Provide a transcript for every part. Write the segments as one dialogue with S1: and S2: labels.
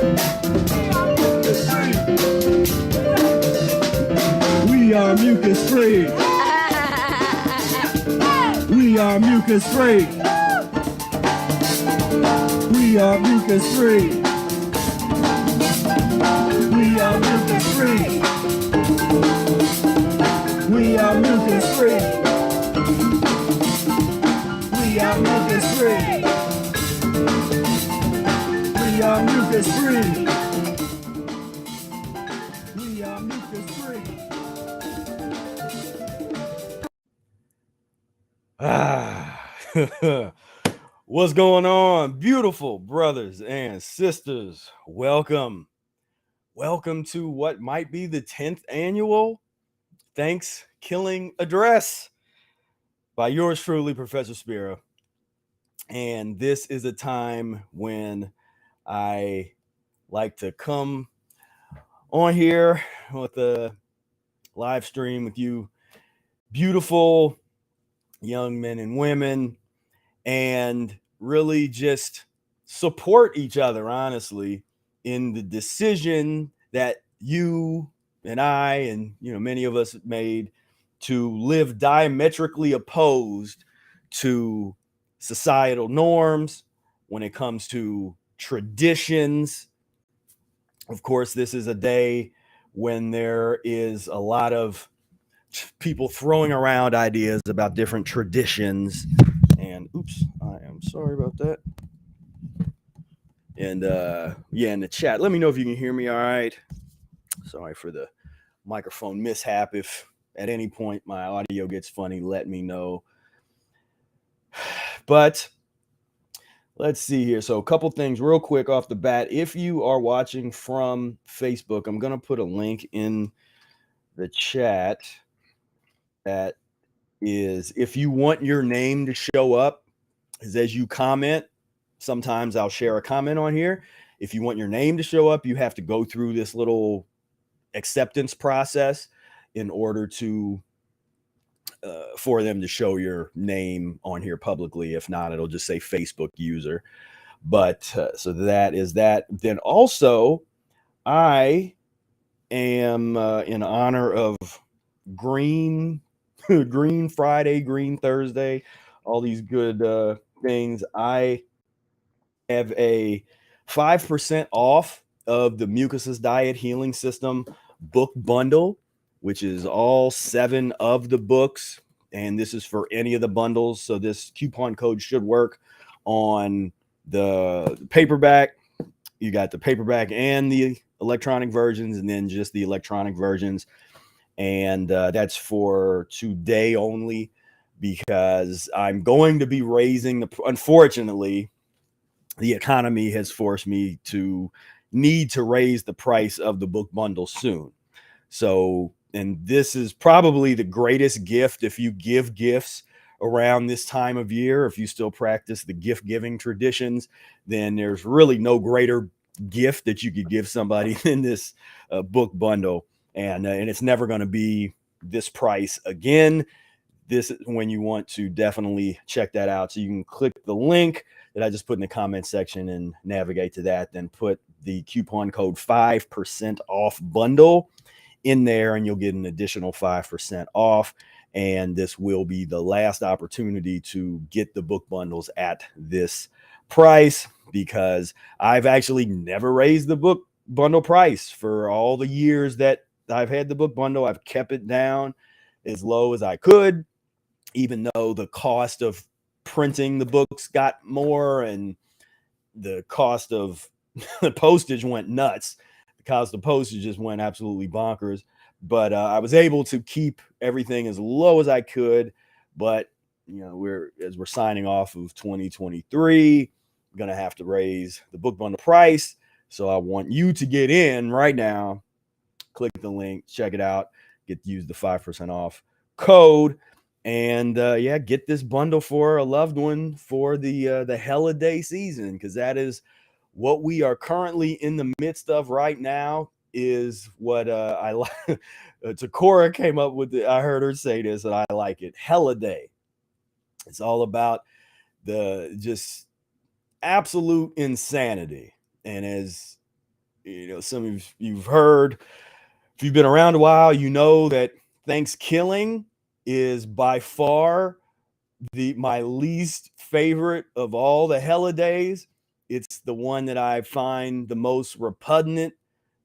S1: We are mucus-free. We are mucus-free. We are mucus-free. We are mucus-free. We are mucus-free. We are mucus-free. We are mucus-free. We are mucus-free.
S2: What's going on, beautiful brothers and sisters? Welcome to what might be the 10th annual ThanksKilling Address by yours truly, Professor Spira. And this is a time when I like to come on here with a live stream with you beautiful young men and women, and really just support each other, honestly, in the decision that you and I and many of us made to live diametrically opposed to societal norms when it comes to traditions. Of course, this is a day when there is a lot of people throwing around ideas about different traditions. And oops, I am sorry about that. And yeah, in the chat, let me know if you can hear me all right. Sorry for the microphone mishap. If at any point my audio gets funny, let me know. But let's see here. So a couple things real quick off the bat. If you are watching from Facebook, I'm going to put a link in the chat that is, if you want your name to show up, is as you comment, sometimes I'll share a comment on here. If you want your name to show up, you have to go through this little acceptance process in order to for them to show your name on here publicly. If not, it'll just say Facebook user. But so that is that. Then also, I am in honor of Green Friday, Green Thursday, all these good things. I have a 5% off of the Mucus Diet Healing System book bundle, which is all 7 of the books. And this is for any of the bundles. So this coupon code should work on the paperback. You got the paperback and the electronic versions, and then just the electronic versions. And that's for today only, because I'm going to be raising unfortunately, the economy has forced me to need to raise the price of the book bundle soon. So, and this is probably the greatest gift if you give gifts around this time of year. If you still practice the gift giving traditions, then there's really no greater gift that you could give somebody than this book bundle. And it's never going to be this price again. This is when you want to definitely check that out. So you can click the link that I just put in the comment section and navigate to that. Then put the coupon code 5% off bundle in there, and you'll get an additional 5% off. And this will be the last opportunity to get the book bundles at this price, because I've actually never raised the book bundle price for all the years that I've had the book bundle. I've kept it down as low as I could, even though the cost of printing the books got more and the cost of the postage went nuts. The cost of postage just went absolutely bonkers. But I was able to keep everything as low as I could. But we're signing off of 2023, going to have to raise the book bundle price. So I want you to get in right now. Click the link, check it out, use the 5% off code, and yeah, get this bundle for a loved one for the holiday season, because that is what we are currently in the midst of right now. Is what I like. Takora came up with I heard her say this, and I like it. Holiday. It's all about the just absolute insanity. And as some of you've heard, if you've been around a while, you know that Thanksgiving is by far my least favorite of all the holidays. It's the one that I find the most repugnant,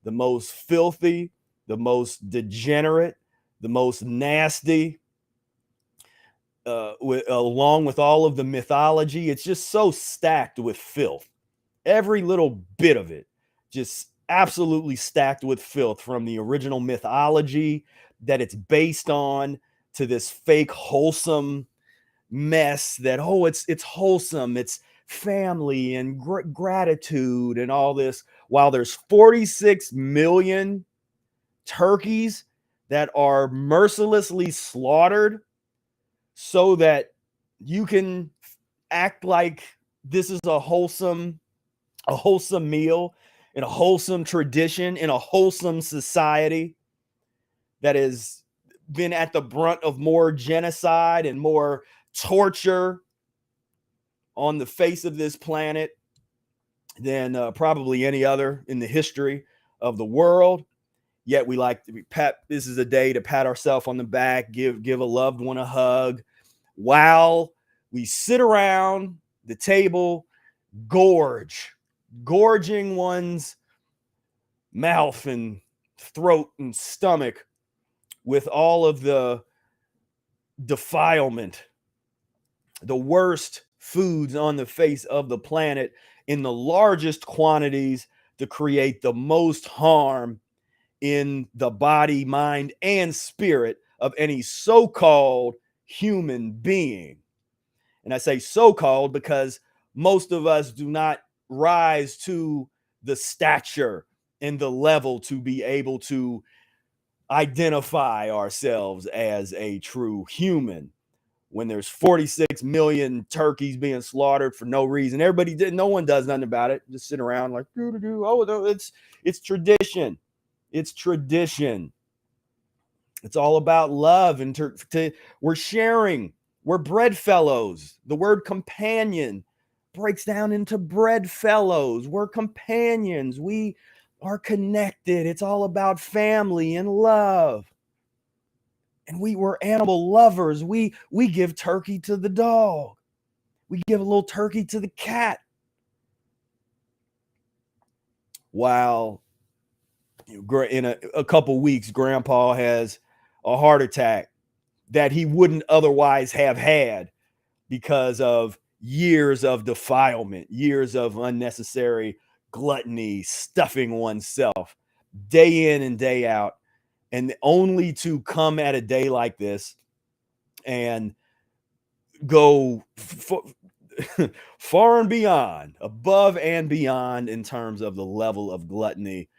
S2: the most filthy, the most degenerate, the most nasty. Along with all of the mythology, it's just so stacked with filth. Every little bit of it, just absolutely stacked with filth, from the original mythology that it's based on to this fake wholesome mess that, oh, it's wholesome, it's family and gratitude and all this, while there's 46 million turkeys that are mercilessly slaughtered so that you can act like this is a wholesome meal in a wholesome tradition in a wholesome society that has been at the brunt of more genocide and more torture on the face of this planet than probably any other in the history of the world. Yet we like to pat. This is a day to pat ourselves on the back, give a loved one a hug, while we sit around the table, gorging one's mouth and throat and stomach with all of the defilement, the worst foods on the face of the planet in the largest quantities to create the most harm in the body, mind, and spirit of any so-called human being. And I say so-called because most of us do not rise to the stature and the level to be able to identify ourselves as a true human. When there's 46 million turkeys being slaughtered for no reason, no one does nothing about it. Just sit around like, oh, no, it's tradition. It's tradition. It's all about love, and we're sharing. We're bread fellows. The word companion breaks down into bread fellows. We're companions. We are connected. It's all about family and love. And we're animal lovers. We give turkey to the dog. We give a little turkey to the cat. While in a couple weeks, Grandpa has a heart attack that he wouldn't otherwise have had because of years of defilement, years of unnecessary gluttony, stuffing oneself day in and day out. And only to come at a day like this and go far and beyond, above and beyond in terms of the level of gluttony.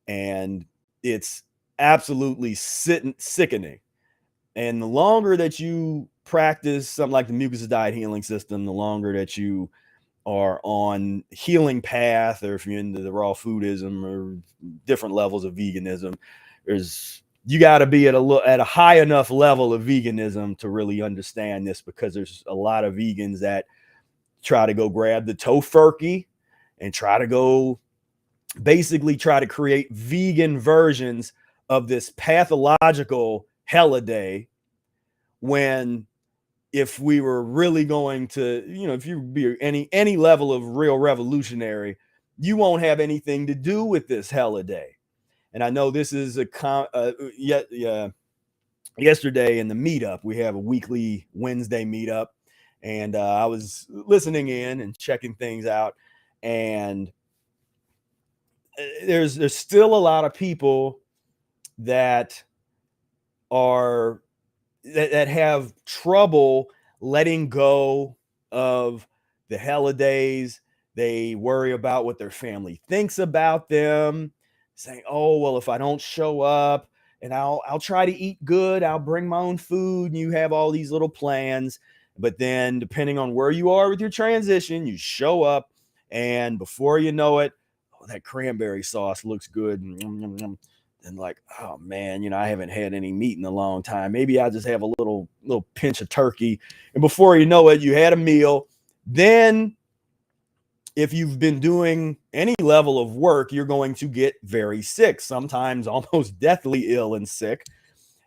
S2: And it's absolutely sickening. And the longer that you practice something like the mucus diet healing system, the longer that you are on healing path, or if you're into the raw foodism or different levels of veganism, you got to be at a high enough level of veganism to really understand this, because there's a lot of vegans that try to go grab the tofurkey and try to create vegan versions of this pathological holiday, when if we were really going to, if you be any level of real revolutionary, you won't have anything to do with this holiday. And I know this is yesterday in the meetup, we have a weekly Wednesday meetup, and I was listening in and checking things out, and there's still a lot of people that have trouble letting go of the holidays. They worry about what their family thinks about them, saying, oh, well, if I don't show up, and I'll try to eat good, I'll bring my own food, and you have all these little plans. But then depending on where you are with your transition, you show up, and before you know it, oh, that cranberry sauce looks good, and like, oh man, I haven't had any meat in a long time. Maybe I just have a little pinch of turkey. And before you know it, you had a meal. Then if you've been doing any level of work, you're going to get very sick, sometimes almost deathly ill and sick.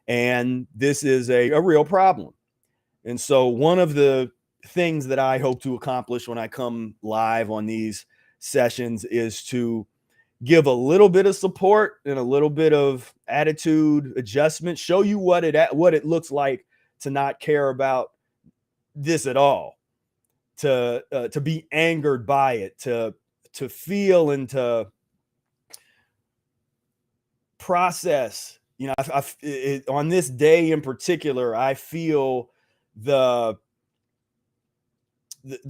S2: And this is a real problem. And so one of the things that I hope to accomplish when I come live on these sessions is to give a little bit of support and a little bit of attitude adjustment, show you what it looks like to not care about this at all, to be angered by it, to feel and to process. You know, on this day in particular, I feel the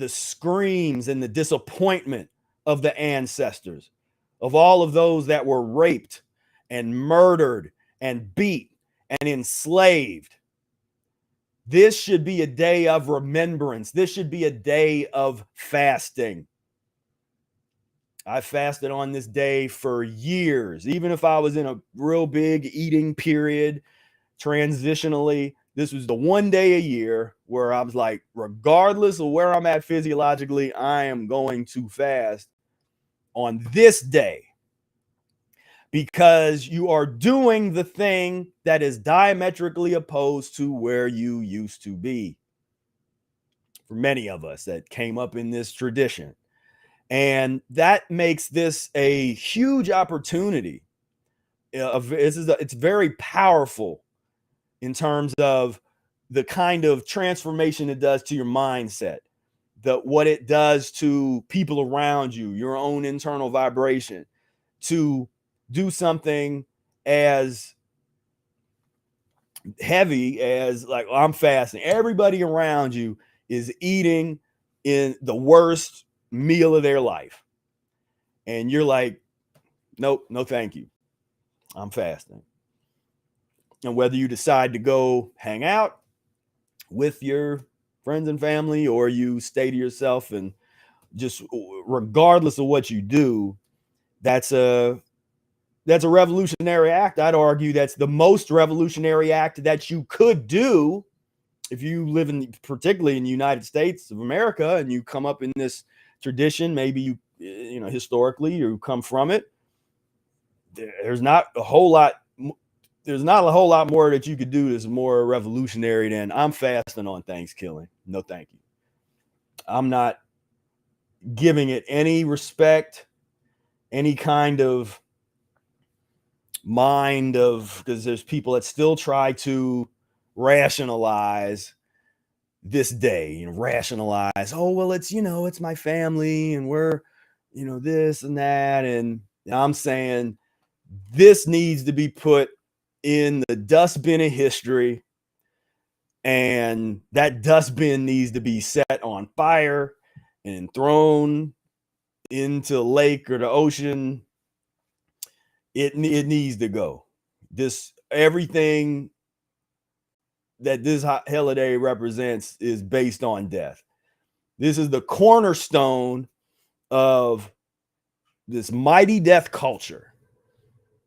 S2: screams and the disappointment of the ancestors, of all of those that were raped and murdered and beat and enslaved. This should be a day of remembrance. This should be a day of fasting. I fasted on this day for years, even if I was in a real big eating period, transitionally. This was the one day a year where I was like, regardless of where I'm at physiologically, I am going to fast on this day, because you are doing the thing that is diametrically opposed to where you used to be. For many of us that came up in this tradition. And that makes this a huge opportunity. It's very powerful in terms of the kind of transformation it does to your mindset, what it does to people around you, your own internal vibration, to do something as heavy as like, I'm fasting. Everybody around you is eating in the worst meal of their life. And you're like, nope, no, thank you. I'm fasting. And whether you decide to go hang out with your friends and family, or you stay to yourself, and just regardless of what you do, that's a revolutionary act. I'd argue that's the most revolutionary act that you could do if you live particularly in the United States of America, and you come up in this tradition. Maybe you know, historically you come from it. There's not a whole lot more that you could do that's more revolutionary than I'm fasting on Thanksgiving. No, thank you. I'm not giving it any respect, any kind of mind of, because there's people that still try to rationalize this day, you know, rationalize, oh, well, it's, you know, it's my family and we're, you know, this and that. And I'm saying this needs to be put in the dustbin of history, and that dustbin needs to be set on fire and thrown into the lake or the ocean. It needs to go. Everything that this holiday represents is based on death. This is the cornerstone of this mighty death culture,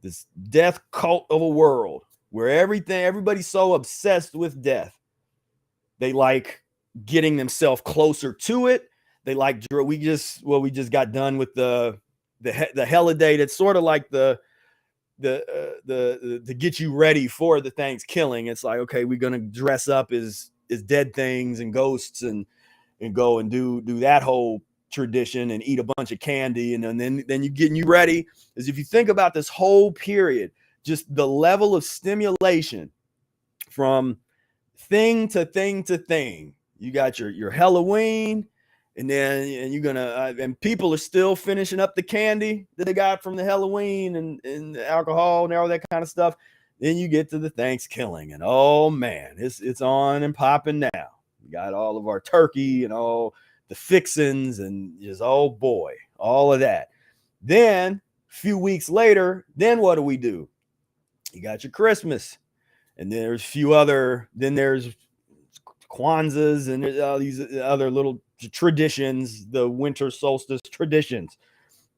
S2: this death cult of a world where everybody's so obsessed with death. They like getting themselves closer to it. They like, we just got done with the holiday that's sort of like the to get you ready for the Thanksgiving. It's like, okay, we're gonna dress up as dead things and ghosts and go and do that whole tradition and eat a bunch of candy, and then you getting you ready. As if you think about this whole period, just the level of stimulation from thing to thing to thing. You got your Halloween, and you're gonna and people are still finishing up the candy that they got from the Halloween and the alcohol and all that kind of stuff. Then you get to the Thanksgiving, and oh man, it's on and popping now. We got all of our turkey and all the fixins, and just, oh boy, all of that. Then a few weeks later, then what do? You got your Christmas, and there's there's Kwanzaa's, and there's all these other little traditions, the winter solstice traditions.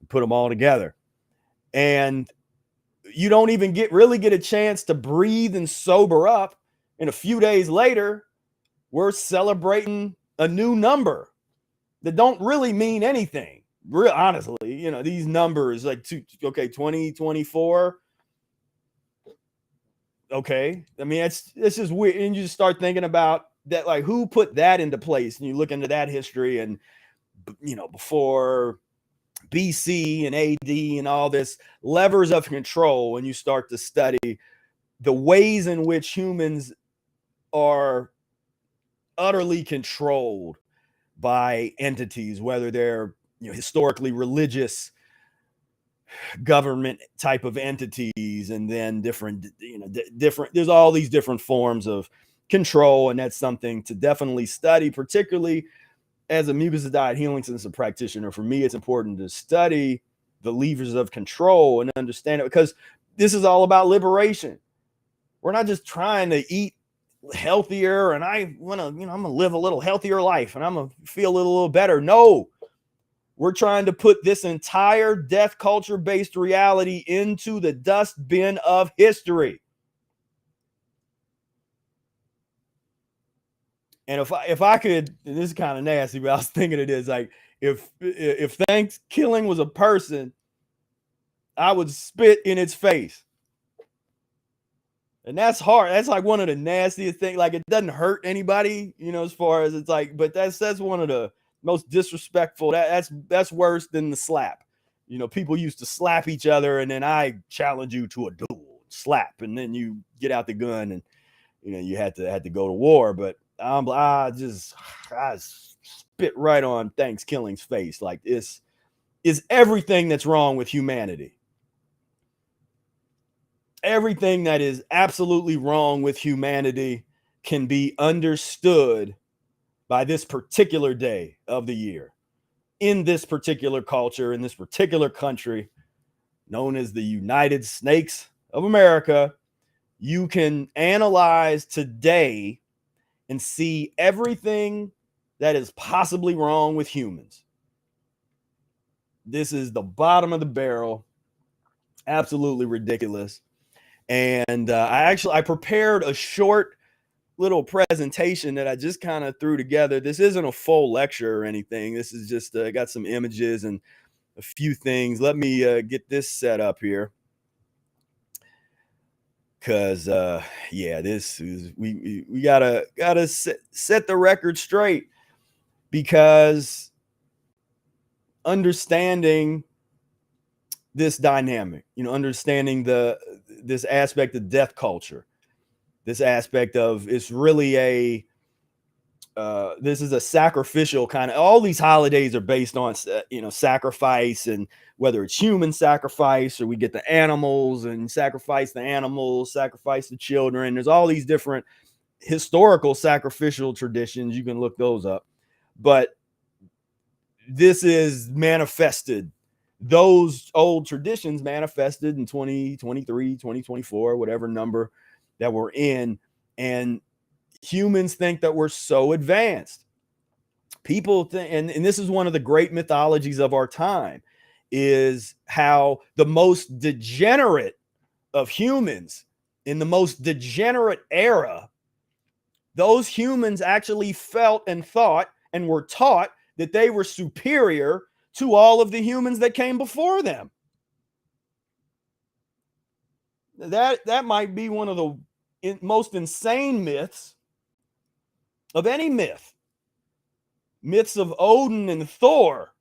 S2: Put them all together, and you don't even really get a chance to breathe and sober up. And a few days later, we're celebrating a new number that don't really mean anything. Real honestly, you know, these numbers like 2024. Okay. I mean, it's just weird. And you just start thinking about that, like who put that into place? And you look into that history and, you know, before BC and AD and all this levers of control, and you start to study the ways in which humans are utterly controlled by entities, whether they're, you know, historically religious government type of entities, and then different, you know, different, there's all these different forms of control. And that's something to definitely study, particularly as a mucus diet healing system practitioner. For me, it's important to study the levers of control and understand it, because this is all about liberation. We're not just trying to eat healthier and I want to, you know, I'm gonna live a little healthier life and I'm gonna feel a little better. No, we're trying to put this entire death culture based reality into the dustbin of history. And if I could, and this is kind of nasty, but I was thinking it is like, if ThanksKilling was a person, I would spit in its face. And that's hard. That's like one of the nastiest things. Like, it doesn't hurt anybody, you know, as far as it's like, but that's one of the most disrespectful. That's worse than the slap. You know, people used to slap each other, and then I challenge you to a duel, slap, and then you get out the gun, and you know you had to go to war. But I spit right on ThanksKilling's face. Like, this is everything that's wrong with humanity. Everything that is absolutely wrong with humanity can be understood by this particular day of the year, in this particular culture, in this particular country known as the United Snakes of America. You can analyze today and see everything that is possibly wrong with humans. This is the bottom of the barrel. Absolutely ridiculous. And I prepared a short little presentation that I just kind of threw together. This isn't a full lecture or anything. This is just got some images and a few things. Let me get this set up here, because yeah, this is we gotta set the record straight, because understanding this dynamic, you know, understanding this aspect of death culture, this aspect of, it's really this is a sacrificial kind of, all these holidays are based on, you know, sacrifice, and whether it's human sacrifice or we get the animals and sacrifice the animals, sacrifice the children. There's all these different historical sacrificial traditions. You can look those up. But this is manifested. Those old traditions manifested in 2023, 2024, whatever number that we're in. And humans think that we're so advanced. People think, and this is one of the great mythologies of our time, is how the most degenerate of humans in the most degenerate era, those humans actually felt and thought and were taught that they were superior to all of the humans that came before them. That might be one of the most insane myths of any myth. Myths of Odin and Thor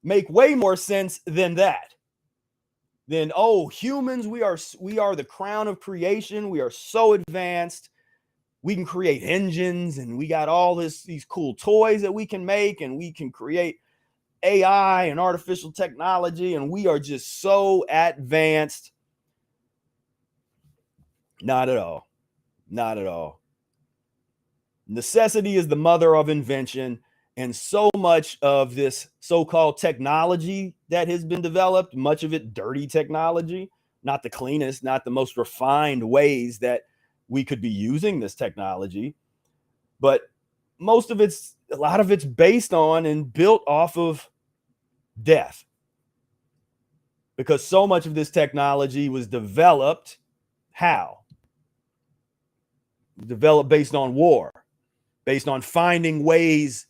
S2: make way more sense than that. Then, oh, humans, we are the crown of creation. We are so advanced. We can create engines, and we got all these cool toys that we can make, and we can create AI and artificial technology, and we are just so advanced. Not at all. Not at all. Necessity is the mother of invention, and so much of this so-called technology that has been developed, much of it dirty technology, not the cleanest, not the most refined ways that we could be using this technology, but a lot of it's based on and built off of death, because so much of this technology was developed developed based on war, based on finding ways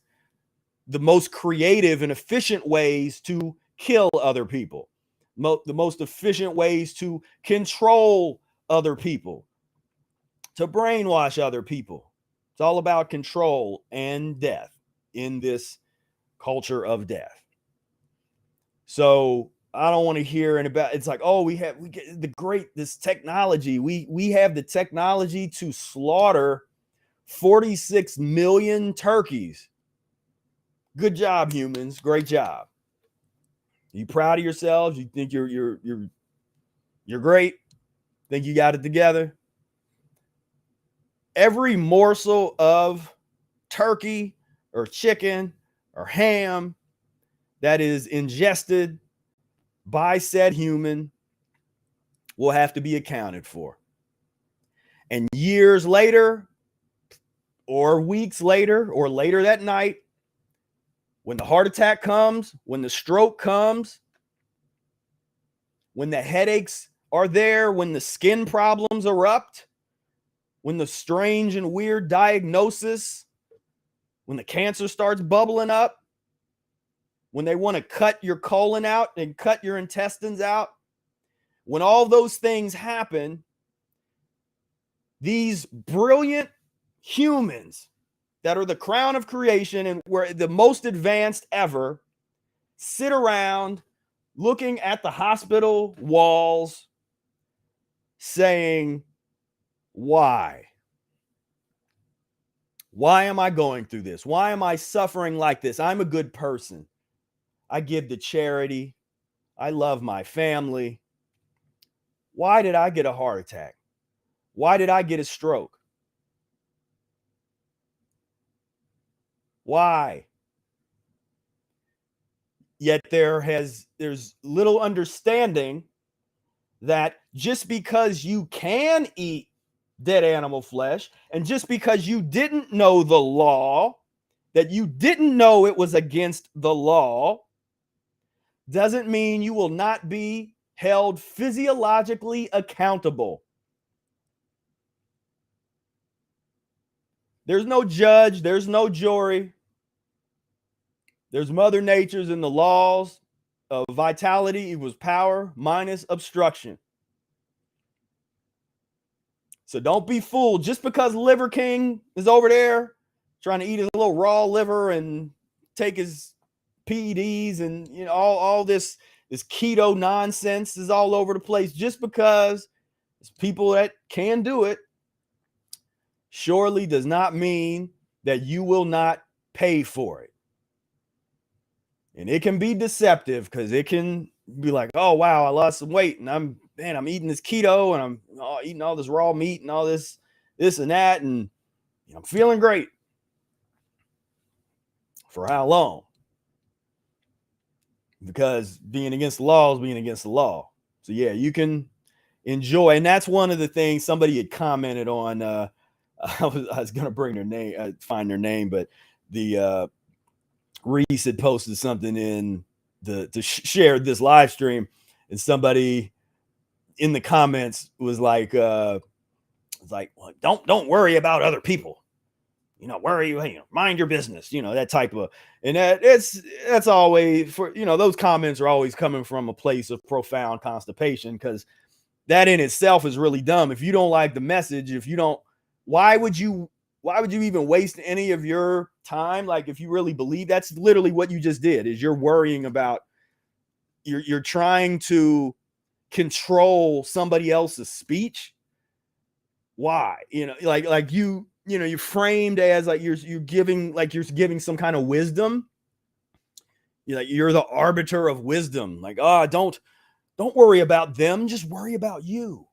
S2: the most creative and efficient ways to kill other people, the most efficient ways to control other people, to brainwash other people. It's all about control and death in this culture of death. So I don't want to hear about, it's like, oh, we get this technology. We have the technology to slaughter 46 million turkeys. Good job, humans. Great job. Are you proud of yourselves? You think you're great? Think you got it together? Every morsel of turkey or chicken or ham that is ingested by said human will have to be accounted for. And years later, or weeks later, or later that night, when the heart attack comes, when the stroke comes, when the headaches are there, when the skin problems erupt, when the strange and weird diagnosis, when the cancer starts bubbling up, when they want to cut your colon out and cut your intestines out, when all those things happen, these brilliant humans that are the crown of creation and were the most advanced ever sit around looking at the hospital walls saying, why? Why am I going through this? Why am I suffering like this? I'm a good person. I give to charity. I love my family. Why did I get a heart attack? Why did I get a stroke? Why? Yet there's little understanding that just because you can eat dead animal flesh, and just because you didn't know the law, that you didn't know it was against the law, doesn't mean you will not be held physiologically accountable. There's no judge, there's no jury. There's Mother Nature's and the laws of vitality equals power minus obstruction. So don't be fooled. Just because Liver King is over there trying to eat his little raw liver and take his PEDs and all this keto nonsense is all over the place. Just because there's people that can do it surely does not mean that you will not pay for it. And it can be deceptive because it can be like, oh, wow, I lost some weight and I'm eating this keto and I'm eating all this raw meat and all this and that. And I'm feeling great. For how long? Because being against the law is being against the law. So yeah, you can enjoy. And that's one of the things somebody had commented on. I was going to bring their name, find their name, but the Reese had posted something in to share this live stream, and somebody in the comments was like, well, don't worry about other people, mind your business, that type of, and that's always for, those comments are always coming from a place of profound constipation, because that in itself is really dumb. If you don't like the message, why would you even waste any of your time? Like, if you really believe, that's literally what you just did, is you're worrying about, you're trying to control somebody else's speech. Why? You're framed as like you're giving some kind of wisdom. You're the arbiter of wisdom. Like, don't worry about them, just worry about you.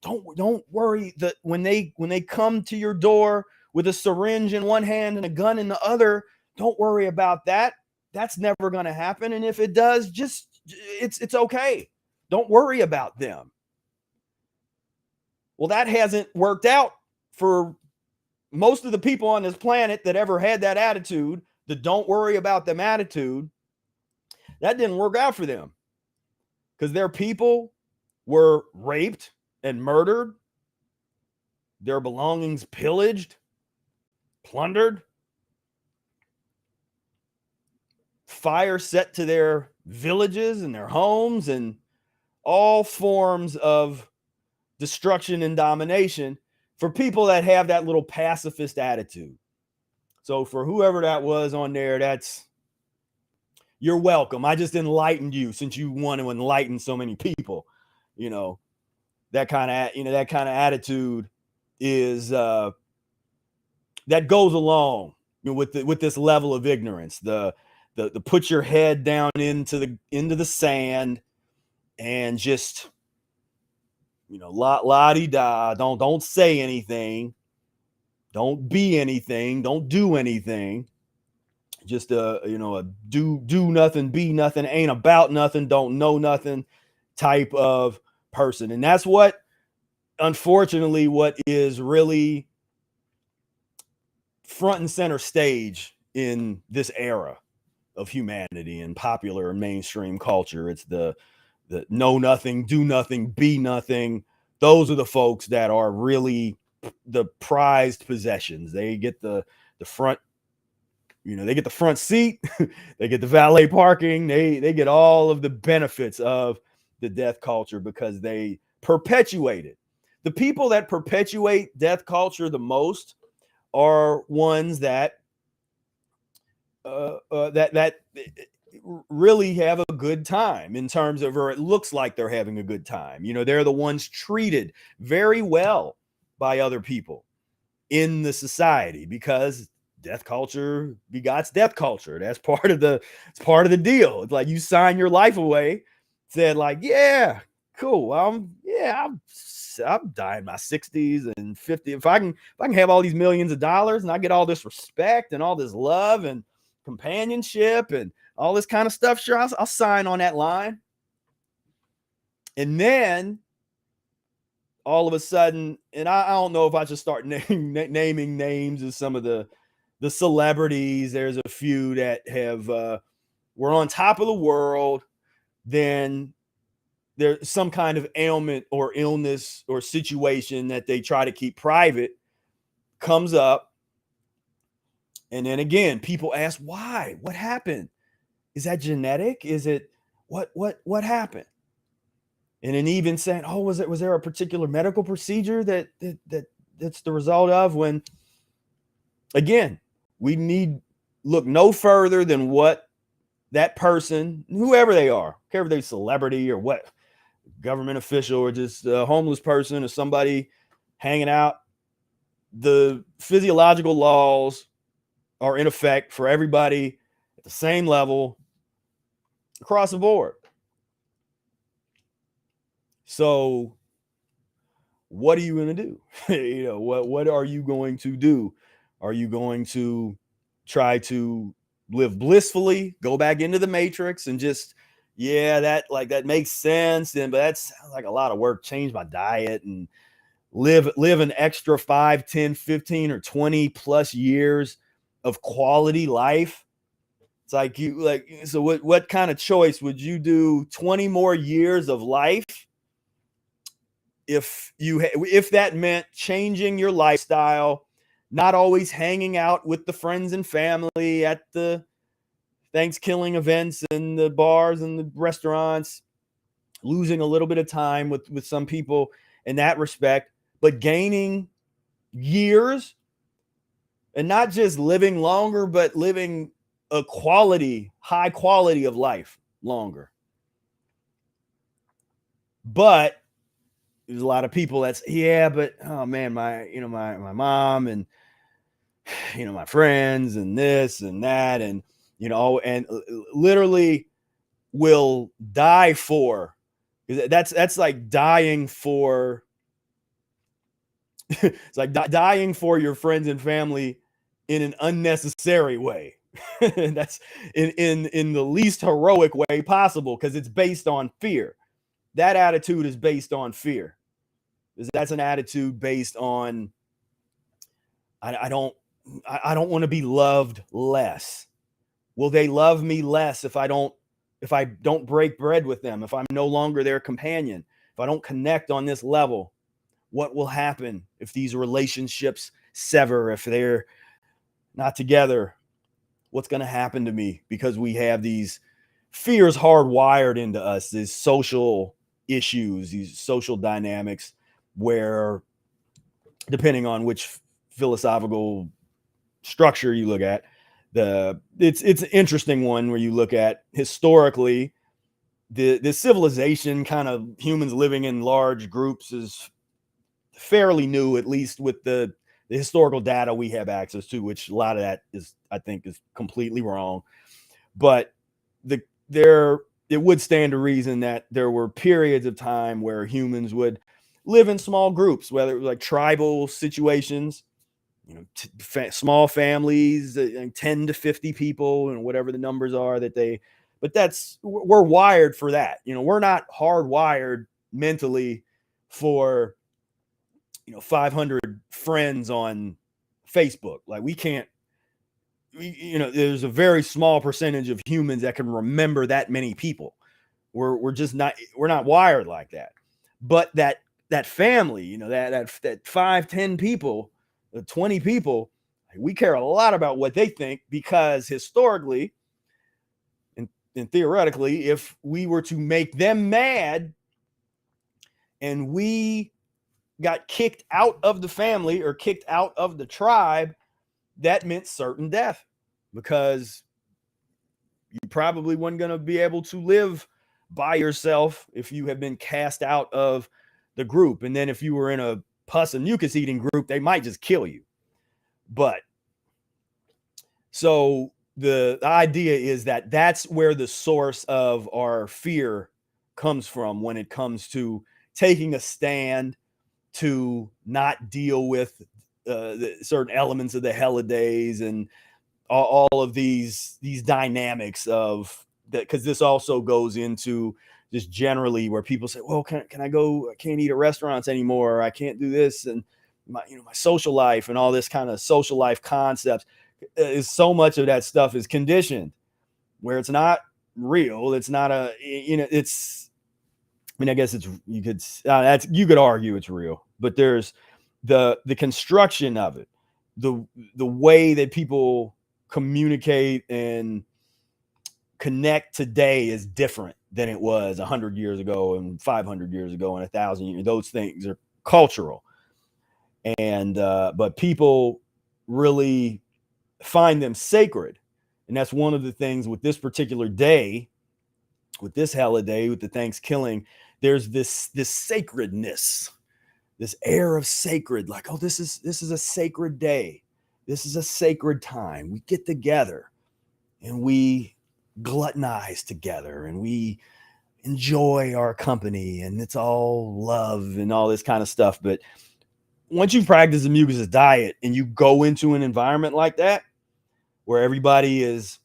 S2: Don't worry that when they come to your door with a syringe in one hand and a gun in the other, don't worry about that. That's never going to happen. And if it does, it's okay. Don't worry about them. Well, that hasn't worked out for most of the people on this planet that ever had that attitude, the don't worry about them attitude. That didn't work out for them, because their people were raped and murdered, their belongings pillaged, plundered. fire set to their villages and their homes and all forms of destruction and domination for people that have that little pacifist attitude. So for whoever that was on there, you're welcome. I just enlightened you since you want to enlighten so many people. That kind of attitude is that goes along with this level of ignorance. The put your head down into the sand and just la-di-da, don't say anything, don't be anything, don't do anything. Just a do nothing, be nothing, ain't about nothing, don't know nothing type of person. And that's unfortunately what is really front and center stage in this era of humanity and popular and mainstream culture. It's the know nothing, do nothing, be nothing. Those are the folks that are really the prized possessions. They get the front, they get the front seat, they get the valet parking, they get all of the benefits of the death culture because they perpetuate it. The people that perpetuate death culture the most are ones that really have a good time in terms of, or it looks like they're having a good time. They're the ones treated very well by other people in the society because death culture begots death culture. That's part of the deal. It's like you sign your life away, said like, yeah, cool. I'm dying in my 60s and 50s. If I can have all these millions of dollars and I get all this respect and all this love and companionship and all this kind of stuff, sure, I'll sign on that line. And then all of a sudden, and I don't know if I should start naming names of some of the celebrities. There's a few that have were on top of the world. Then there's some kind of ailment or illness or situation that they try to keep private comes up. And then again, people ask, why? What happened? Is that genetic? Is it what happened? And then even saying, oh, was there a particular medical procedure that's the result of? When again, we need look no further than what that person, whoever they are, care if they're a celebrity or what, government official or just a homeless person or somebody hanging out, the physiological laws are in effect for everybody at the same level across the board. So what are you going to do? What are you going to do? Are you going to try to live blissfully, go back into the matrix and just, that makes sense. But that sounds like a lot of work. Change my diet and live an extra 5, 10, 15 or 20 plus years of quality life. It's like so what kind of choice would you do? 20 more years of life if that meant changing your lifestyle, not always hanging out with the friends and family at the ThanksKilling events and the bars and the restaurants, losing a little bit of time with some people in that respect, but gaining years and not just living longer, but living a high quality of life longer. But there's a lot of people that's, but oh man, my mom and my friends and this and that and and literally will die for. That's like dying for. It's like dying for your friends and family in an unnecessary way. That's in the least heroic way possible because it's based on fear. That attitude is based on fear. That's an attitude based on I don't want to be loved less. Will they love me less if I don't break bread with them, if I'm no longer their companion, if I don't connect on this level? What will happen if these relationships sever, if they're not together? what's going to happen to me, because we have these fears hardwired into us, these social issues, these social dynamics, where depending on which philosophical structure you look at, it's an interesting one where you look at historically the civilization, kind of humans living in large groups, is fairly new, at least with the historical data we have access to, which a lot of that is, I think, is completely wrong. But it would stand to reason that there were periods of time where humans would live in small groups, whether it was like tribal situations, small families, 10 to 50 people, and whatever the numbers are but we're wired for that. We're not hardwired mentally for 500 friends on Facebook. Like, we can't, there's a very small percentage of humans that can remember that many people. We're just not, we're not wired like that. But that family, that 5, 10 people, 20 people, we care a lot about what they think, because historically and theoretically, if we were to make them mad and we got kicked out of the family or kicked out of the tribe, that meant certain death, because you probably weren't going to be able to live by yourself if you have been cast out of the group. And then if you were in a pus and mucus eating group, they might just kill you. But so the idea is that that's where the source of our fear comes from, when it comes to taking a stand to not deal with the certain elements of the holidays and all of these dynamics of that, because this also goes into just generally where people say, well, can I go, I can't eat at restaurants anymore, or I can't do this, and my social life and all this kind of social life concepts, is so much of that stuff is conditioned, where it's not real. It's not it's, I guess you could argue it's real, but there's the construction of it, the way that people communicate and connect today is different than it was 100 years ago and 500 years ago and 1,000 years. Those things are cultural, and but people really find them sacred. And that's one of the things with this particular day, with this holiday, with the ThanksKilling, there's this sacredness, this air of sacred, like, oh, this is a sacred day. This is a sacred time. We get together and we gluttonize together and we enjoy our company, and it's all love and all this kind of stuff. But once you practice the Mucus diet and you go into an environment like that, where everybody is,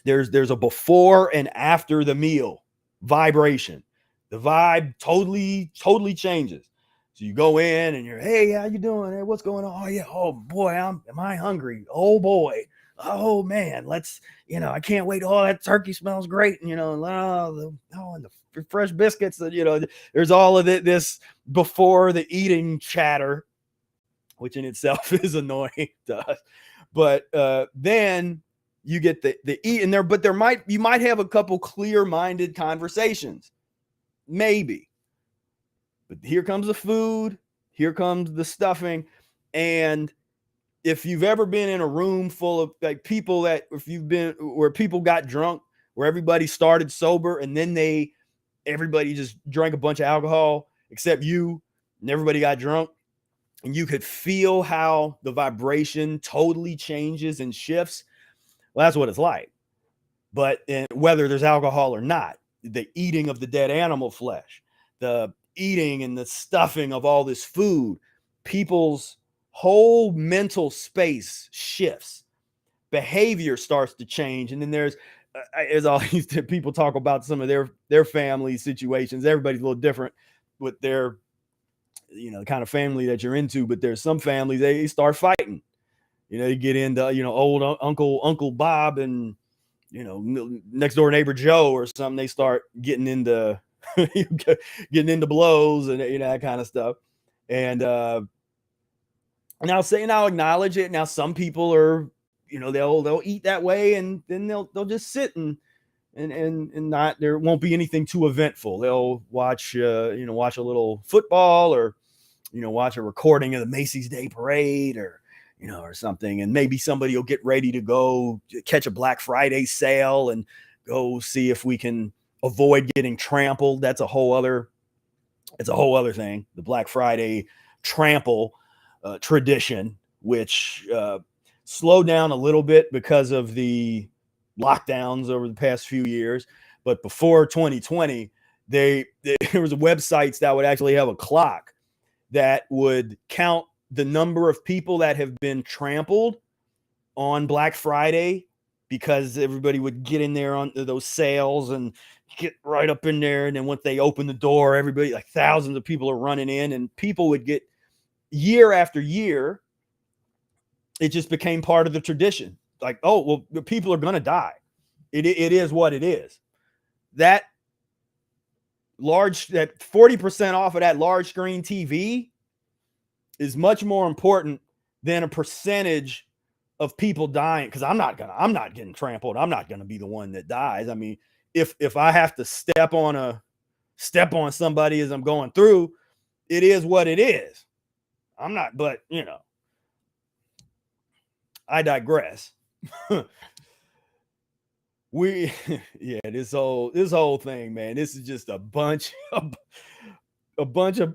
S2: there's a before and after the meal vibration. The vibe totally changes. So you go in and you're, hey, how you doing? Hey, what's going on? Oh yeah, oh boy, am I hungry? Oh boy, oh man, let's, I can't wait. Oh, that turkey smells great. And and the fresh biscuits that, there's all of this before the eating chatter, which in itself is annoying to us. But then you get the eat in there, but you might have a couple clear-minded conversations, maybe. But here comes the food, here comes the stuffing. And if you've ever been in a room full of like people, that if you've been where people got drunk, where everybody started sober and then everybody just drank a bunch of alcohol except you, and everybody got drunk, and you could feel how the vibration totally changes and shifts. Well, that's what it's like. But whether there's alcohol or not, the eating of the dead animal flesh, the eating and the stuffing of all this food, people's whole mental space shifts. Behavior starts to change. And then there's all these people talk about some of their family situations. Everybody's a little different with their, the kind of family that you're into. But there's some families, they start fighting. You get into, old Uncle Bob and, next door neighbor Joe or something. They start getting into blows and, that kind of stuff. And I'll acknowledge it. Now, some people are, they'll eat that way, and then they'll just sit and not, there won't be anything too eventful. They'll watch watch a little football, or watch a recording of the Macy's Day Parade, or or something, and maybe somebody will get ready to go catch a Black Friday sale and go see if we can avoid getting trampled. That's a whole other thing. The Black Friday trample tradition, which slowed down a little bit because of the lockdowns over the past few years. But before 2020, there was websites that would actually have a clock that would count the number of people that have been trampled on Black Friday, because everybody would get in there on those sales and get right up in there. And then once they open the door, everybody, like thousands of people are running in, and people would get, year after year, it just became part of the tradition. Like, oh, well, the people are going to die. It is what it is. That 40% off of that large screen TV is much more important than a percentage of people dying. Because I'm not getting trampled. I'm not gonna be the one that dies. I mean, if I have to step on somebody as I'm going through, it is what it is. I'm not, but I digress. This whole thing, man, this is just a bunch of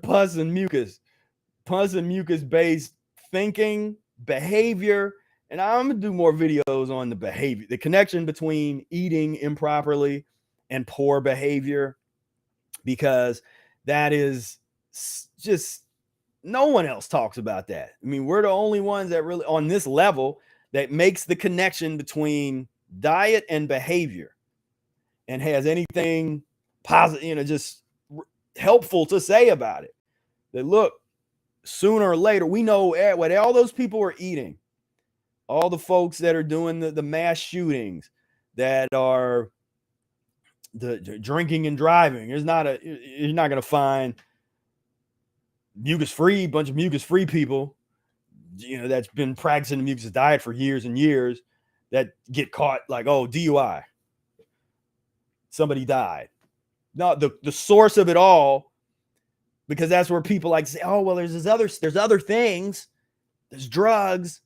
S2: pus and mucus based thinking, behavior. And I'm gonna do more videos on the behavior, the connection between eating improperly and poor behavior, because that is just, no one else talks about that. I mean, we're the only ones that really, on this level, that makes the connection between diet and behavior and has anything positive, just helpful to say about it. That, look, sooner or later, we know what all those people are eating. All the folks that are doing the mass shootings, that are the drinking and driving. You're not going to find bunch of mucus-free people, that's been practicing the mucus diet for years and years, that get caught like, oh, DUI, somebody died. No, the source of it all, because that's where people like to say, oh, well, there's other things. There's drugs,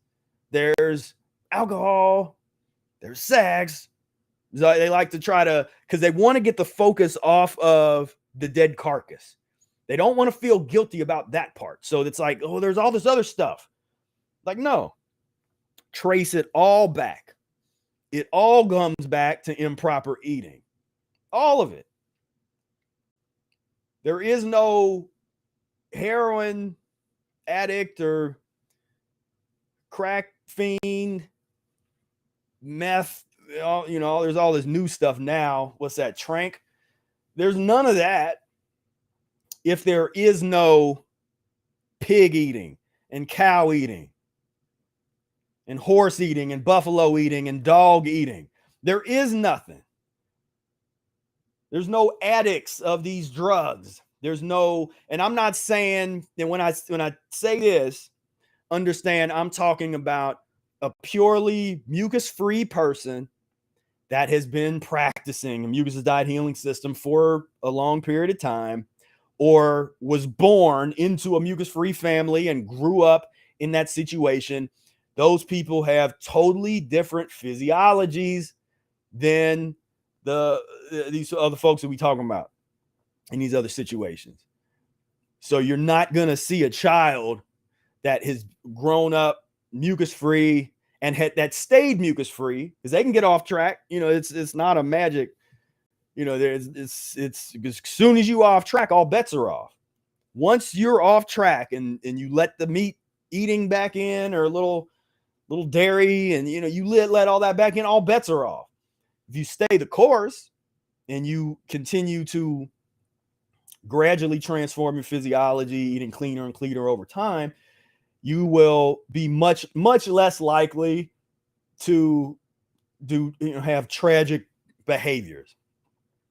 S2: there's alcohol, there's sex. So they like to try to, because they want to get the focus off of the dead carcass. They don't want to feel guilty about that part. So it's like, oh, there's all this other stuff. Like, no, trace it all back. It all comes back to improper eating. All of it. There is no heroin addict or crack fiend, meth, there's all this new stuff now. What's that, trank? There's none of that if there is no pig eating and cow eating and horse eating and buffalo eating and dog eating. There is nothing. There's no addicts of these drugs. There's no, and I'm not saying that when I say this, understand I'm talking about a purely mucus-free person that has been practicing a mucus diet healing system for a long period of time, or was born into a mucus-free family and grew up in that situation. Those people have totally different physiologies than these other folks that we talking about in these other situations. So you're not going to see a child that has grown up mucus-free and that stayed mucus-free, because they can get off track. It's not a magic. It's as soon as you off track, all bets are off. Once you're off track and you let the meat eating back in, or a little dairy, and you let all that back in, all bets are off. If you stay the course and you continue to gradually transform your physiology, eating cleaner and cleaner over time, you will be much, much less likely to have tragic behaviors.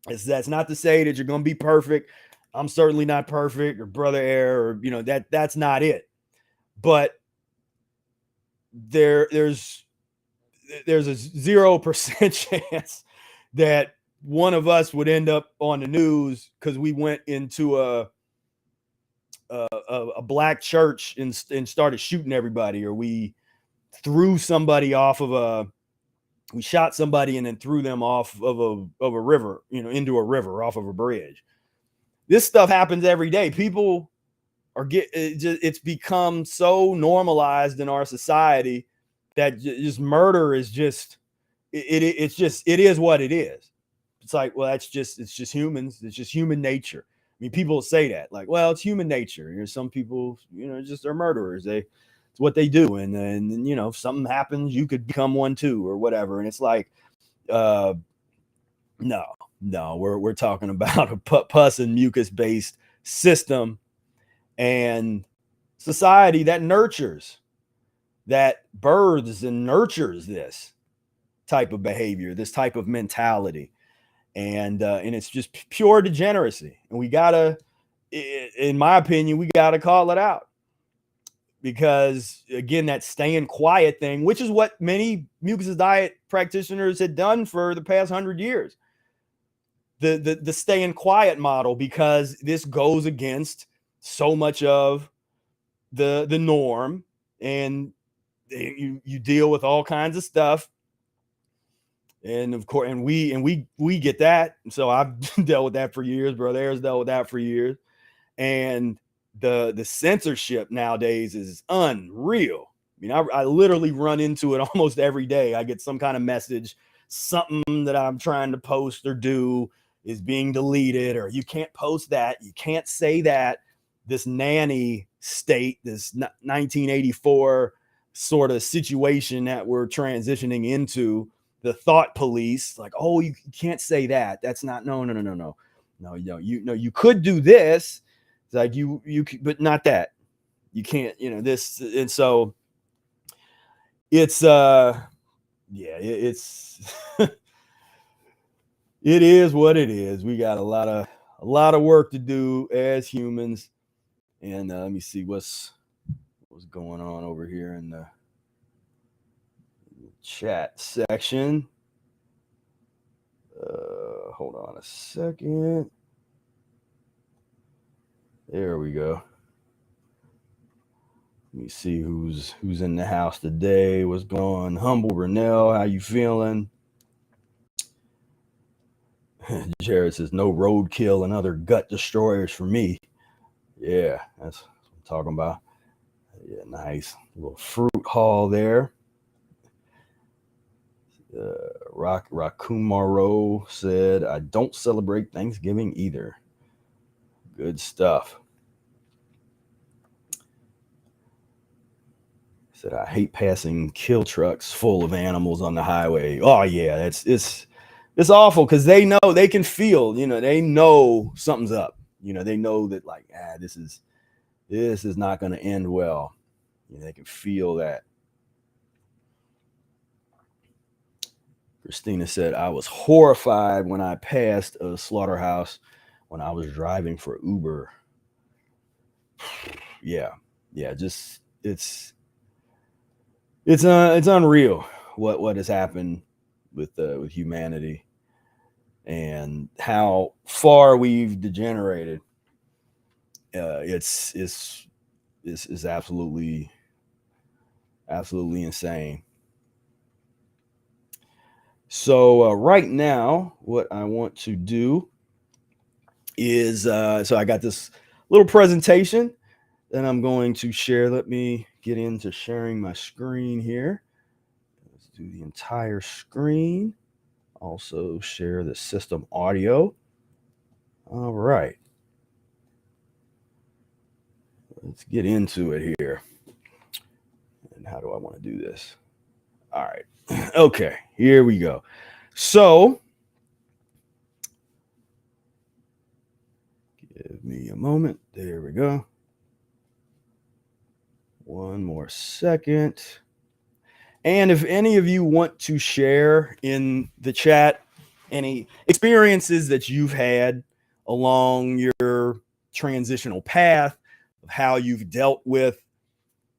S2: That's not to say that you're going to be perfect. I'm certainly not perfect, or Brother Air, or that's not it. But there's there's a 0% chance that one of us would end up on the news because we went into a black church and started shooting everybody, or we threw somebody off of we shot somebody and then threw them off of a river, into a river off of a bridge. This stuff happens every day. People it's become so normalized in our society that just murder is just it is what it is. It's like, well, it's just humans. It's just human nature. I mean, people say that, like, well, it's human nature. Some people, just are murderers. It's what they do. And if something happens, you could become one too, or whatever. And it's like, no, we're talking about a pus and mucus based system and society that births and nurtures this type of behavior, this type of mentality. And it's just pure degeneracy. And we gotta, in my opinion, we gotta call it out, because again, that staying quiet thing, which is what many mucus diet practitioners had done for the past 100 years, the staying quiet model, because this goes against so much of the norm, and you deal with all kinds of stuff. And of course, and we get that. So I've dealt with that for years. Brother Ayers dealt with that for years. And the censorship nowadays is unreal. I mean, I literally run into it almost every day. I get some kind of message, something that I'm trying to post or do is being deleted, or you can't post that, you can't say that. This nanny state, this 1984 sort of situation that we're transitioning into, the thought police, like, oh, you can't say that. That's not, no, you could do this. It's like you but not that. You can't, this. And so it's it's it is what it is. We got a lot of work to do as humans. And let me see what's going on over here in the chat section. Hold on a second. There we go. Let me see who's in the house today. What's going on? Humble Renell, how you feeling? Jared says no roadkill and other gut destroyers for me. Yeah, that's what I'm talking about. Yeah, nice little fruit haul there. Rakumaro said, I don't celebrate Thanksgiving either. Good stuff. Said, I hate passing kill trucks full of animals on the highway. Oh yeah, it's awful, because they know, they can feel, they know something's up. They know that, like, this is not going to end well. They can feel that. Christina said, I was horrified when I passed a slaughterhouse when I was driving for Uber. Yeah, just it's unreal what has happened with humanity and how far we've degenerated. It's absolutely insane. So right now, what I want to do is, so I got this little presentation that I'm going to share. Let me get into sharing my screen here. Let's do the entire screen. Also share the system audio. All right. Let's get into it here. And how do I want to do this? All right. Okay, here we go. So, give me a moment. There we go. One more second. And if any of you want to share in the chat any experiences that you've had along your transitional path of how you've dealt with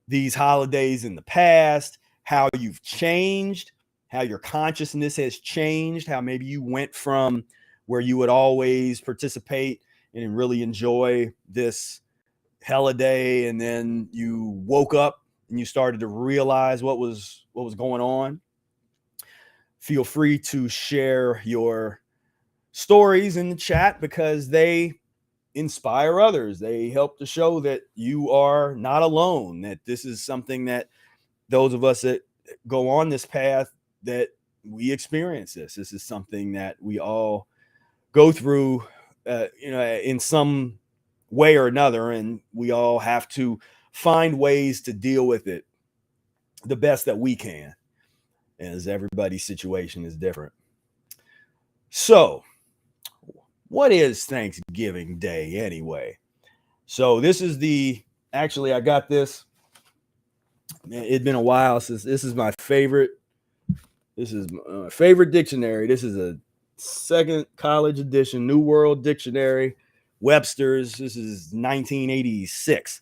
S2: these holidays in the past, how you've changed how your consciousness has changed, how maybe you went from where you would always participate and really enjoy this holiday, and then you woke up and you started to realize what was going on. Feel free to share your stories in the chat, because they inspire others. They help to show that you are not alone, that this is something that those of us that go on this path, that we experience this. This is something that we all go through, in some way or another, and we all have to find ways to deal with it the best that we can, as everybody's situation is different. So, what is Thanksgiving Day anyway? So this is actually, I got this. It'd been a while since. This is my favorite. This is my favorite dictionary. This is a second college edition, New World Dictionary, Webster's. This is 1986.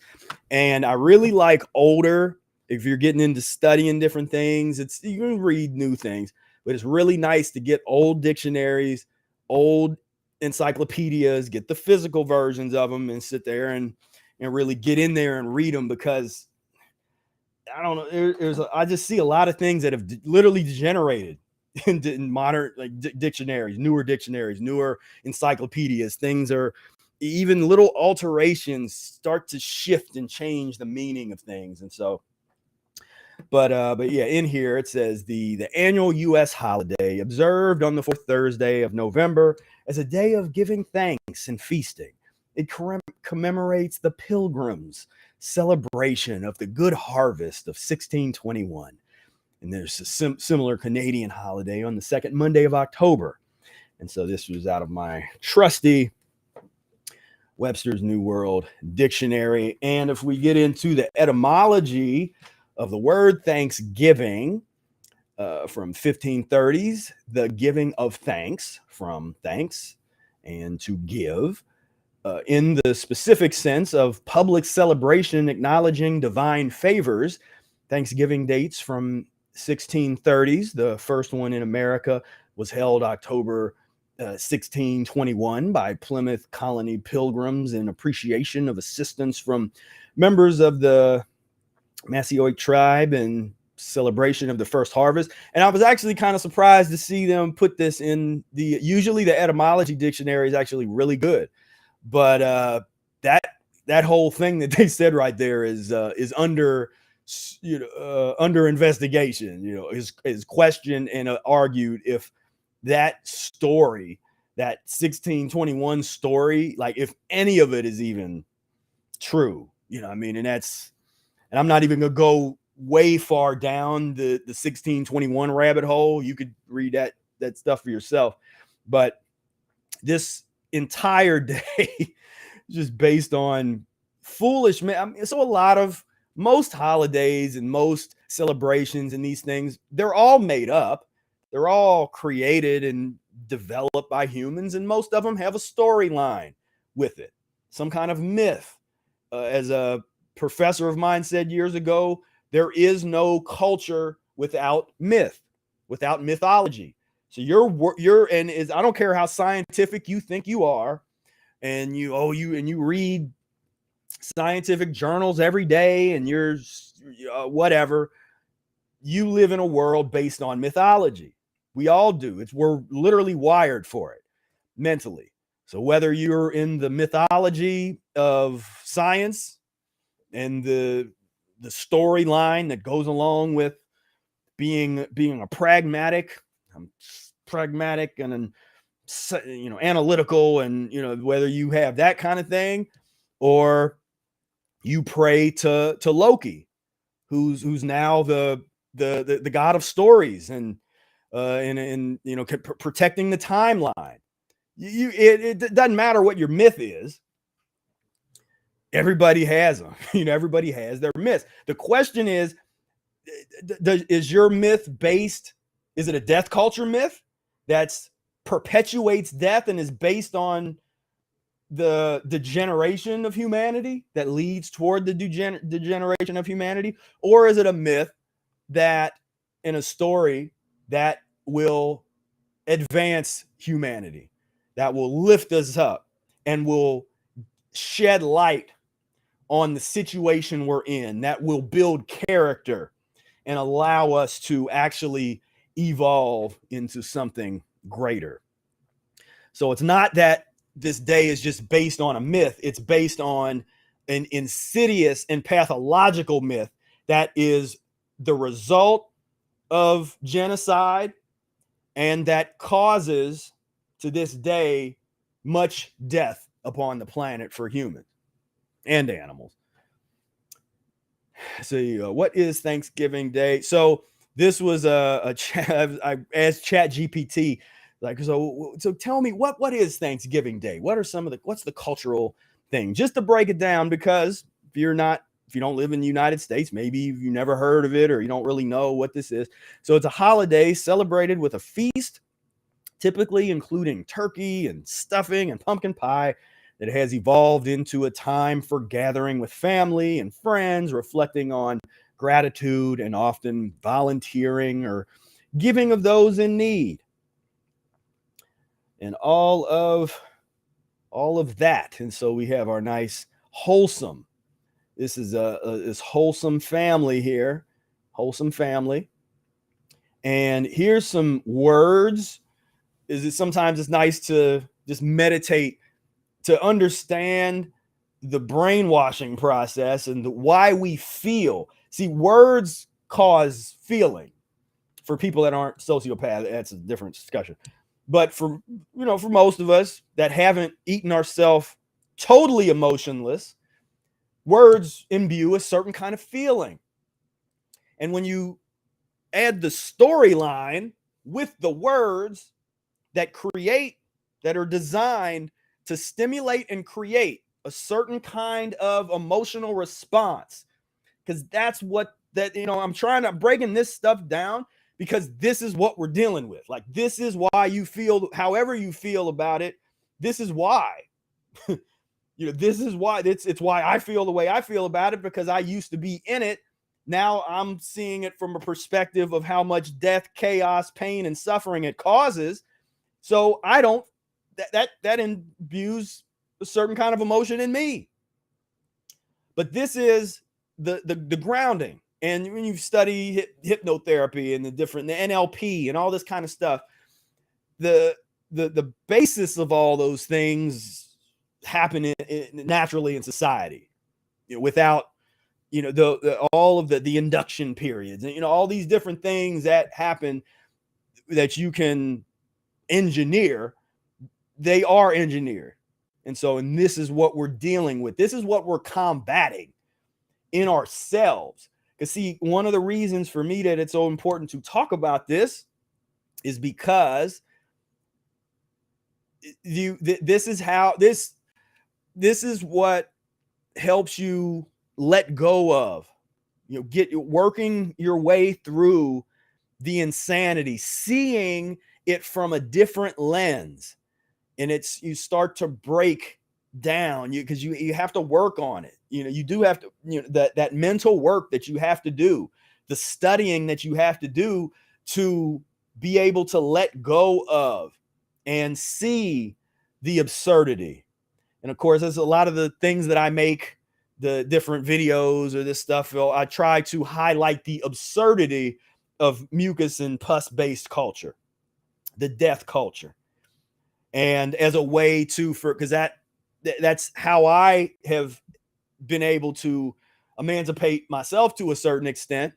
S2: And I really like older. If you're getting into studying different things, you can read new things, but it's really nice to get old dictionaries, old encyclopedias, get the physical versions of them, and sit there and really get in there and read them, because I don't know, I just see a lot of things that have literally degenerated in modern dictionaries, newer encyclopedias. Things are, even little alterations start to shift and change the meaning of things. And so, but yeah, in here it says the annual U.S. holiday observed on the fourth Thursday of November as a day of giving thanks and feasting. It commemorates the Pilgrims' celebration of the good harvest of 1621. And there's a similar Canadian holiday on the second Monday of October. And so this was out of my trusty Webster's New World Dictionary. And if we get into the etymology of the word Thanksgiving, from 1530s, the giving of thanks, from thanks and to give, in the specific sense of public celebration acknowledging divine favors. Thanksgiving dates from 1630s. The first one in America was held October 1621 by Plymouth Colony pilgrims in appreciation of assistance from members of the Massasoit tribe and celebration of the first harvest. And I was actually kind of surprised to see them put this in usually the etymology dictionary is actually really good. But that whole thing that they said right there is under under investigation. Is questioned and argued if that story, that 1621 story, like if any of it is even true. I mean, and I'm not even gonna go way far down the 1621 rabbit hole. You could read that stuff for yourself. But this entire day just based on foolish. So most holidays and most celebrations and these things, they're all made up. They're all created and developed by humans, and most of them have a storyline with it, some kind of myth. As a professor of mine said years ago, there is no culture without myth, without mythology. So I don't care how scientific you think you are, and you read scientific journals every day, and you're whatever. You live in a world based on mythology. We all do. We're literally wired for it mentally. So whether you're in the mythology of science and the storyline that goes along with being a pragmatic and analytical, and whether you have that kind of thing, or you pray to Loki, who's now the god of stories and protecting the timeline. It doesn't matter what your myth is. Everybody has them. Everybody has their myths. The question is your myth based? Is it a death culture myth that's perpetuates death and is based on the degeneration of humanity that leads toward the degeneration of humanity? Or is it a myth that in a story that will advance humanity, that will lift us up and will shed light on the situation we're in, that will build character and allow us to actually evolve into something greater. So it's not that this day is just based on a myth, it's based on an insidious and pathological myth that is the result of genocide and that causes to this day much death upon the planet for humans and animals. So what is Thanksgiving Day? So this was a chat. I asked Chat GPT, like, so tell me what is Thanksgiving Day? What are what's the cultural thing? Just to break it down, because if you don't live in the United States, maybe you never heard of it or you don't really know what this is. So it's a holiday celebrated with a feast, typically including turkey and stuffing and pumpkin pie, that has evolved into a time for gathering with family and friends, reflecting on gratitude and often volunteering or giving of those in need. And all of that. And so we have our nice wholesome. This is this wholesome family here, wholesome family. And here's some words. Sometimes it's nice to just meditate, to understand the brainwashing process and why we feel. See, words cause feeling. For people that aren't sociopaths, that's a different discussion. But for most of us that haven't eaten ourselves totally emotionless, words imbue a certain kind of feeling. And when you add the storyline with the words that are designed to stimulate and create a certain kind of emotional response, because that's what I'm breaking this stuff down because this is what we're dealing with. Like, this is why you feel however you feel about it. This is why. This is why it's why I feel the way I feel about it, because I used to be in it. Now I'm seeing it from a perspective of how much death, chaos, pain, and suffering it causes. So I don't that imbues a certain kind of emotion in me. But this is the grounding. And when you study hypnotherapy and the NLP and all this kind of stuff, the basis of all those things happen naturally in society, without all of the induction periods and all these different things that happen that you can engineer. They are engineered. And this is what we're dealing with. This is what we're combating in ourselves. Because see, one of the reasons for me that it's so important to talk about this is because this is what helps you let go of, get working your way through the insanity, seeing it from a different lens. And you start to break down because you have to work on it. You do have to, that mental work that you have to do, the studying that you have to do to be able to let go of and see the absurdity. And of course, there's a lot of the things that I make, the different videos or this stuff, I try to highlight the absurdity of mucus and pus based culture, the death culture. And as a way because that's how I have been able to emancipate myself to a certain extent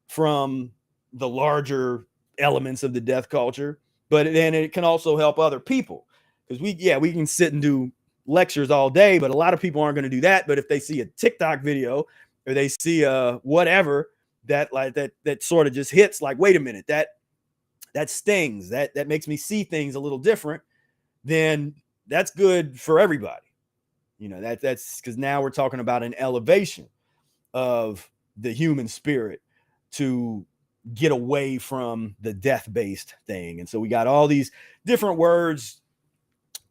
S2: from the larger elements of the death culture. But then it can also help other people, because we can sit and do lectures all day, but a lot of people aren't going to do that. But if they see a TikTok video or they see whatever that sort of just hits, like, wait a minute, that stings, that makes me see things a little different, then that's good for everybody. That's because now we're talking about an elevation of the human spirit to get away from the death-based thing. And so we got all these different words: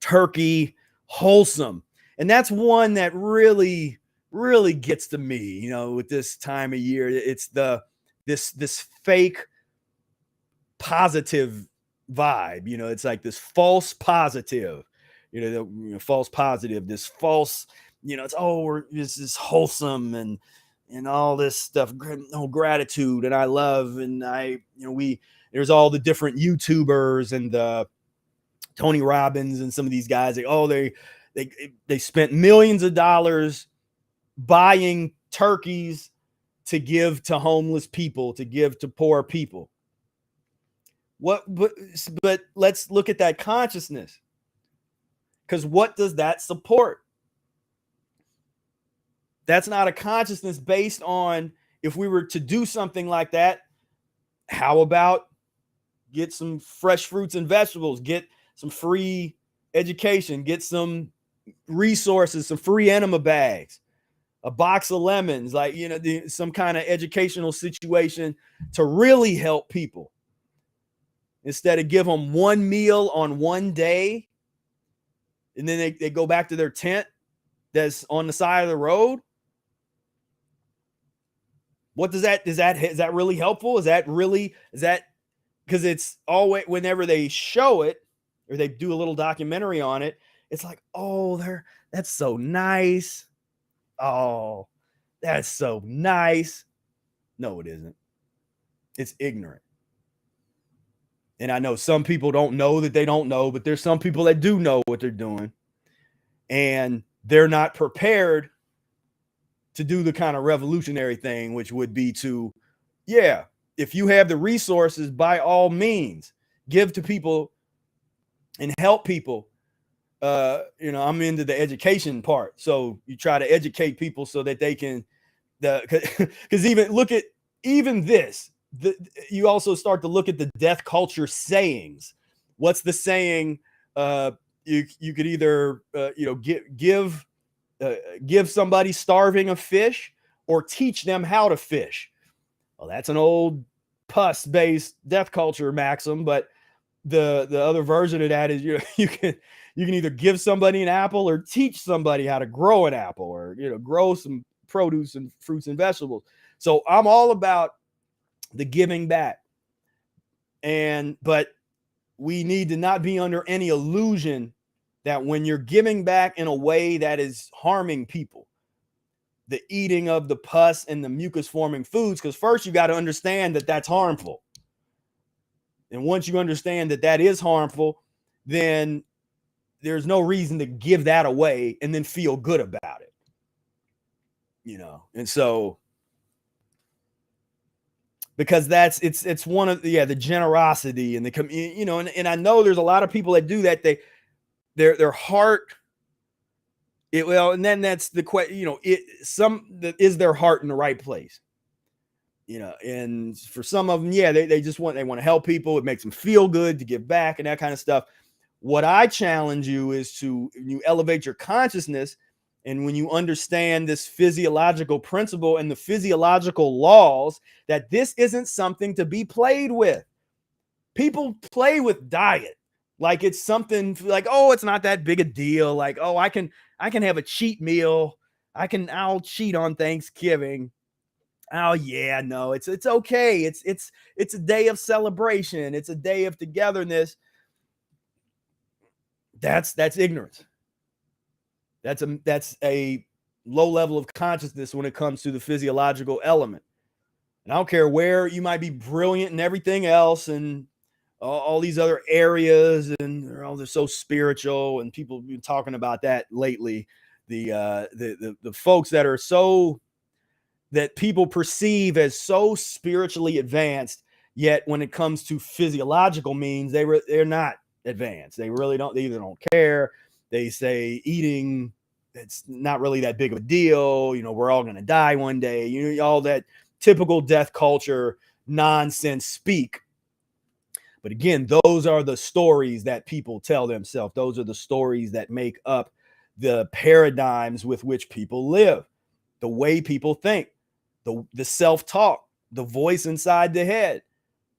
S2: turkey, wholesome. And that's one that really, really gets to me, with this time of year. It's this fake positive vibe. You know, it's like this false positive, false positive, this false, it's, this is wholesome and all this stuff, gratitude and I love, and there's all the different YouTubers and Tony Robbins and some of these guys. They spent millions of dollars buying turkeys to give to homeless people, to give to poor people. But let's look at that consciousness, because what does that support? That's not a consciousness based on, if we were to do something like that, how about get some fresh fruits and vegetables, get some free education, get some resources, some free enema bags, a box of lemons, like, some kind of educational situation to really help people, instead of give them one meal on one day and then they go back to their tent that's on the side of the road. What is that really helpful? Is that because it's always, whenever they show it or they do a little documentary on it, it's like, that's so nice. Oh, that's so nice. No, it isn't. It's ignorant. And I know some people don't know that they don't know, but there's some people that do know what they're doing, and they're not prepared to do the kind of revolutionary thing, which would be to, if you have the resources, by all means, give to people and help people. I'm into the education part. So you try to educate people so that they can, because even this, you also start to look at the death culture sayings. What's the saying? You could either, give somebody starving a fish or teach them how to fish. Well, that's an old pus-based death culture maxim, but the other version of that is, you can either give somebody an apple or teach somebody how to grow an apple, or grow some produce and fruits and vegetables. So I'm all about the giving back, but we need to not be under any illusion that when you're giving back in a way that is harming people, the eating of the pus and the mucus forming foods, because first you got to understand that that's harmful. And once you understand that that is harmful, then there's no reason to give that away and then feel good about it. And so, because it's one of the generosity and the, and I know there's a lot of people that do that. Their heart, and then that's the question, is their heart in the right place? And for some of them, they want to help people. It makes them feel good to give back and that kind of stuff. What I challenge you is to, you elevate your consciousness, and when you understand this physiological principle and the physiological laws, that this isn't something to be played with. People play with diet like it's something like, it's not that big a deal. Like, I can have a cheat meal. I'll cheat on Thanksgiving. Oh yeah, no, it's okay. It's a day of celebration. It's a day of togetherness. That's ignorance. That's a low level of consciousness when it comes to the physiological element. And I don't care where you might be brilliant and everything else, and all these other areas, and they're so spiritual, and people have been talking about that lately. The folks that are that people perceive as so spiritually advanced, yet when it comes to physiological means, they're not advanced. They really don't. They either don't care. They say eating, it's not really that big of a deal. We're all going to die one day. All that typical death culture nonsense speak. But again, those are the stories that people tell themselves. Those are the stories that make up the paradigms with which people live, the way people think, the self-talk, the voice inside the head.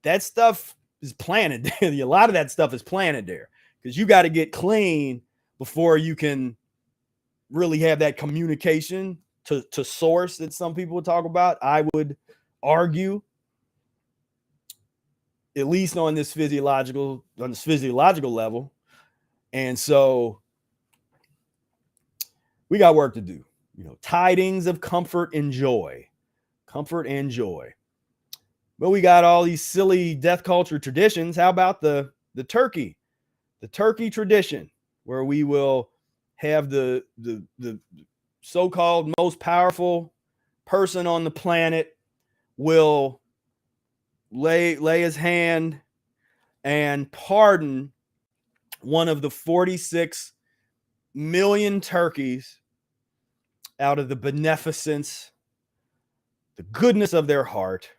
S2: That stuff is planted. A lot of that stuff is planted there, because you got to get clean before you can really have that communication to source that some people talk about. I would argue. at least on this physiological level. And so we got work to do. Tidings of comfort and joy. Comfort and joy. But we got all these silly death culture traditions. How about the turkey? The turkey tradition, where we will have the so-called most powerful person on the planet will lay his hand and pardon one of the 46 million turkeys out of the beneficence, the goodness of their heart.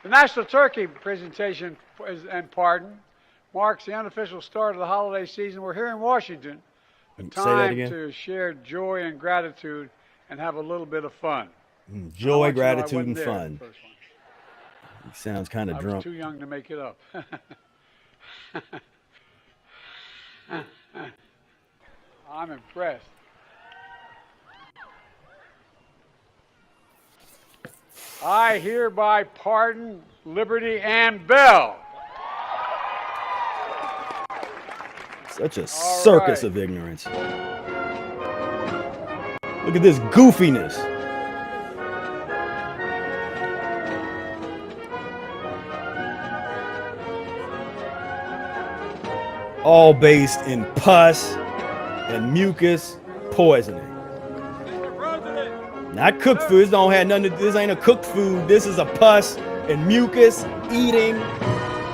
S3: The National Turkey Presentation and Pardon marks the unofficial start of the holiday season. We're here in Washington, a time to share joy and gratitude and have a little bit of fun.
S2: Joy, gratitude, and fun. He sounds kind of drunk.
S3: I was too young to make it up. I'm impressed. I hereby pardon Liberty and Bell.
S2: Such a circus of ignorance. Look at this goofiness. All based in pus and mucus poisoning. Not cooked food. This don't have nothing. This ain't a cooked food. This is a pus and mucus eating,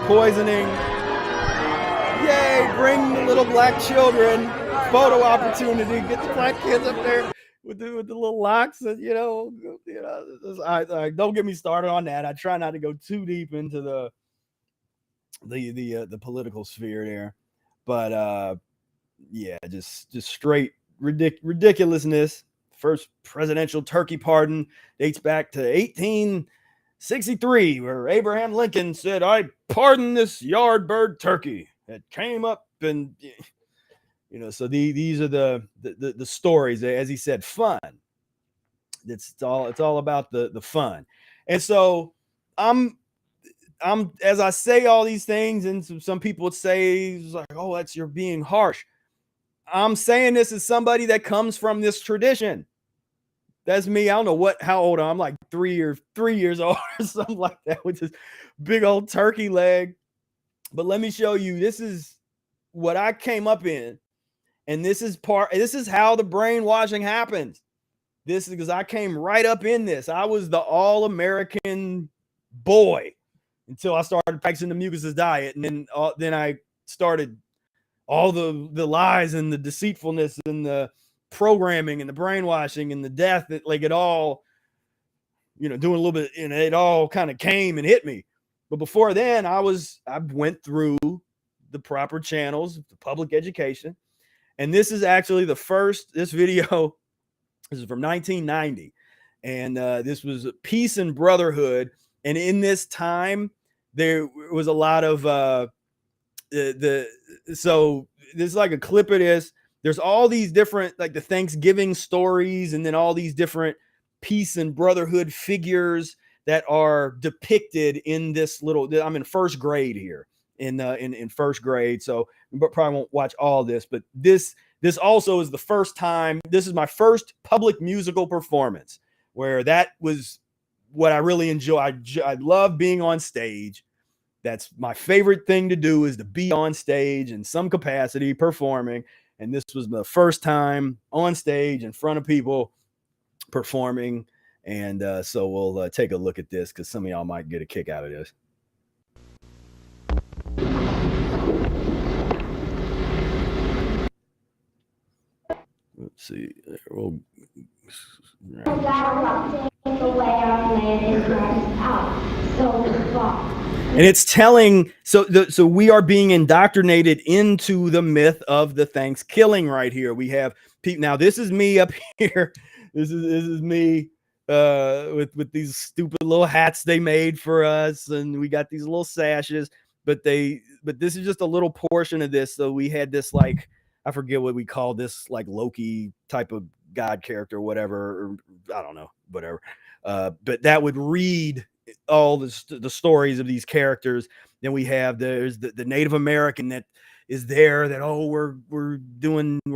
S2: poisoning. Yay! Bring the little black children. Photo opportunity. Get the black kids up there with the little locks. And, I don't get me started on that. I try not to go too deep into the political sphere there, but yeah, just straight ridiculousness. First presidential turkey pardon dates back to 1863, where Abraham Lincoln said, "I pardon this yard bird turkey." It came up, and so these are the stories. As he said, fun. It's all about the fun. And so I'm as I say all these things, and some people would say, like, "Oh, you're being harsh." I'm saying this as somebody that comes from this tradition. That's me. I don't know how old I'm, like 3 years old or something like that, with this big old turkey leg. But let me show you. This is what I came up in, and this is how the brainwashing happens. This is because I came right up in this. I was the all-American boy until I started practicing the Mucus diet, and then I started all the lies and the deceitfulness and the programming and the brainwashing and the death, that like it all, doing a little bit, and it all kind of came and hit me. But before then, I went through the proper channels, the public education. And this is actually this video, this is from 1990. And this was Peace and Brotherhood. And in this time, there was a lot of, so this is like a clip of this. There's all these different, like the Thanksgiving stories, and then all these different peace and brotherhood figures that are depicted in this little. I'm in first grade here, in first grade, so probably won't watch all this. But this also is the first time. This is my first public musical performance, where that was what I really enjoy. I love being on stage. That's my favorite thing to do, is to be on stage in some capacity performing. And this was the first time on stage in front of people performing. And so we'll take a look at this, because some of y'all might get a kick out of this. Let's see. We'll... And it's telling, so we are being indoctrinated into the myth of the ThanksKilling right here. We have people. Now this is me up here. This is me with these stupid little hats they made for us, and we got these little sashes. But this is just a little portion of this. So we had this, like, I forget what we call this, like Loki type of god character, or whatever, or I don't know, whatever. But that would read all the stories of these characters. Then we have there's the Native American that is there that, oh, we're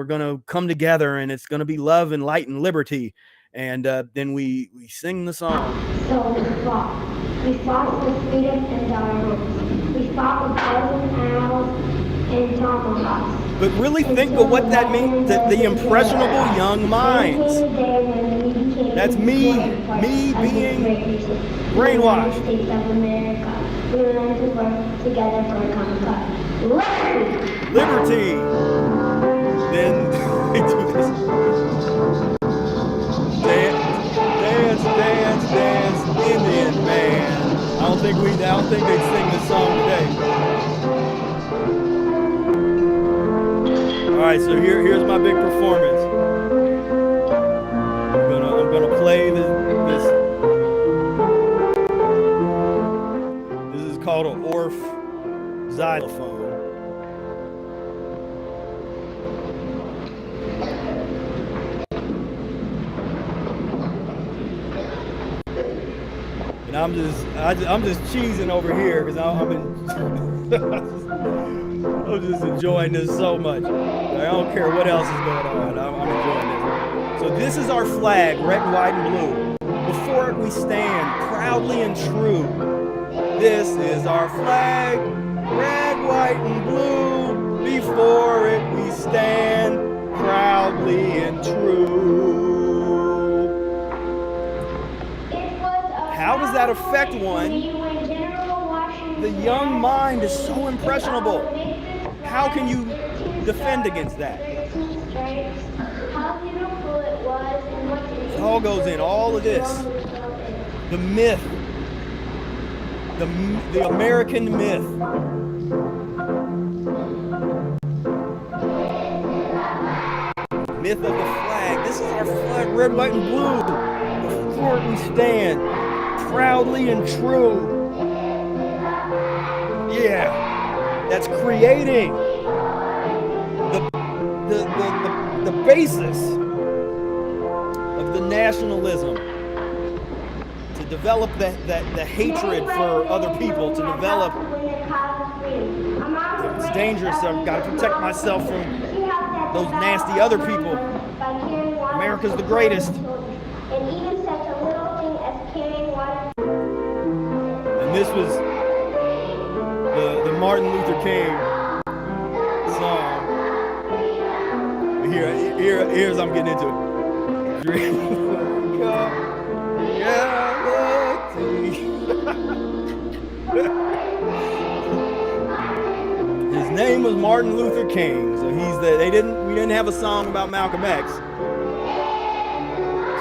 S2: gonna come together and it's gonna be love and light and liberty. And then we sing the song.
S4: So we fought. We fought with freedom and our hopes. We fought with bows and arrows and tomahawks.
S2: But really think of what that means, the impressionable young minds. That's me being brainwashed.
S4: States of America. We learn to work together for a common cause.
S2: Liberty. Then they do this. Dance, Indian man. I don't think they'd sing this song today. All right, so here's my big performance. I'm gonna play this. This is called an Orff xylophone. And I'm just cheesing over here because I'm just enjoying this so much. I don't care what else is going on. I'm enjoying this. So this is our flag, red, white, and blue. Before it we stand, proudly and true. This is our flag, red, white, and blue. Before it we stand, proudly and true. How does that affect one? The young mind is so impressionable. How can you defend against that? It all goes in, all of this. The myth. The American myth. Myth of the flag. This is our flag, red, white, and blue. Before it we stand, proudly and true. Yeah, that's creating the basis of the nationalism, to develop the hatred for other people, to develop. It's dangerous. I've got to protect myself from those nasty other people. America's the greatest. And this was the Martin Luther King song. Here's I'm getting into it. Drink up reality. His name was Martin Luther King, so we didn't have a song about Malcolm X.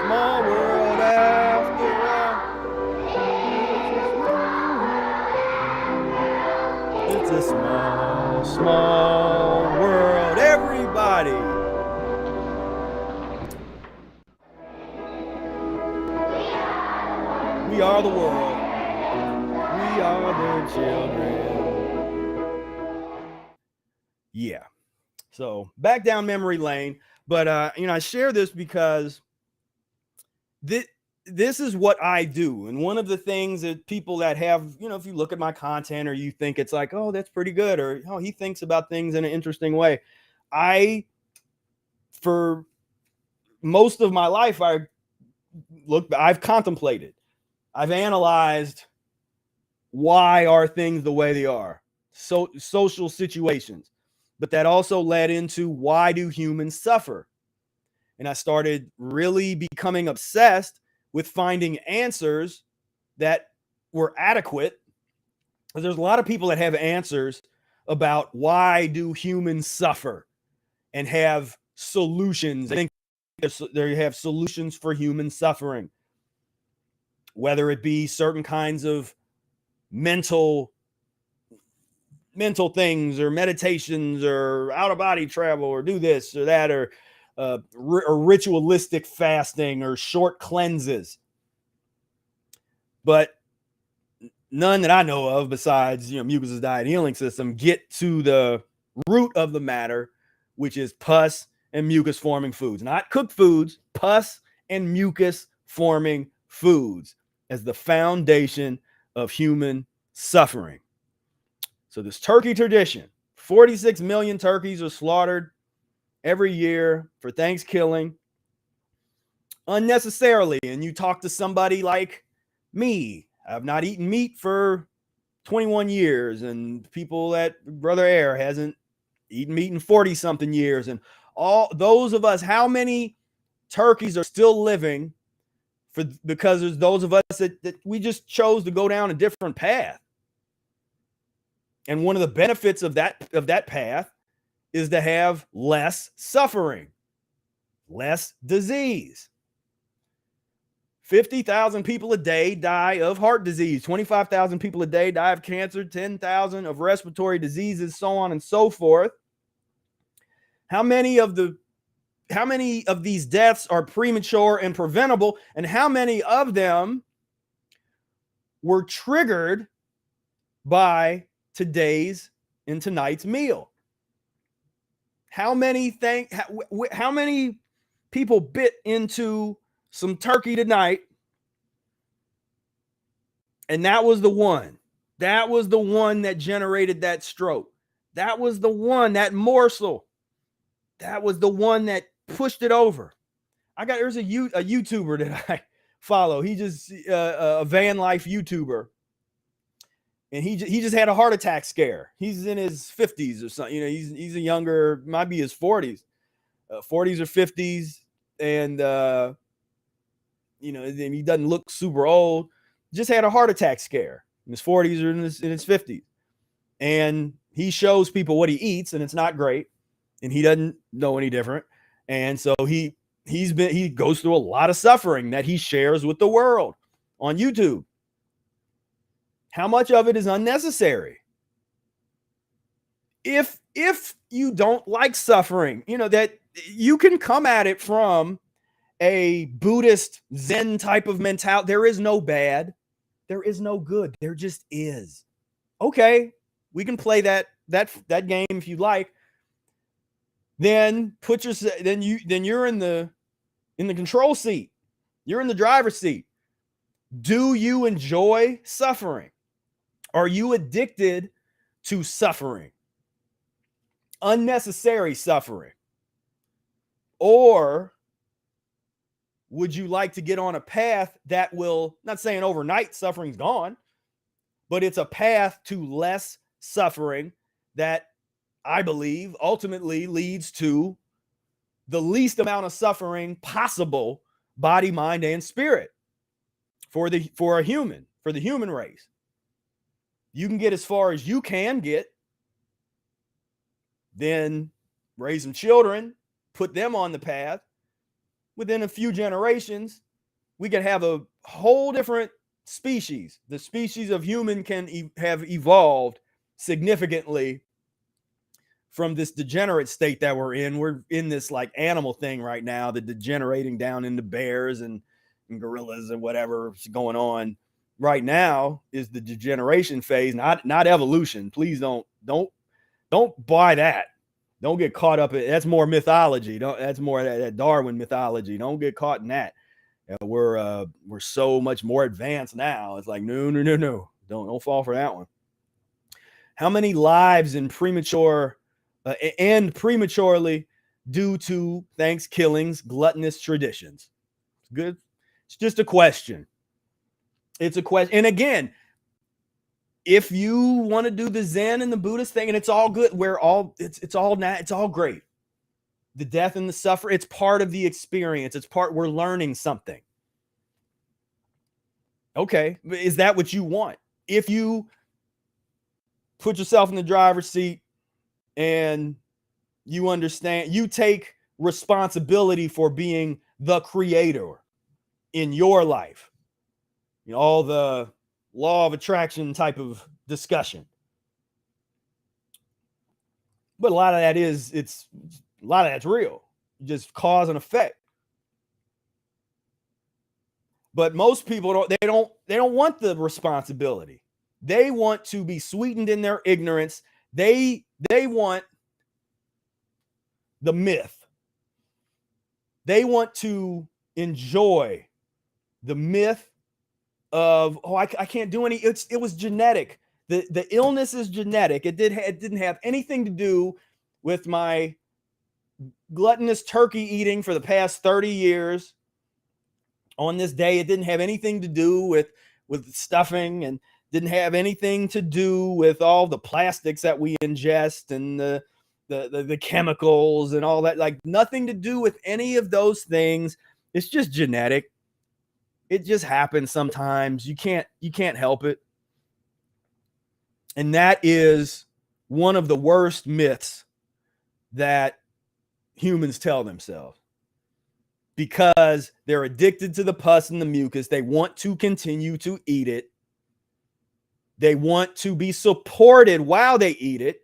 S2: Small world after all. It's a small, small world, everybody. We are the world. We are their children. Yeah. So back down memory lane. But, I share this because this is what I do. And one of the things that people that have, if you look at my content or you think it's like, oh, that's pretty good, or, oh, he thinks about things in an interesting way. For most of my life, I've contemplated, I've analyzed, why are things the way they are? So social situations. But that also led into, why do humans suffer? And I started really becoming obsessed with finding answers that were adequate. Because there's a lot of people that have answers about why do humans suffer and have solutions. I think they have solutions for human suffering, whether it be certain kinds of mental things or meditations or out of body travel or do this or that, or ritualistic fasting or short cleanses. But none that I know of besides, Mucus' diet healing system get to the root of the matter, which is pus and mucus forming foods, not cooked foods, pus and mucus forming foods. as the foundation of human suffering. So this turkey tradition, 46 million turkeys are slaughtered every year for Thanksgiving unnecessarily. And you talk to somebody like me, I've not eaten meat for 21 years, and people at Brother Air hasn't eaten meat in 40 something years. And all those of us, how many turkeys are still living because there's those of us that we just chose to go down a different path. And one of the benefits of that path is to have less suffering, less disease. 50,000 people a day die of heart disease. 25,000 people a day die of cancer. 10,000 of respiratory diseases, so on and so forth. How many of these deaths are premature and preventable? And how many of them were triggered by today's and tonight's meal? How many people bit into some turkey tonight, and that was the one that generated that stroke? That was the one, that morsel, that was the one that pushed it over. There's a YouTuber that I follow. He just a van life YouTuber, and he just had a heart attack scare. He's in his 50s or something. He's a younger, might be his 40s or 50s, and and he doesn't look super old. Just had a heart attack scare in his 40s or in his 50s, and he shows people what he eats, and it's not great, and he doesn't know any different, and so he goes through a lot of suffering that he shares with the world on YouTube. How much of it is unnecessary? If you don't like suffering, that you can come at it from a Buddhist Zen type of mentality. There is no bad, there is no good, there just is. Okay, we can play that game if you like. Then you're in the control seat. You're in the driver's seat. Do you enjoy suffering? Are you addicted to suffering? Unnecessary suffering? Or would you like to get on a path that will, not saying overnight suffering's gone, but it's a path to less suffering that I believe ultimately leads to the least amount of suffering possible, body, mind, and spirit for the human race. You can get as far as you can get, then raise some children, put them on the path. Within a few generations, we can have a whole different species. The species of human can have evolved significantly from this degenerate state that we're in. We're in this like animal thing right now, the degenerating down into bears and gorillas and whatever's going on right now is the degeneration phase, not evolution. Please don't buy that. Don't get caught up in that's more mythology. That's more that Darwin mythology. Don't get caught in that. We're so much more advanced now. It's like no. Don't fall for that one. How many lives in prematurely due to Thanksgiving's gluttonous traditions? It's good. It's just a question. It's a question. And again, if you want to do the Zen and the Buddhist thing, and it's all good, it's all great. The death and the suffering, it's part of the experience. We're learning something. Okay, is that what you want? If you put yourself in the driver's seat and you understand, you take responsibility for being the creator in your life, all the law of attraction type of discussion. But a lot of that's real, just cause and effect. But most people don't want the responsibility. They want to be sweetened in their ignorance. They want the myth. They want to enjoy the myth of, oh, I can't do any. It was genetic. The illness is genetic. It didn't have anything to do with my gluttonous turkey eating for the past 30 years on this day. It didn't have anything to do with stuffing, and didn't have anything to do with all the plastics that we ingest and the chemicals and all that. Like, nothing to do with any of those things. It's just genetic. It just happens sometimes. You can't help it. And that is one of the worst myths that humans tell themselves, because they're addicted to the pus and the mucus. They want to continue to eat it. They want to be supported while they eat it.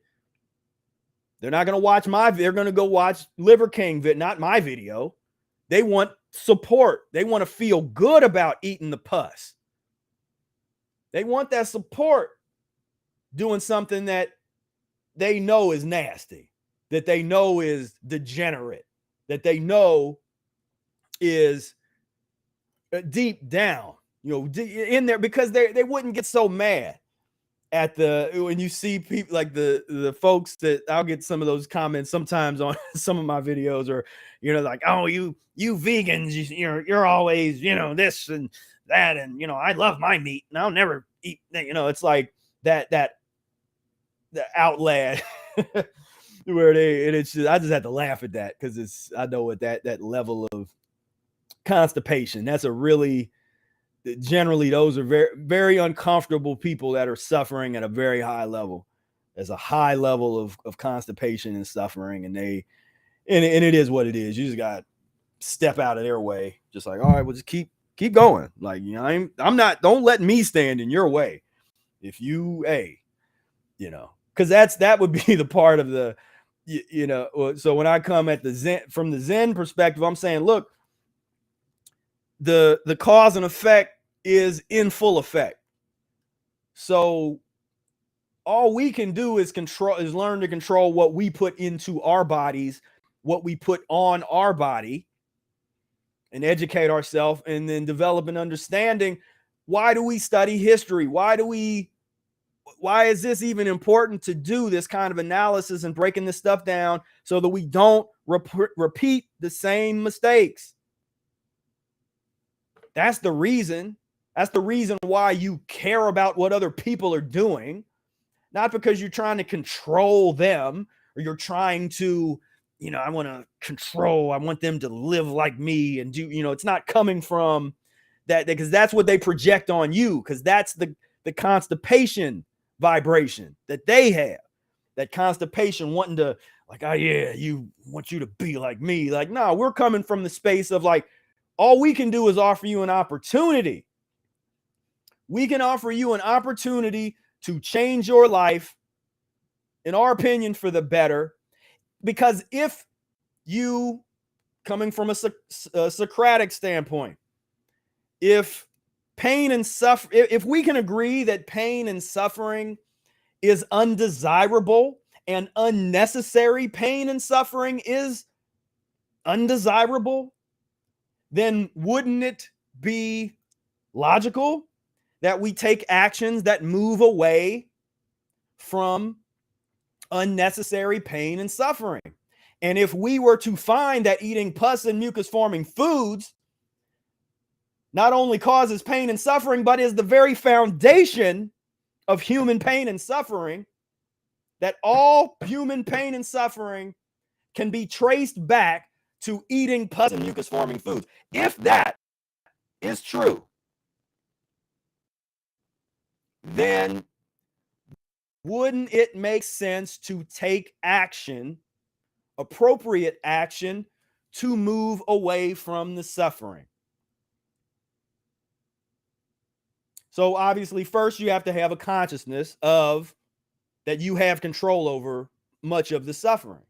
S2: They're not going to watch they're going to go watch Liver King, not my video. They want support. They want to feel good about eating the pus. They want that support doing something that they know is nasty, that they know is degenerate, that they know is deep down, in there, because they wouldn't get so mad at when you see people like the folks that I'll get some of those comments sometimes on some of my videos, or like, oh, you vegans, you're always this and that, and I love my meat and I'll never eat that. It's like that the outlet where I just had to laugh at that, because I know what that level of constipation, that's a really, generally those are very, very uncomfortable people that are suffering at a very high level. There's a high level of constipation and suffering, and it is what it is. You just got to step out of their way. Just like, all right, well, just keep going. Like, I'm not, don't let me stand in your way. If you, because that would be the part of the, so when I come at from the Zen perspective, I'm saying, look, the cause and effect is in full effect. So all we can do is learn to control what we put into our bodies, what we put on our body, and educate ourselves, and then develop an understanding. Why do we study history? Why is this even important to do this kind of analysis and breaking this stuff down, so that we don't repeat the same mistakes? That's the reason. That's the reason why you care about what other people are doing, not because you're trying to control them, or you're trying to, I want to control, I want them to live like me and do, it's not coming from that, because that's what they project on you, because that's the constipation vibration that they have. That constipation wanting to, like, oh yeah, you want you to be like me. Like, no, we're coming from the space of like, all we can do is offer you an opportunity. We can offer you an opportunity to change your life, in our opinion, for the better. Because if you, coming from a Socratic standpoint, if pain and suffering, if we can agree that pain and suffering is undesirable and unnecessary, pain and suffering is undesirable, then wouldn't it be logical that we take actions that move away from unnecessary pain and suffering? And if we were to find that eating pus and mucus forming foods not only causes pain and suffering, but is the very foundation of human pain and suffering, that all human pain and suffering can be traced back to eating pus and mucus forming foods. If that is true, then wouldn't it make sense to take action, appropriate action, to move away from the suffering? So obviously, first you have to have a consciousness of that you have control over much of the suffering,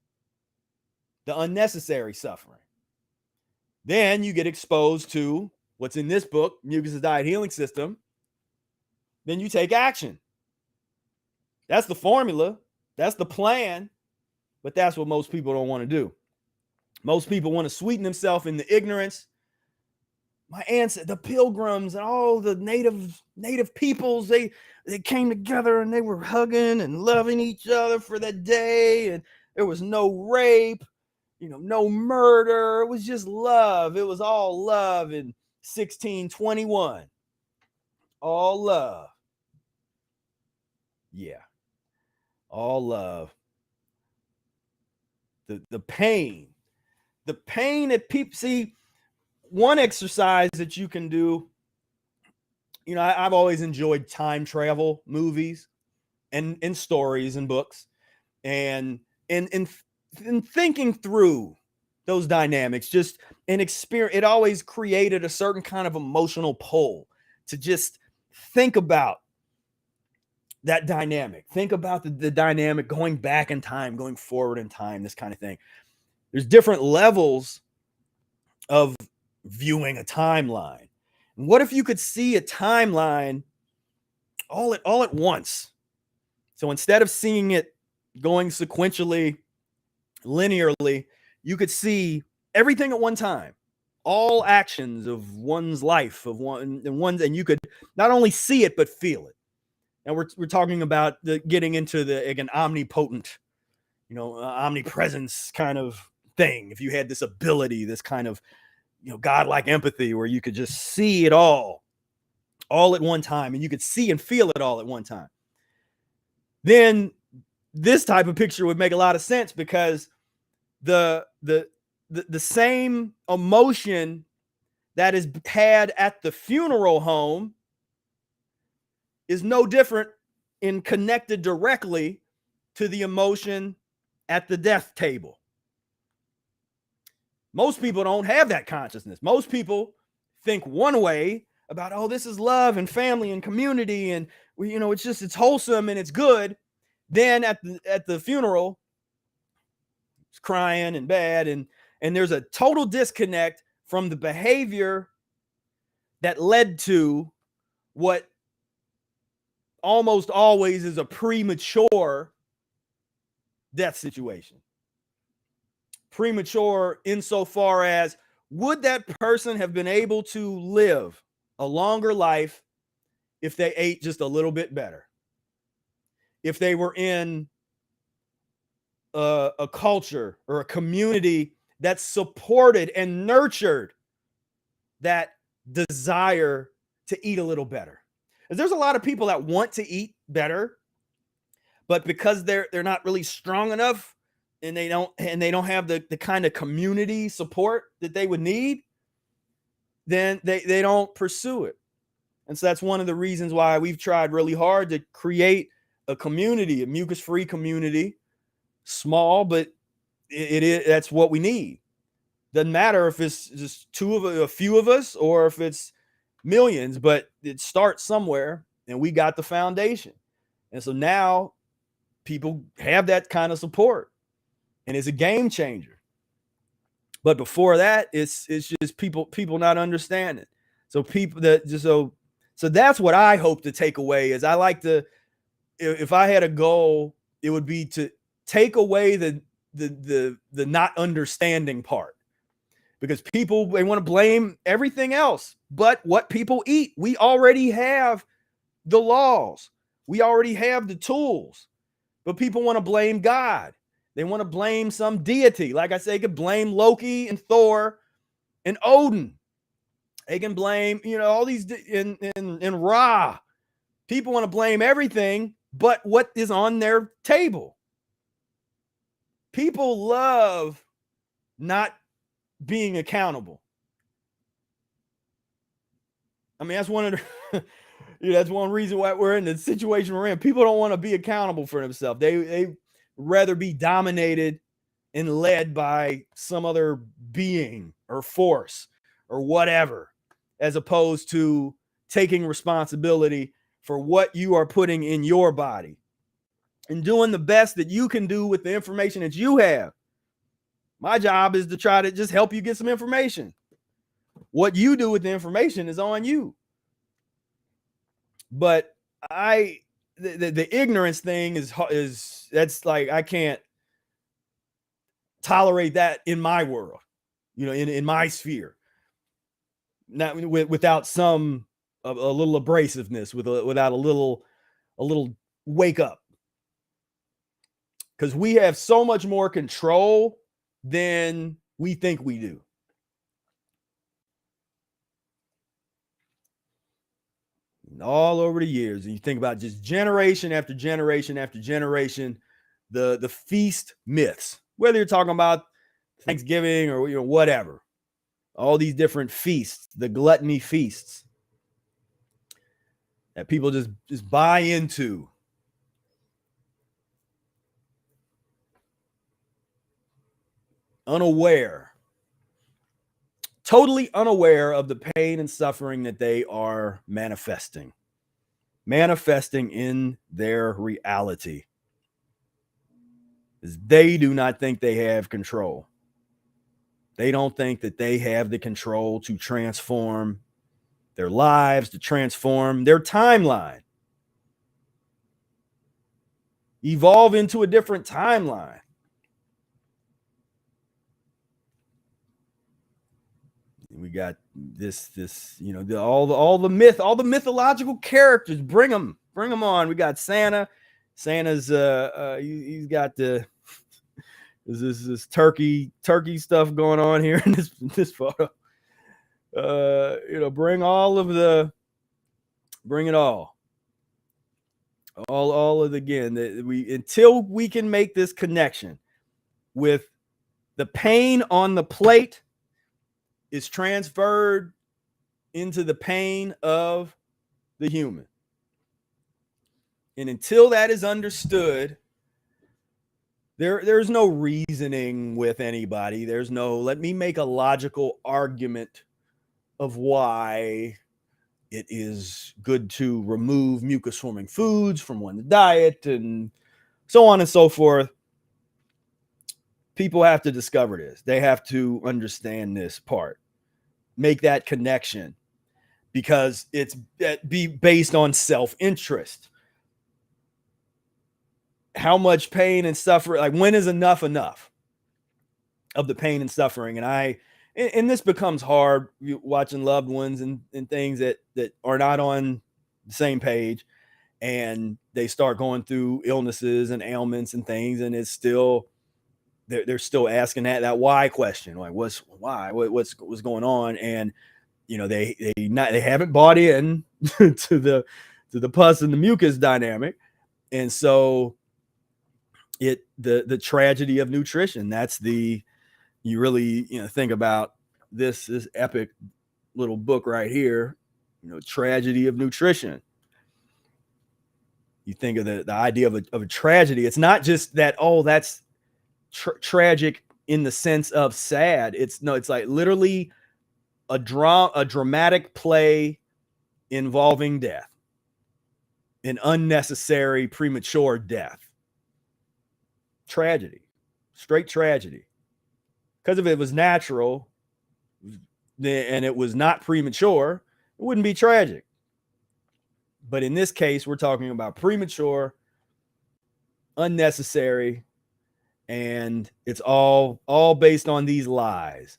S2: the unnecessary suffering. Then you get exposed to what's in this book, Mucus' Diet Healing System. Then you take action. That's the formula. That's the plan. But that's what most people don't want to do. Most people want to sweeten themselves in the ignorance. my ancestors, the pilgrims and all the native peoples, they came together and they were hugging and loving each other for that day. And there was no rape, no murder. It was just love. It was all love in 1621. All love. Yeah. All love. The pain that people see. One exercise that you can do, I've always enjoyed time travel movies and stories and books, and in thinking through those dynamics, just an experience. It always created a certain kind of emotional pull to just think about that dynamic. Think about the dynamic going back in time, going forward in time, this kind of thing. There's different levels of viewing a timeline. And what if you could see a timeline all at once? So instead of seeing it going sequentially, linearly, you could see everything at one time, all actions of one's life, and you could not only see it but feel it. And we're talking about getting into an omnipotent, omnipresence kind of thing. If you had this ability, this kind of godlike empathy, where you could just see it all at one time, and you could see and feel it all at one time, then this type of picture would make a lot of sense, because the same emotion that is had at the funeral home is no different in connected directly to the emotion at the death table. Most people don't have that consciousness. Most people think one way about, oh, this is love and family and community, and it's wholesome and it's good. Then at the funeral, it's crying and bad, and there's a total disconnect from the behavior that led to what almost always is a premature death situation. Premature insofar as, would that person have been able to live a longer life if they ate just a little bit better? If they were in a culture or a community that supported and nurtured that desire to eat a little better. There's a lot of people that want to eat better, but because they're not really strong enough, and they don't have the kind of community support that they would need, then they don't pursue it. And so that's one of the reasons why we've tried really hard to create a community, a mucus-free community, small, but that's what we need. Doesn't matter if it's just a few of us, or if it's millions, but it starts somewhere, and we got the foundation. And so now people have that kind of support, and it's a game changer. But before that, it's just people not understanding. So people that just so that's what I hope to take away is, I like to, if I had a goal, it would be to take away the not understanding part, because people, they want to blame everything else but what people eat. We already have the laws, we already have the tools, but people want to blame God. They want to blame some deity. Like I say, they could blame Loki and Thor and Odin. They can blame, all these in Ra. People want to blame everything but what is on their table. People love not being accountable. I mean, that's one of the that's one reason why we're in the situation we're in. People don't want to be accountable for themselves. They rather be dominated and led by some other being or force or whatever, as opposed to taking responsibility for what you are putting in your body and doing the best that you can do with the information that you have. My job is to try to just help you get some information. What you do with the information is on you. But the ignorance thing is that's like, I can't tolerate that in my world, in my sphere. not without some a little abrasiveness, without a little wake up, because we have so much more control than we think we do. All over the years, and you think about just generation after generation after generation, the feast myths, whether you're talking about Thanksgiving or whatever, all these different feasts, the gluttony feasts that people just buy into. Totally unaware of the pain and suffering that they are manifesting in their reality. They do not think they have control. They don't think that they have the control to transform their lives, to transform their timeline, evolve into a different timeline. We got this, all the mythological characters. Bring them on. We got Santa. Santa's he's got the this turkey stuff going on here in this photo. Bring it all of the, again, that until we can make this connection with the pain on the plate is transferred into the pain of the human. And until that is understood, there's no reasoning with anybody. There's no, let me make a logical argument of why it is good to remove mucus-forming foods from one's diet and so on and so forth. People have to discover this. They have to understand this part. Make that connection, because it's be based on self-interest. How much pain and suffering, like when is enough of the pain and suffering? And this becomes hard watching loved ones and things that are not on the same page, and they start going through illnesses and ailments and things, and it's still, they're still asking that why question, like what's going on, and they haven't bought in to the pus and the mucus dynamic, and so the tragedy of nutrition. That's you really think about this epic little book right here, Tragedy of Nutrition. You think of the idea of a tragedy. It's not just that, that's tragic in the sense of sad. It's like literally a dramatic play involving death, an unnecessary premature death. Tragedy, straight tragedy. Because if it was natural and it was not premature, it wouldn't be tragic. But in this case, we're talking about premature, unnecessary, and it's all based on these lies,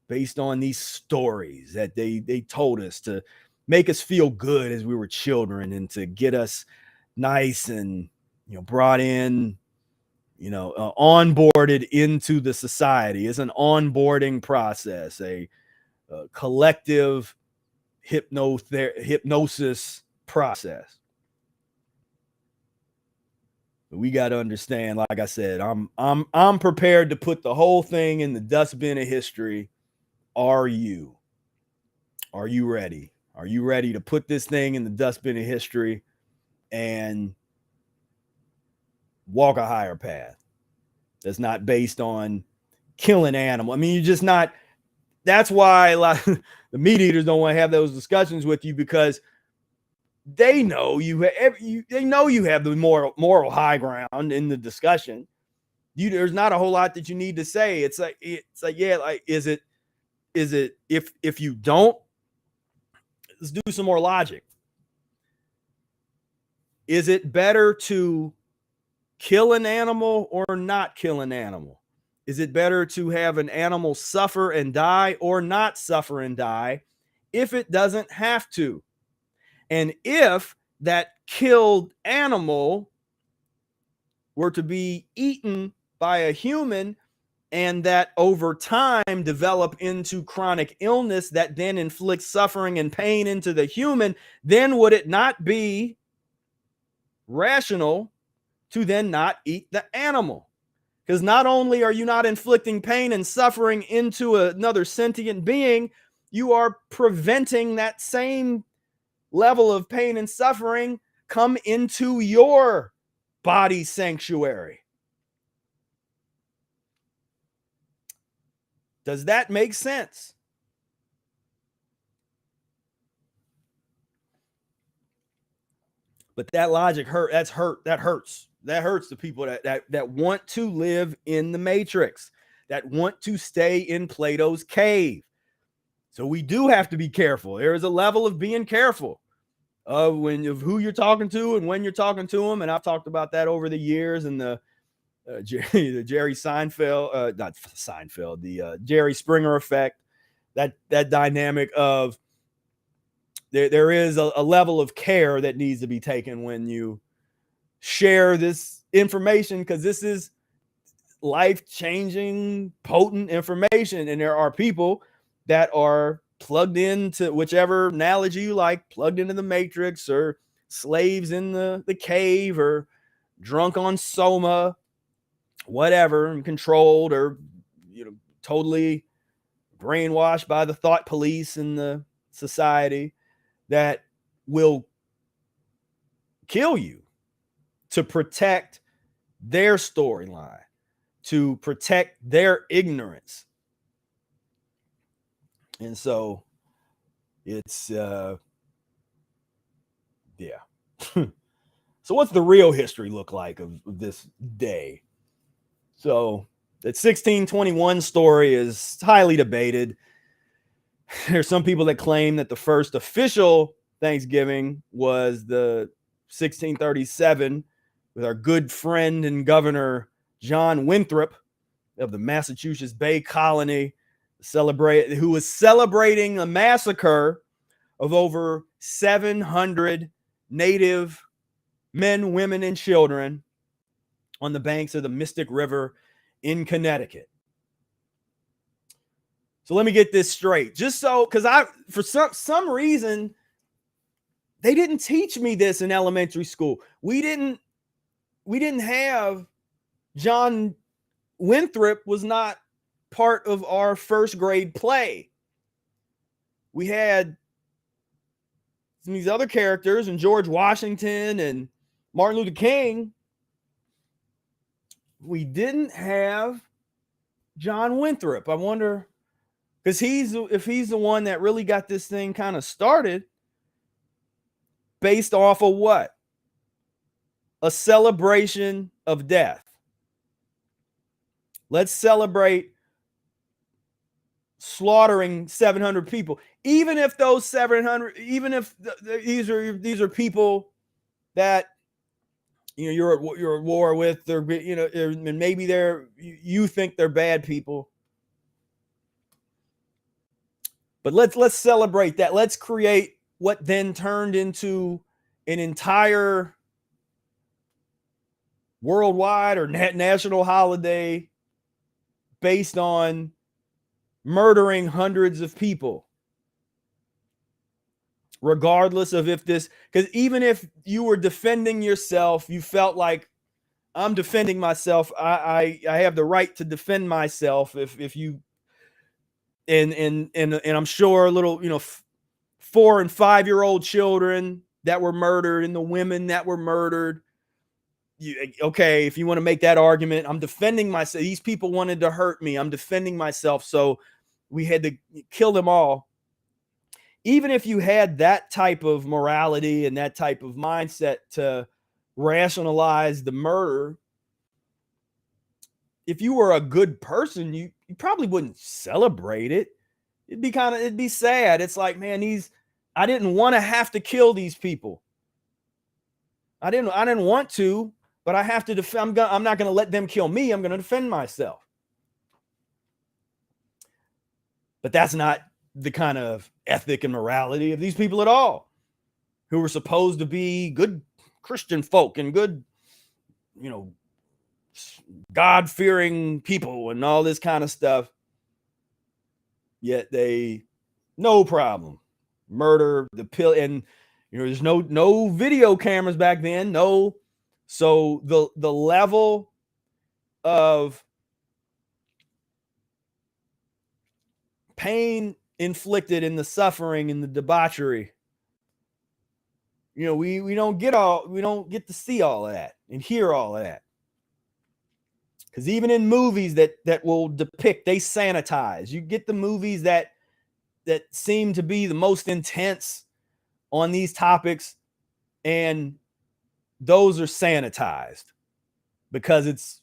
S2: based on these stories that they told us to make us feel good as we were children, and to get us nice and brought in, onboarded into the society. It's an onboarding process, a collective hypnosis process. But we got to understand, like I said, I'm prepared to put the whole thing in the dustbin of history. Are you ready? Are you ready to put this thing in the dustbin of history and walk a higher path that's not based on killing animals? I mean, you're just not. That's why a lot of the meat eaters don't want to have those discussions with you, because they know you have the moral high ground in the discussion. There's not a whole lot that you need to say. It's like yeah, like is it if you don't, let's do some more logic. Is it better to kill an animal or not kill an animal? Is it better to have an animal suffer and die or not suffer and die? if it doesn't have to. And if that killed animal were to be eaten by a human, and that over time develop into chronic illness that then inflicts suffering and pain into the human, then would it not be rational to then not eat the animal? Because not only are you not inflicting pain and suffering into another sentient being, you are preventing that same level of pain and suffering come into your body sanctuary. Does that make sense? But that logic that hurts. That hurts the people that want to live in the matrix, that want to stay in Plato's cave. So we do have to be careful. There is a level of being careful of who you're talking to and when you're talking to them. And I've talked about that over the years, and the Jerry Seinfeld, not Seinfeld, the Jerry Springer effect, that dynamic of there is a level of care that needs to be taken when you share this information, because this is life-changing, potent information. And there are people that are plugged into whichever analogy you like, plugged into the matrix, or slaves in the cave, or drunk on soma, whatever, and controlled, or totally brainwashed by the thought police in the society, that will kill you to protect their storyline, to protect their ignorance. And so it's yeah. So what's the real history look like of this day? So that 1621 story is highly debated. There's some people that claim that the first official Thanksgiving was the 1637 with our good friend and Governor John Winthrop of the Massachusetts Bay Colony, who was celebrating a massacre of over 700 native men, women, and children on the banks of the Mystic River in Connecticut. So let me get this straight, just so, because for some reason, they didn't teach me this in elementary school. We didn't have John Winthrop was not part of our first grade play. We had some of these other characters, and George Washington and Martin Luther King. We didn't have John Winthrop. I wonder, because if he's the one that really got this thing kind of started, based off of what? A celebration of death. Let's celebrate slaughtering 700 people, even if those 700, even if these are people that you're at war with, or and maybe you think they're bad people. But let's celebrate that. Let's create what then turned into an entire worldwide or national holiday based on murdering hundreds of people. Regardless of if this, because even if you were defending yourself, you felt like, I'm defending myself. I have the right to defend myself. If you, and I'm sure little, 4 and 5 year old children that were murdered, and the women that were murdered. Okay, if you want to make that argument, I'm defending myself. These people wanted to hurt me. I'm defending myself. So we had to kill them all. Even if you had that type of morality and that type of mindset to rationalize the murder, if you were a good person, you probably wouldn't celebrate it. It'd be sad. It's like, man, I didn't want to have to kill these people. I didn't want to, but I have to defend. I'm not going to let them kill me. I'm going to defend myself. But that's not the kind of ethic and morality of these people at all, who were supposed to be good Christian folk and good, you know, God-fearing people and all this kind of stuff. Yet they, no problem, murder, the pill, and you know, there's no video cameras back then, no. So the level of pain inflicted in the suffering and the debauchery, you know, we don't get to see all of that and hear all of that. Because even in movies that will depict, they sanitize. You get the movies that seem to be the most intense on these topics, and those are sanitized because it's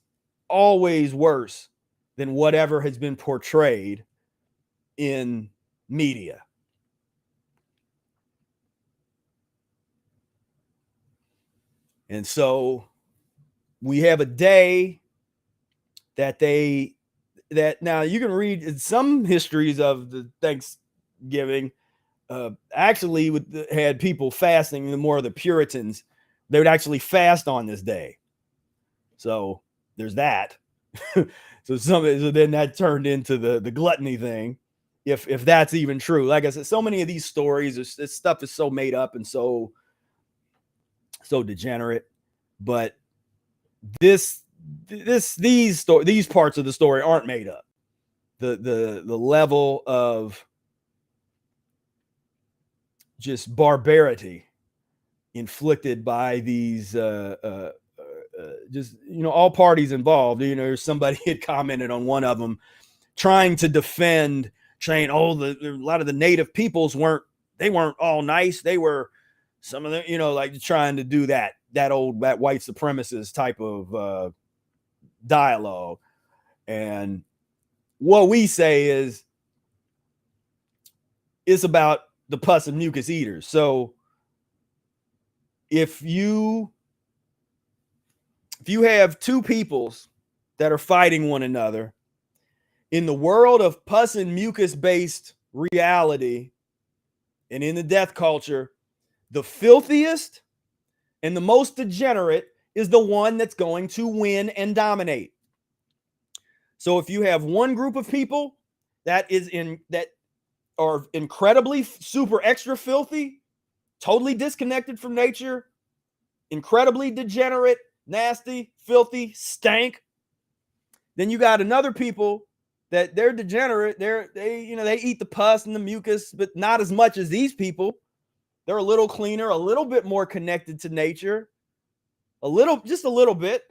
S2: always worse than whatever has been portrayed in media. And so we have a day that now you can read some histories of the Thanksgiving. Actually, had people fasting. The more of the Puritans, they would actually fast on this day. So there's that. So then that turned into the gluttony thing, if that's even true. Like I said, so many of these stories, this stuff is so made up and so degenerate. But these parts of the story aren't made up. The level of just barbarity inflicted by these just, you know, all parties involved. You know, somebody had commented on one of them trying to defend, saying, oh, a lot of the native peoples weren't all nice. They were, some of them, you know, like trying to do that white supremacist type of dialogue. And what we say is it's about the pus and mucus eaters. So if you have two peoples that are fighting one another in the world of pus and mucus based reality and in the death culture, the filthiest and the most degenerate is the one that's going to win and dominate. So if you have one group of people that are incredibly super extra filthy, totally disconnected from nature, incredibly degenerate, nasty, filthy, stank, then you got another people that they're degenerate. They eat the pus and the mucus, but not as much as these people. They're a little cleaner, a little bit more connected to nature, just a little bit.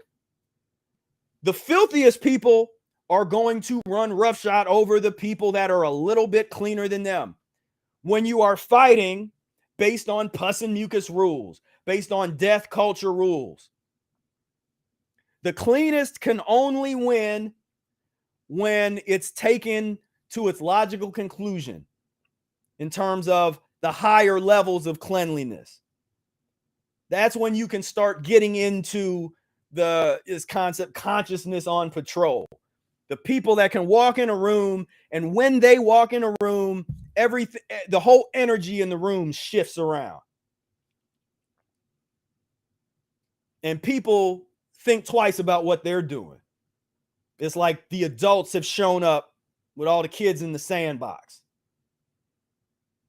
S2: The filthiest people are going to run roughshod over the people that are a little bit cleaner than them. When you are fighting based on pus and mucus rules, based on death culture rules, the cleanest can only win when it's taken to its logical conclusion in terms of the higher levels of cleanliness. That's when you can start getting into this concept, consciousness on patrol. The people that can walk in a room, and when they walk in a room, the whole energy in the room shifts around. And people think twice about what they're doing. It's like the adults have shown up with all the kids in the sandbox.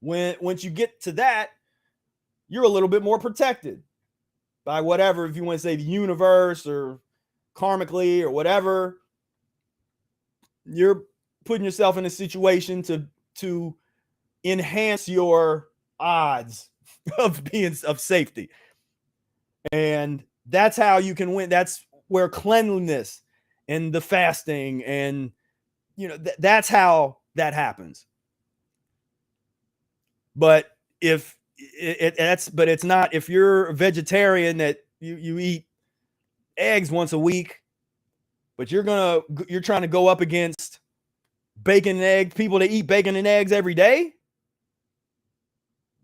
S2: Once you get to that, you're a little bit more protected by whatever, if you want to say the universe or karmically or whatever. You're putting yourself in a situation to enhance your odds of safety. And that's how you can win. That's where cleanliness and the fasting and, you know, that's how that happens. But it's not, if you're a vegetarian that you eat eggs once a week, but you're trying to go up against bacon and eggs, people that eat bacon and eggs every day,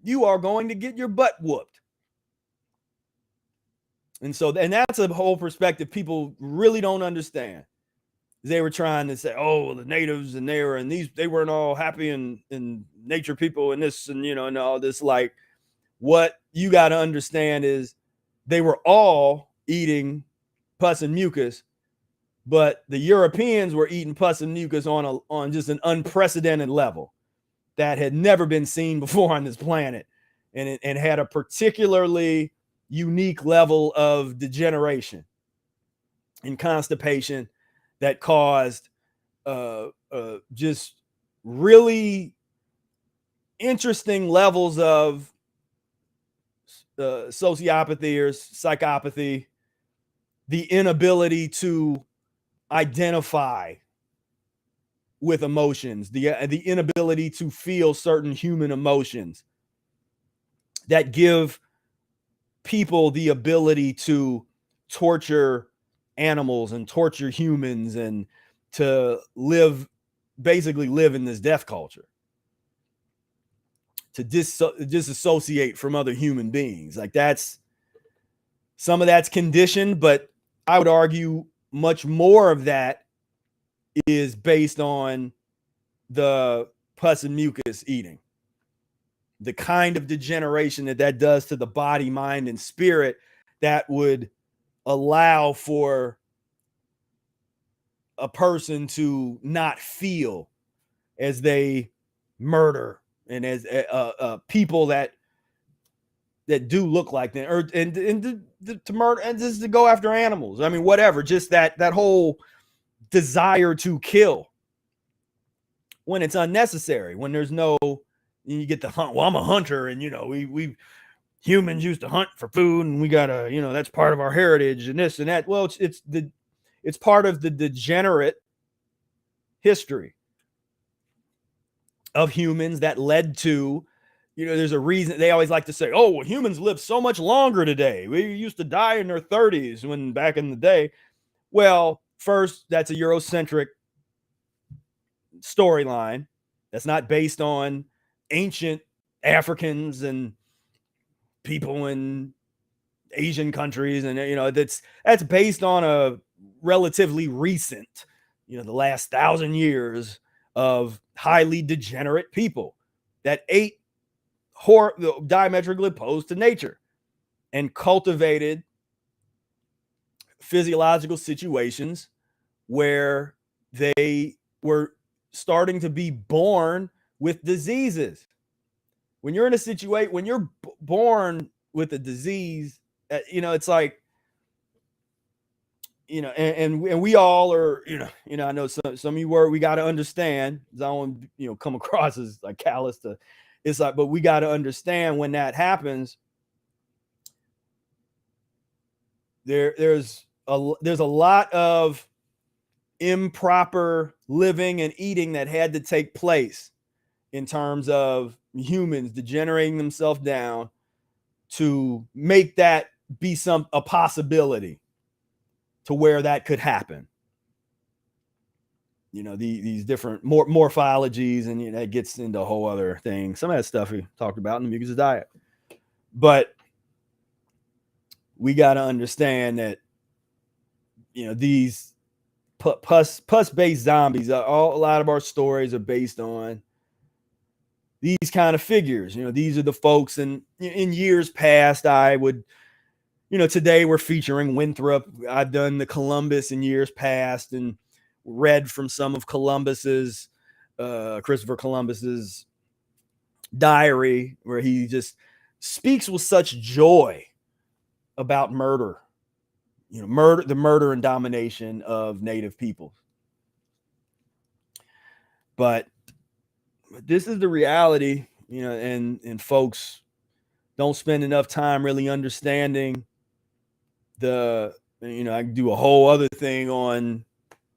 S2: you are going to get your butt whooped. And that's a whole perspective people really don't understand. They were trying to say, oh, the natives and they weren't all happy and nature people and this and, and all this. Like, what you got to understand is they were all eating pus and mucus, but the Europeans were eating pus and mucus on just an unprecedented level that had never been seen before on this planet, and had a particularly unique level of degeneration and constipation that caused just really interesting levels of sociopathy or psychopathy, the inability to identify with emotions, the inability to feel certain human emotions that give people the ability to torture animals and torture humans and to basically live in this death culture, to disassociate from other human beings. Like, some of that's conditioned, but I would argue much more of that is based on the pus and mucus eating, the kind of degeneration that does to the body, mind, and spirit that would allow for a person to not feel as they murder and as people that do look like that, or and to murder and just to go after animals. I mean, whatever, just that whole desire to kill when it's unnecessary, when there's no, you get the hunt. Well, I'm a hunter, and we humans used to hunt for food, and we gotta, that's part of our heritage and this and that. Well, it's part of the degenerate history of humans that led to, there's a reason they always like to say, oh, well, humans live so much longer today. We used to die in their 30s when back in the day. Well, first, that's a Eurocentric storyline that's not based on ancient Africans and people in Asian countries, and that's based on a relatively recent, the last 1,000 years of highly degenerate people that ate diametrically opposed to nature and cultivated physiological situations where they were starting to be born with diseases. When you're in a situation, when you're born with a disease, it's like, and we all are, I know some of you we got to understand, I don't want to, come across as like callous to, it's like, but we got to understand when that happens, there's a lot of improper living and eating that had to take place in terms of humans degenerating themselves down to make that be a possibility to where that could happen. These different morphologies, and that gets into a whole other thing. Some of that stuff we talked about in the Mucus diet, but we got to understand that these pus-based zombies, a lot of our stories are based on these kind of figures. These are the folks, and in years past, I would, today we're featuring Winthrop. I've done the Columbus in years past and read from some of Columbus's, Christopher Columbus's diary, where he just speaks with such joy about murder, the murder and domination of native peoples. But this is the reality, and folks don't spend enough time really understanding I can do a whole other thing on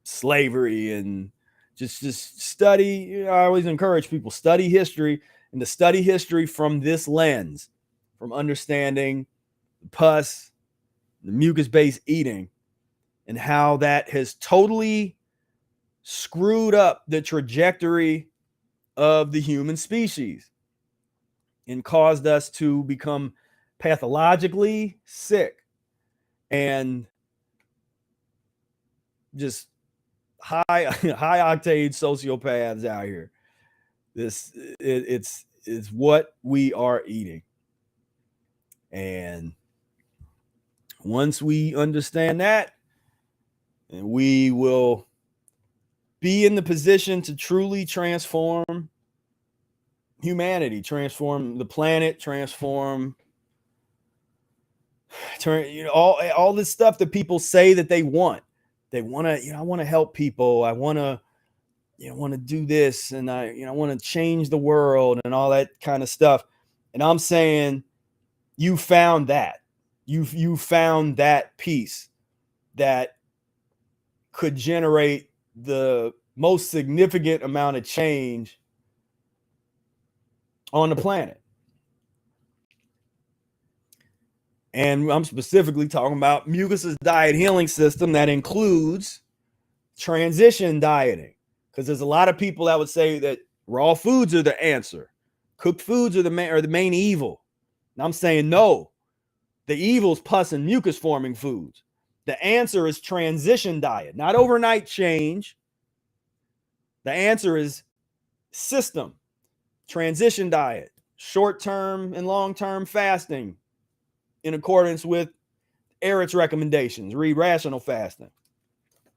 S2: slavery and just study. I always encourage people, study history, and to study history from this lens, from understanding the pus, the mucus-based eating, and how that has totally screwed up the trajectory of the human species and caused us to become pathologically sick and just high octane sociopaths out here. It's what we are eating. And once we understand that, and we will be in the position to truly transform humanity, transform the planet, transform all this stuff that people say that they want. They want to, I want to help people. I want to, want to do this, and I want to change the world and all that kind of stuff. And I'm saying, you found that. You found that piece that could generate the most significant amount of change on the planet. And I'm specifically talking about Mucus's diet healing system that includes transition dieting. Because there's a lot of people that would say that raw foods are the answer. Cooked foods are the main evil. And I'm saying no. The evil is pus and mucus forming foods. The answer is transition diet, not overnight change. The answer is system, transition diet, short-term and long-term fasting in accordance with Eric's recommendations. Read Rational Fasting.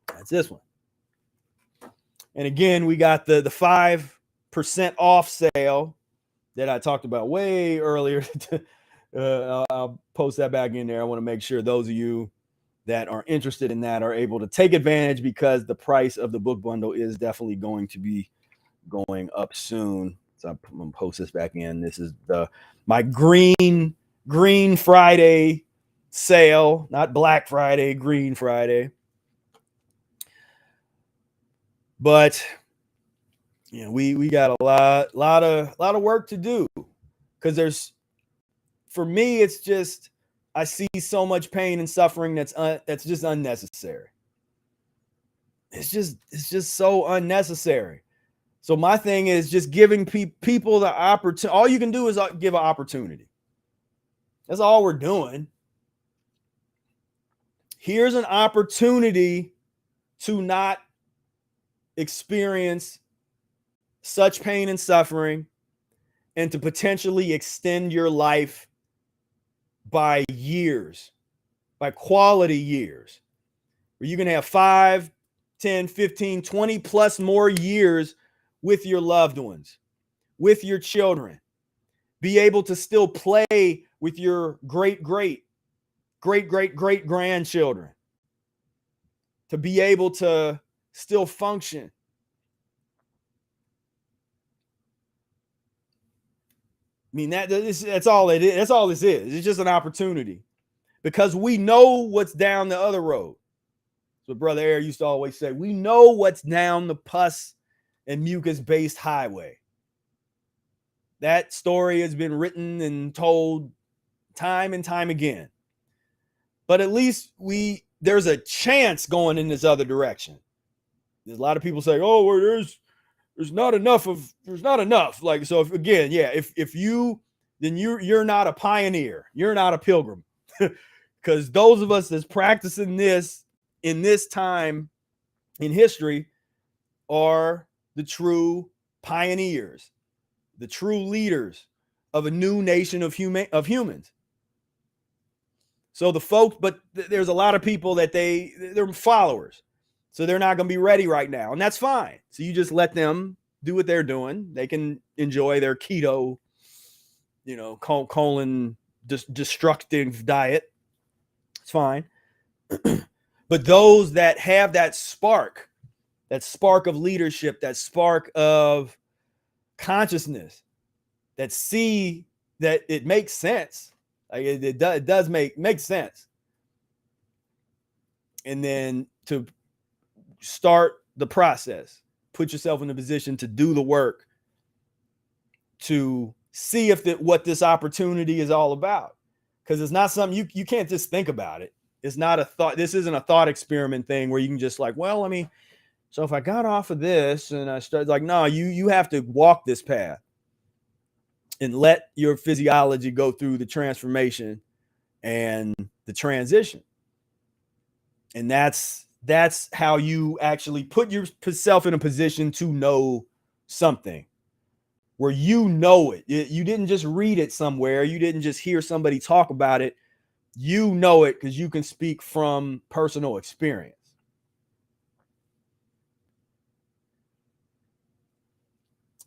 S2: That's this one. And again, we got the 5% off sale that I talked about way earlier. I'll post that back in there. I want to make sure those of you that are interested in that are able to take advantage, because the price of the book bundle is definitely going to be going up soon. So I'm going to post this back in. This is my Green Friday sale, not Black Friday, Green Friday. But we got a lot of work to do, because for me, it's just, I see so much pain and suffering that's just unnecessary. It's just so unnecessary. So my thing is just giving people the opportunity. All you can do is give an opportunity. That's all we're doing. Here's an opportunity to not experience such pain and suffering, and to potentially extend your life by years, by quality years, where you can have 5, 10, 15, 20 plus more years with your loved ones, with your children, be able to still play with your great grandchildren, to be able to still function. I mean, that's all it is. That's all this is. It's just an opportunity, because we know what's down the other road. So Brother Air used to always say, we know what's down the pus and mucus-based highway. That story has been written and told time and time again. But at least there's a chance going in this other direction. There's a lot of people say, oh, well, there's not enough. Like, so if you're not a pioneer, you're not a pilgrim. Because those of us that's practicing this in this time in history are the true pioneers, the true leaders of a new nation of humans. So the folks, but there's a lot of people that they're followers. So they're not going to be ready right now. And that's fine. So you just let them do what they're doing. They can enjoy their keto, colon destructive diet. It's fine. But those that have that spark of leadership, that spark of consciousness, that see that it makes sense. Like it does make sense. And then to start the process, put yourself in a position to do the work, to see if what this opportunity is all about. Because it's not something you can't just think about it. It's not a thought. This isn't a thought experiment thing where you can just so if I got off of this and I started no, you have to walk this path and let your physiology go through the transformation and the transition. And that's that's how you actually put yourself in a position to know something where you know it. You didn't just read it somewhere. You didn't just hear somebody talk about it. You know it because you can speak from personal experience.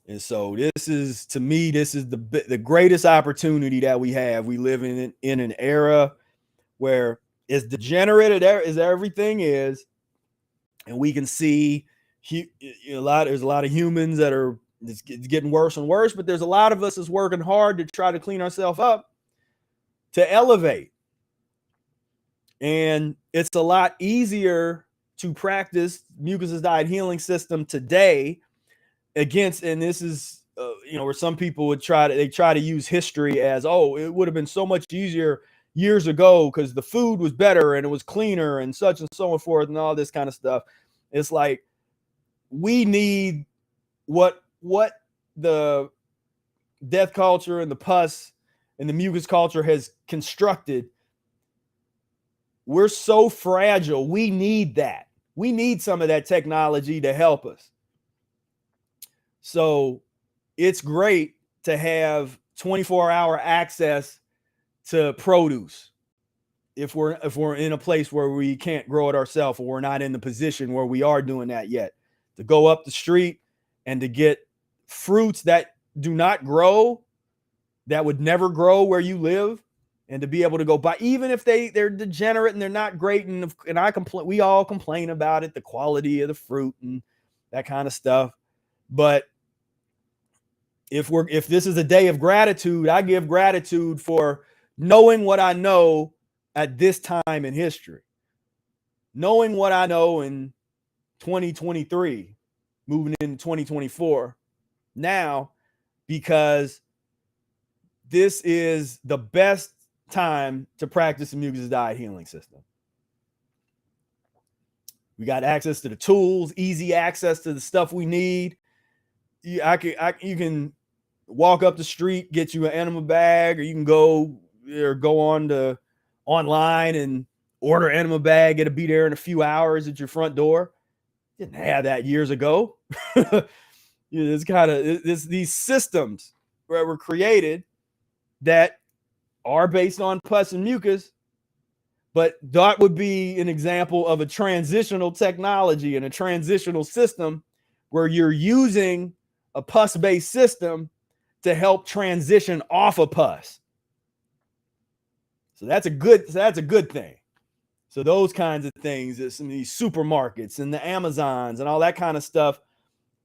S2: And so this is, to me, this is the greatest opportunity that we have. We live in an era where as degenerate as everything is, and we can see there's a lot of humans that are, it's getting worse and worse, but there's a lot of us that's working hard to try to clean ourselves up, to elevate. And it's a lot easier to practice mucus diet healing system today against, and this is where some people would try to use history as, oh, it would have been so much easier years ago because the food was better and it was cleaner and such and so forth and all this kind of stuff. It's like, we need what the death culture and the pus and the mucus culture has constructed. We're so fragile. We need that. We need some of that technology to help us. So it's great to have 24-hour access to produce if we're in a place where we can't grow it ourselves, or we're not in the position where we are doing that yet, to go up the street and to get fruits that do not grow, that would never grow where you live, and to be able to go buy, even if they're degenerate and they're not great. And we all complain about it, the quality of the fruit and that kind of stuff. But if this is a day of gratitude, I give gratitude for knowing what I know at this time in history, knowing what I know in 2023, moving into 2024 now, because this is the best time to practice the mucus diet healing system. We got access to the tools, easy access to the stuff we need. You can walk up the street, get you an enema bag, or you can go on online and order an enema bag. It'll be there in a few hours at your front door. Didn't have that years ago. It's kind of these systems that were created that are based on pus and mucus, but that would be an example of a transitional technology and a transitional system where you're using a pus-based system to help transition off of pus. So that's a good thing. So those kinds of things, some of these supermarkets and the Amazons and all that kind of stuff,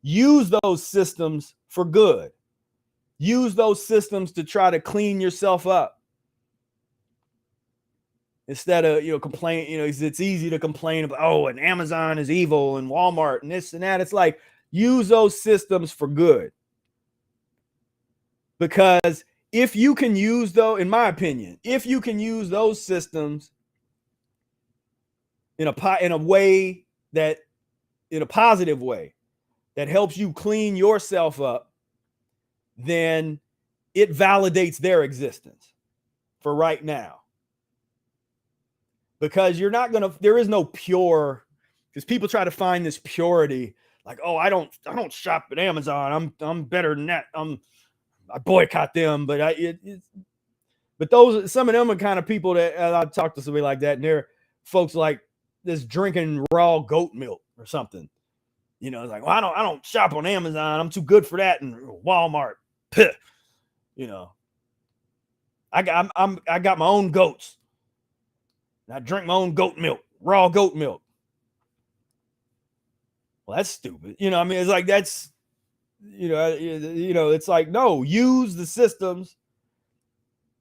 S2: use those systems for good. Use those systems to try to clean yourself up. Instead of, complain, it's easy to complain about, oh, and Amazon is evil and Walmart and this and that. It's like, use those systems for good. Because if you can use those, in my opinion, if you can use those systems in a positive way that helps you clean yourself up, then it validates their existence for right now. Because there is no pure, because people try to find this purity, like, oh, I don't shop at Amazon. I'm better than that. I boycott them, but some of them are kind of people that I talk to somebody like that, and they're folks like this drinking raw goat milk or something. It's like, well, I don't shop on Amazon. I'm too good for that. And Walmart, I got my own goats. I drink my own goat milk, raw goat milk. Well, that's stupid. It's like, that's, it's like, no, use the systems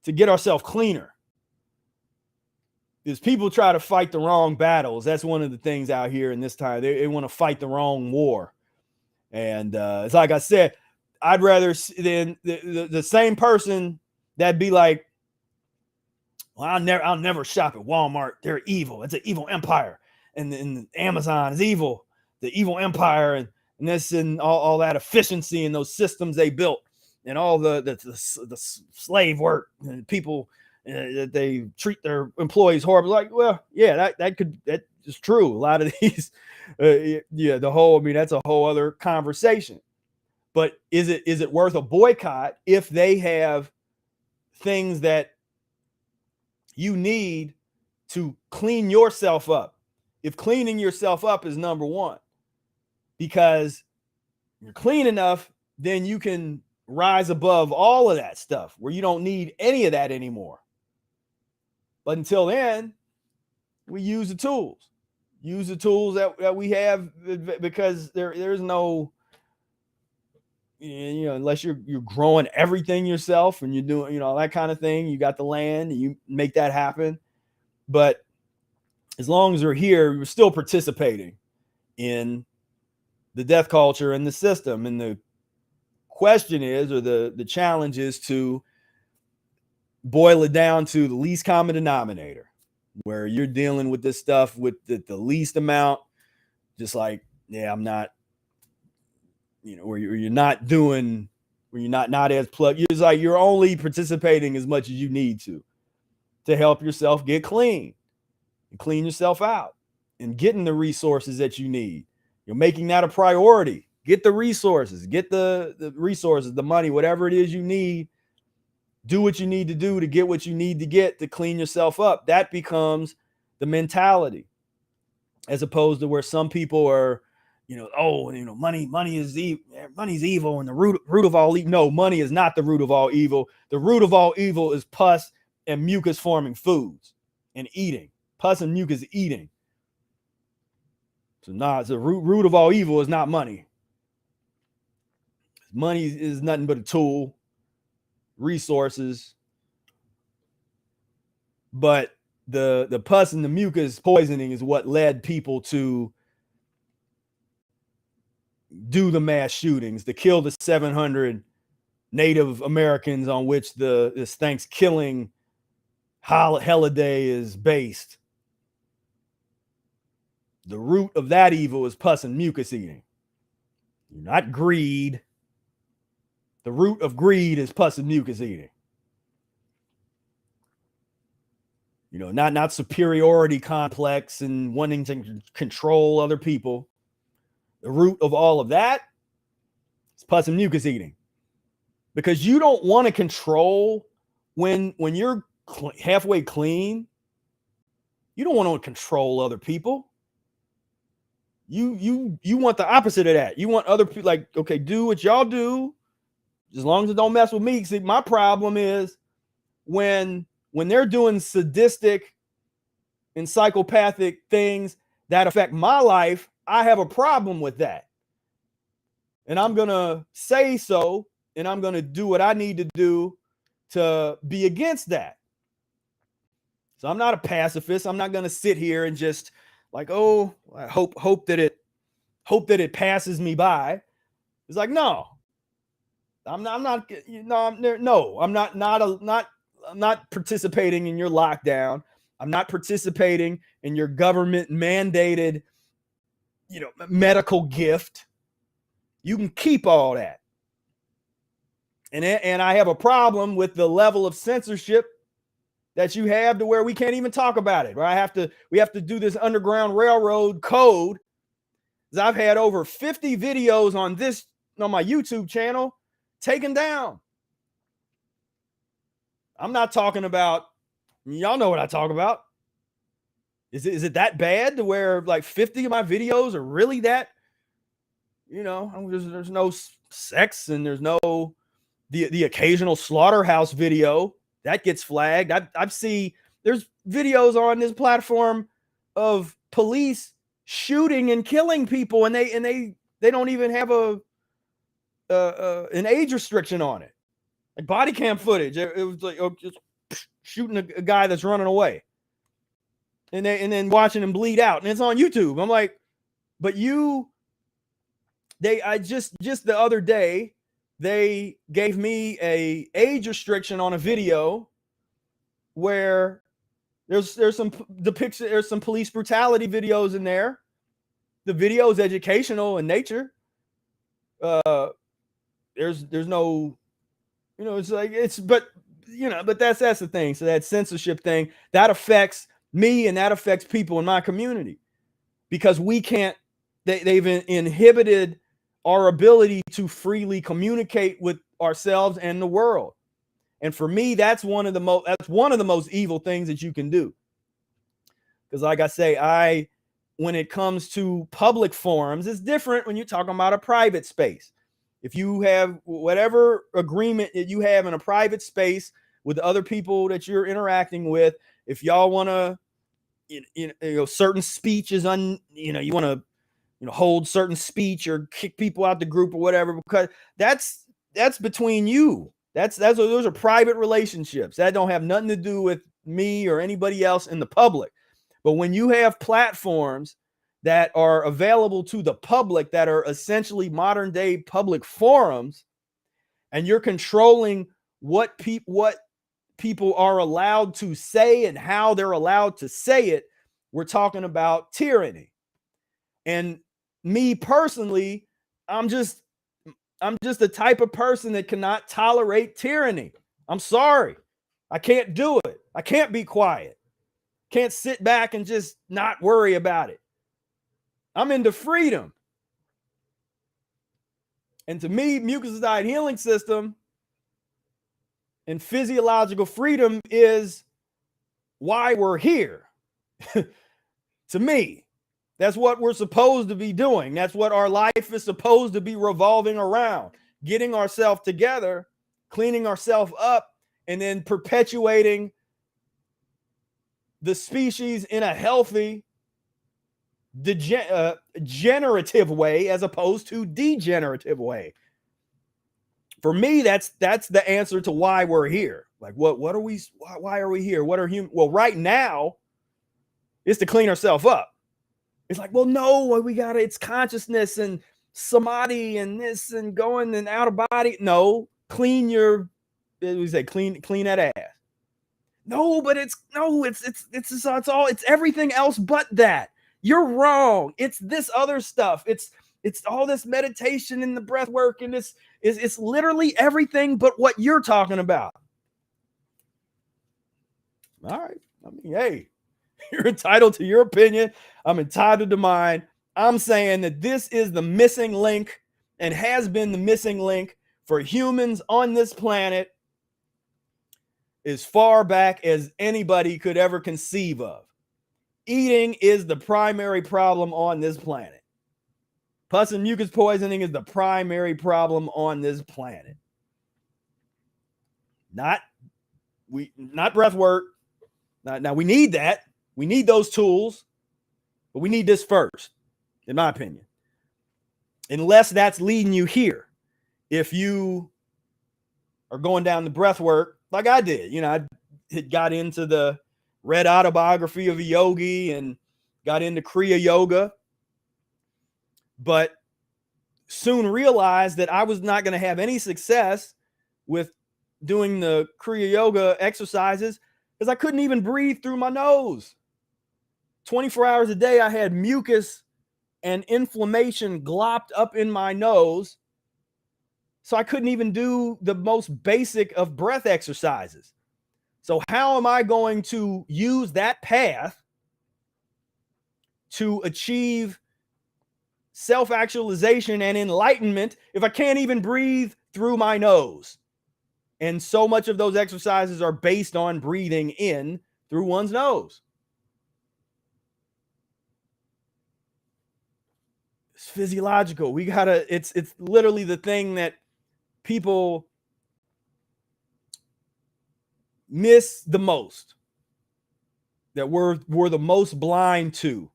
S2: to get ourselves cleaner. Because people try to fight the wrong battles. That's one of the things out here in this time. They want to fight the wrong war. And it's like I said, I'd rather than the same person that'd be like, well, I'll never shop at Walmart. They're evil. It's an evil empire. And Amazon is evil. The evil empire and this and all that efficiency and those systems they built and all the slave work and people that they treat their employees horribly. Like, well, yeah, that it's true. A lot of these, yeah, the whole, I mean, that's a whole other conversation. But is it worth a boycott if they have things that you need to clean yourself up? If cleaning yourself up is number one, because you're clean enough, then you can rise above all of that stuff where you don't need any of that anymore. But until then, we use the tools. Use the tools that we have, because there's no, you know, unless you're growing everything yourself and you're doing, you know, that kind of thing. You got the land and you make that happen. But as long as we're here, we're still participating in the death culture and the system. And the question is, or the challenge is, to boil it down to the least common denominator, where you're dealing with this stuff with the least amount, just like, yeah, I'm not, you know, where you're not doing, where you're not as plugged. It's like you're only participating as much as you need to help yourself get clean and clean yourself out and getting the resources that you need. You're making that a priority. Get the resources, get the resources, the money, whatever it is you need. Do what you need to do to get what you need to get to clean yourself up. That becomes the mentality, as opposed to where some people are, you know, oh, you know, money is money's evil and the root of all evil. No, money is not the root of all evil. The root of all evil is pus and mucus forming foods and eating. Pus and mucus eating. So the root of all evil is not money. Money is nothing but a tool, resources. But the pus and the mucus poisoning is what led people to do the mass shootings, to kill the 700 Native Americans on which this ThanksKilling holiday is based. The root of that evil is pus and mucus eating, not greed. The root of greed is pus and mucus eating. You know, not superiority complex and wanting to control other people. The root of all of that is pus and mucus eating. Because you don't want to control when you're halfway clean. You don't want to control other people. You want the opposite of that. You want other people, like, okay, do what y'all do, as long as it don't mess with me. See, my problem is when they're doing sadistic and psychopathic things that affect my life, I have a problem with that. And I'm going to say so, and I'm going to do what I need to do to be against that. So I'm not a pacifist. I'm not going to sit here and just like, oh, I hope that it passes me by. It's like, no. I'm not participating in your lockdown. I'm not participating in your government mandated, you know, medical gift. You can keep all that. And I have a problem with the level of censorship that you have, to where we can't even talk about it. Right? We have to do this Underground Railroad code. I've had over 50 videos on my YouTube channel taken down. I'm not talking about, y'all know what I talk about. Is it that bad to where like 50 of my videos are really that, you know, there's no sex, and there's no the occasional slaughterhouse video that gets flagged. I've seen there's videos on this platform of police shooting and killing people, and they don't even have an age restriction on it. Like body cam footage. It was like just shooting a guy that's running away, and then watching him bleed out, and it's on YouTube. I'm like, but just the other day, they gave me a age restriction on a video where there's some depiction, there's some police brutality videos in there. The video is educational in nature. There's no, you know, it's like but that's the thing. So that censorship thing that affects me, and that affects people in my community. because they've inhibited our ability to freely communicate with ourselves and the world. And for me, that's one of the most evil things that you can do. Because like I say, when it comes to public forums, it's different when you're talking about a private space. If you have whatever agreement that you have in a private space with other people that you're interacting with, if y'all want to, certain speeches you want to, hold certain speech or kick people out the group or whatever, because that's between you. Those are private relationships that don't have nothing to do with me or anybody else in the public. But when you have platforms that are available to the public, that are essentially modern day public forums, and you're controlling what people are allowed to say and how they're allowed to say it, we're talking about tyranny. And me personally, I'm just the type of person that cannot tolerate tyranny. I'm sorry. I can't do it. I can't be quiet. Can't sit back and just not worry about it. I'm into freedom. And to me, mucus-free healing system and physiological freedom is why we're here. To me, that's what we're supposed to be doing. That's what our life is supposed to be revolving around. Getting ourselves together, cleaning ourselves up, and then perpetuating the species in a healthy, generative way as opposed to degenerative way. For me, that's the answer to why we're here. Like, what are we? Why are we here? What are human? Well, right now, it's to clean ourselves up. It's like, well, no, it's consciousness and samadhi and this and going and out of body. No, clean that ass. No, but it's everything else but that. You're wrong. It's this other stuff. It's all this meditation and the breath work, and it's literally everything but what you're talking about. All right. I mean, hey, you're entitled to your opinion. I'm entitled to mine. I'm saying that this is the missing link and has been the missing link for humans on this planet as far back as anybody could ever conceive of. Eating is the primary problem on this planet. Pus and mucus poisoning is the primary problem on this planet. Not breath work. Now we need that. We need those tools, but we need this first, in my opinion. Unless that's leading you here. If you are going down the breath work, like I did, I got into the read autobiography of a yogi and got into Kriya Yoga, but soon realized that I was not going to have any success with doing the Kriya Yoga exercises because I couldn't even breathe through my nose. 24 hours a day, I had mucus and inflammation glopped up in my nose. So I couldn't even do the most basic of breath exercises. So how am I going to use that path to achieve self-actualization and enlightenment if I can't even breathe through my nose? And so much of those exercises are based on breathing in through one's nose. It's physiological. It's literally the thing that people miss the most, that we're the most blind to,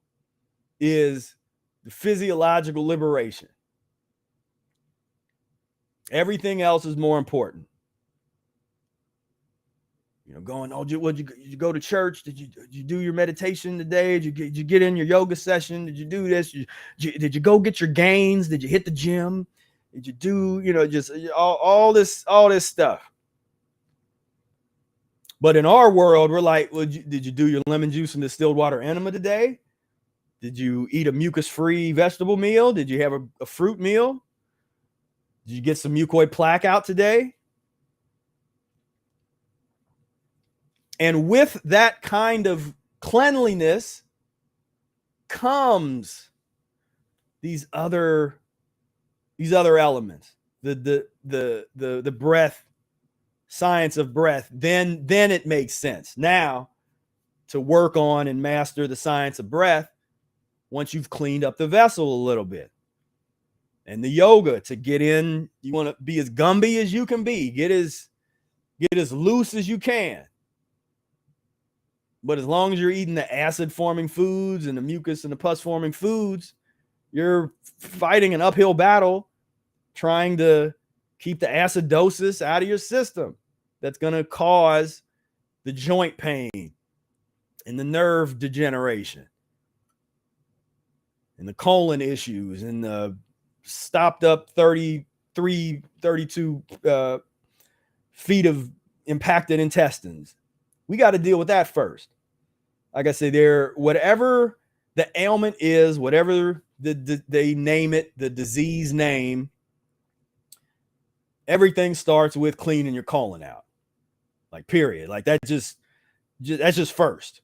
S2: is the physiological liberation. Everything else is more important. Going, did you go to church? Did you do your meditation today? Did you get in your yoga session? Did you do this? Did you go get your gains? Did you hit the gym? Did you do, just all this stuff? But in our world, we're like, did you do your lemon juice and distilled water enema today? Did you eat a mucus-free vegetable meal? Did you have a fruit meal? Did you get some mucoid plaque out today? And with that kind of cleanliness, comes these other elements, the breath, science of breath, then it makes sense now to work on and master the science of breath once you've cleaned up the vessel a little bit. And the yoga to get in, you want to be as Gumby as you can be, get as loose as you can. But as long as you're eating the acid forming foods and the mucus and the pus forming foods, you're fighting an uphill battle trying to keep the acidosis out of your system. That's going to cause the joint pain and the nerve degeneration and the colon issues and the stopped up 32 feet of impacted intestines. We got to deal with that first. Like I say, whatever the ailment is, whatever they name it, the disease name, everything starts with cleaning your colon out. Like, period. Like that's just first.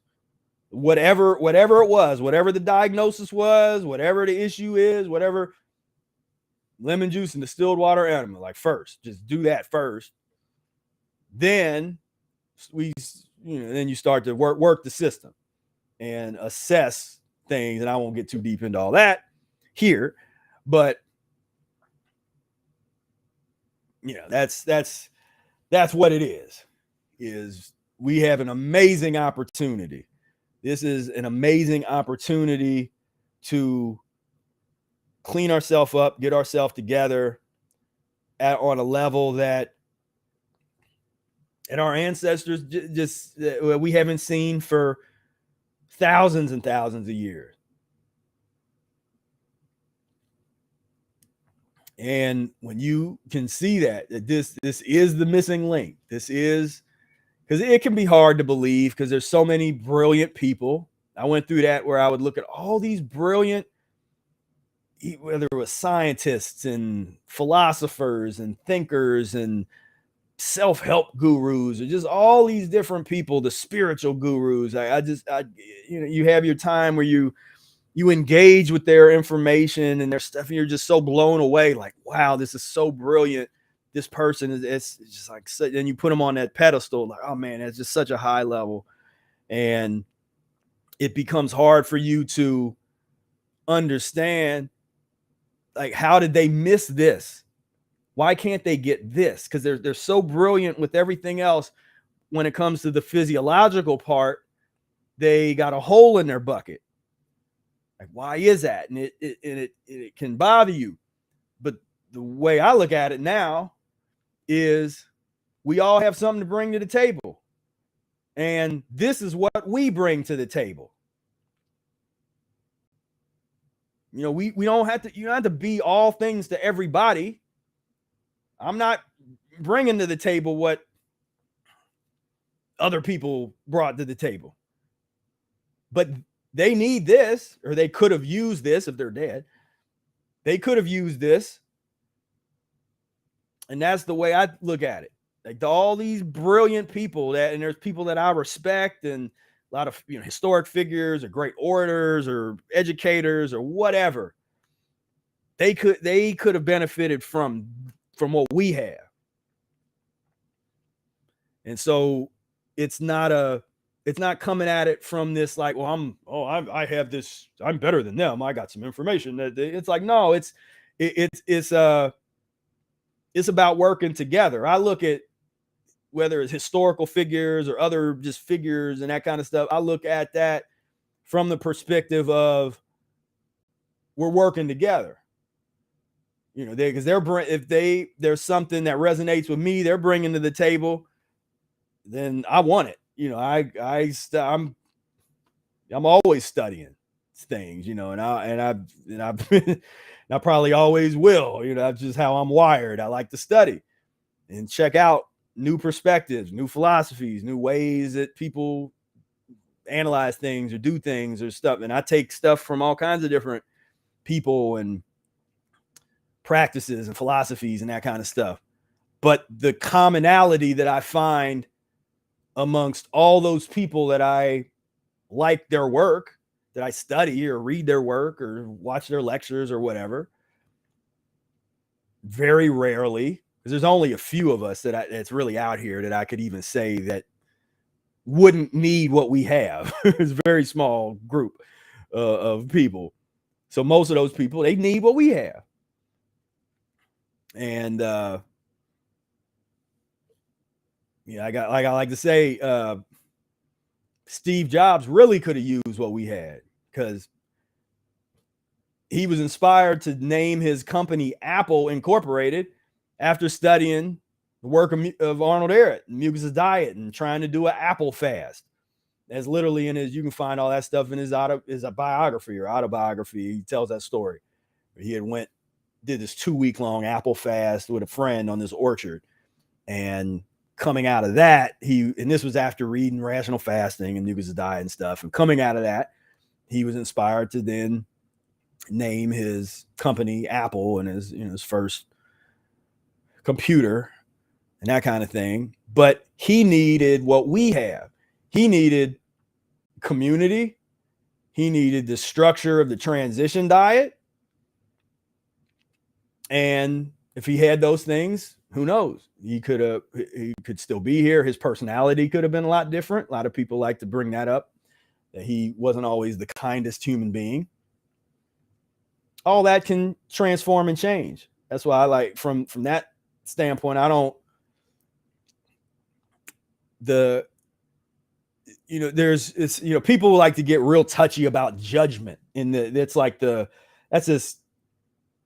S2: Whatever it was, whatever the diagnosis was, whatever the issue is, whatever, lemon juice and distilled water enema, like first, just do that first. Then then you start to work the system and assess things. And I won't get too deep into all that here, but that's what it is we have an amazing opportunity. This is an amazing opportunity to clean ourselves up, get ourselves together on a level that and our ancestors just we haven't seen for thousands and thousands of years. And when you can see that this is the missing link, this is, because it can be hard to believe because there's so many brilliant people. I went through that where I would look at all these brilliant, whether it was scientists and philosophers and thinkers and self-help gurus or just all these different people, the spiritual gurus. You have your time where you engage with their information and their stuff, and you're just so blown away, like, wow, this is so brilliant. This person it's just like, and you put them on that pedestal, like, oh man, it's just such a high level. And it becomes hard for you to understand, like, how did they miss this? Why can't they get this? Because they're so brilliant with everything else. When it comes to the physiological part, they got a hole in their bucket. Like, why is that? And it can bother you. But the way I look at it now is we all have something to bring to the table. And this is what we bring to the table. We don't have to, you don't have to be all things to everybody. I'm not bringing to the table what other people brought to the table. But they need this, or they could have used this if they're dead. They could have used this. And that's the way I look at it. Like, all these brilliant people and there's people that I respect, and a lot of historic figures or great orators or educators or whatever. They could have benefited from what we have. And so it's not coming at it from this like, well, I have this, I'm better than them, I got some information. It's like, no, it's about working together. I look at whether it's historical figures or other just figures and that kind of stuff. I look at that from the perspective of we're working together. Because there's something that resonates with me, they're bringing to the table, then I want it. I'm always studying things, and I probably always will. That's just how I'm wired. I like to study and check out new perspectives, new philosophies, new ways that people analyze things or do things or stuff. And I take stuff from all kinds of different people and practices and philosophies and that kind of stuff. But the commonality that I find amongst all those people that I like their work that I study or read their work or watch their lectures or whatever. Very rarely, because there's only a few of us that's really out here that I could even say that wouldn't need what we have. It's a very small group of people. So most of those people, they need what we have. And I like to say, Steve Jobs really could have used what we had, because he was inspired to name his company Apple Incorporated after studying the work of Arnold Ehret and Mucus' diet and trying to do an apple fast. That's literally in his, you can find all that stuff in his biography or autobiography. He tells that story. He had did this 2-week-long apple fast with a friend on this orchard. And coming out of that, and this was after reading Rational Fasting and Mucus' diet and stuff. And coming out of that, he was inspired to then name his company Apple and his first computer and that kind of thing. But he needed what we have. He needed community. He needed the structure of the transition diet. And if he had those things, who knows? He could still be here. His personality could have been a lot different. A lot of people like to bring that up, that he wasn't always the kindest human being. All that can transform and change. That's why I like, from that standpoint, people like to get real touchy about judgment. That's this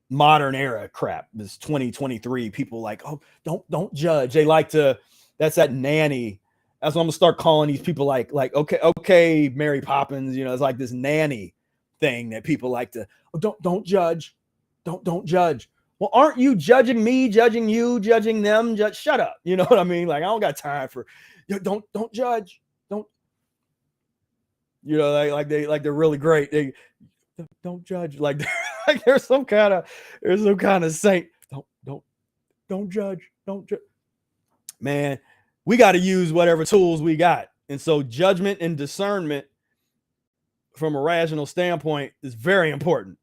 S2: modern era crap. This 2023, people like, oh, don't judge. They like to, that's that nanny. That's what I'm gonna start calling these people like, okay, Mary Poppins, it's like this nanny thing that people like to, oh, don't judge. Don't judge. Well, aren't you judging me, judging you, judging them? Shut up. You know what I mean? Like, I don't got time for, don't judge. Don't, they're really great. They don't judge. Like there's some kind of saint. Don't judge. Don't judge. Man, we got to use whatever tools we got. And so judgment and discernment from a rational standpoint is very important.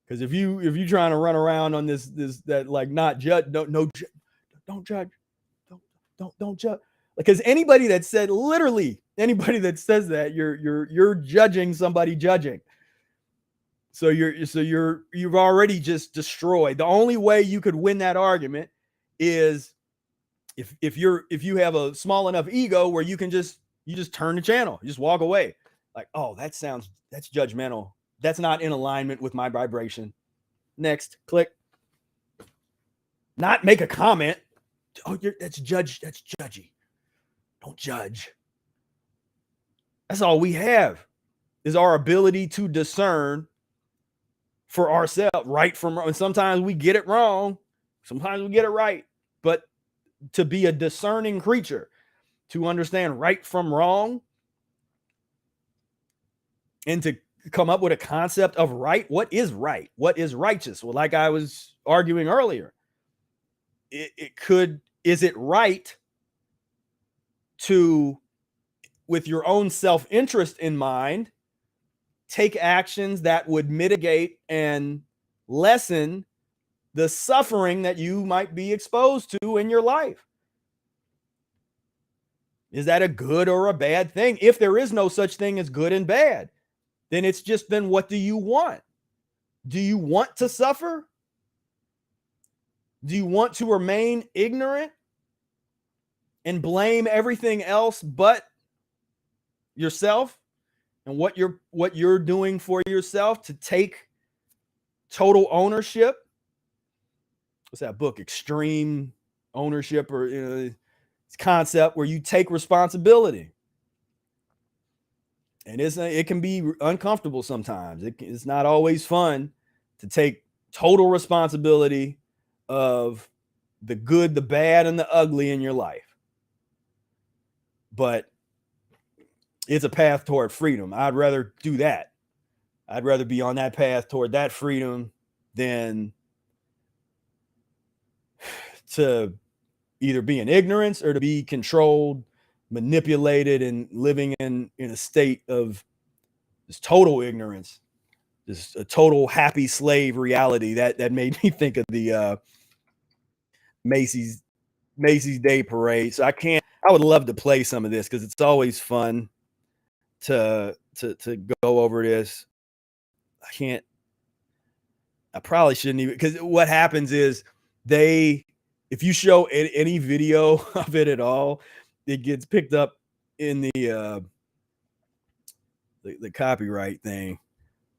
S2: Because if you trying to run around on this that like not judge, don't judge, don't judge. Because anybody that says that, you're judging somebody judging. So you've already just destroyed. The only way you could win that argument is if you have a small enough ego where you just turn the channel, you just walk away. Like, oh, that's judgmental. That's not in alignment with my vibration. Next, click. Not make a comment. Oh, that's judgy. Don't judge. That's all we have, is our ability to discern for ourselves right from wrong. And sometimes we get it wrong. Sometimes we get it right. But to be a discerning creature, to understand right from wrong, and to come up with a concept of right. What is right? What is righteous? Well, like I was arguing earlier, is it right to, with your own self-interest in mind, take actions that would mitigate and lessen the suffering that you might be exposed to in your life? Is that a good or a bad thing? If there is no such thing as good and bad, then what do you want? Do you want to suffer? Do you want to remain ignorant and blame everything else but yourself and what you're doing for yourself, to take total ownership? What's that book? Extreme Ownership, or this concept where you take responsibility. And it can be uncomfortable sometimes. It's not always fun to take total responsibility of the good, the bad, and the ugly in your life. But it's a path toward freedom. I'd rather do that. I'd rather be on that path toward that freedom than to either be in ignorance or to be controlled, manipulated, and living in a state of this total ignorance, this a total happy slave reality that made me think of the Macy's Day Parade. So I would love to play some of this because it's always fun to go over this. I probably shouldn't even, because what happens is if you show any video of it at all, it gets picked up in the copyright thing.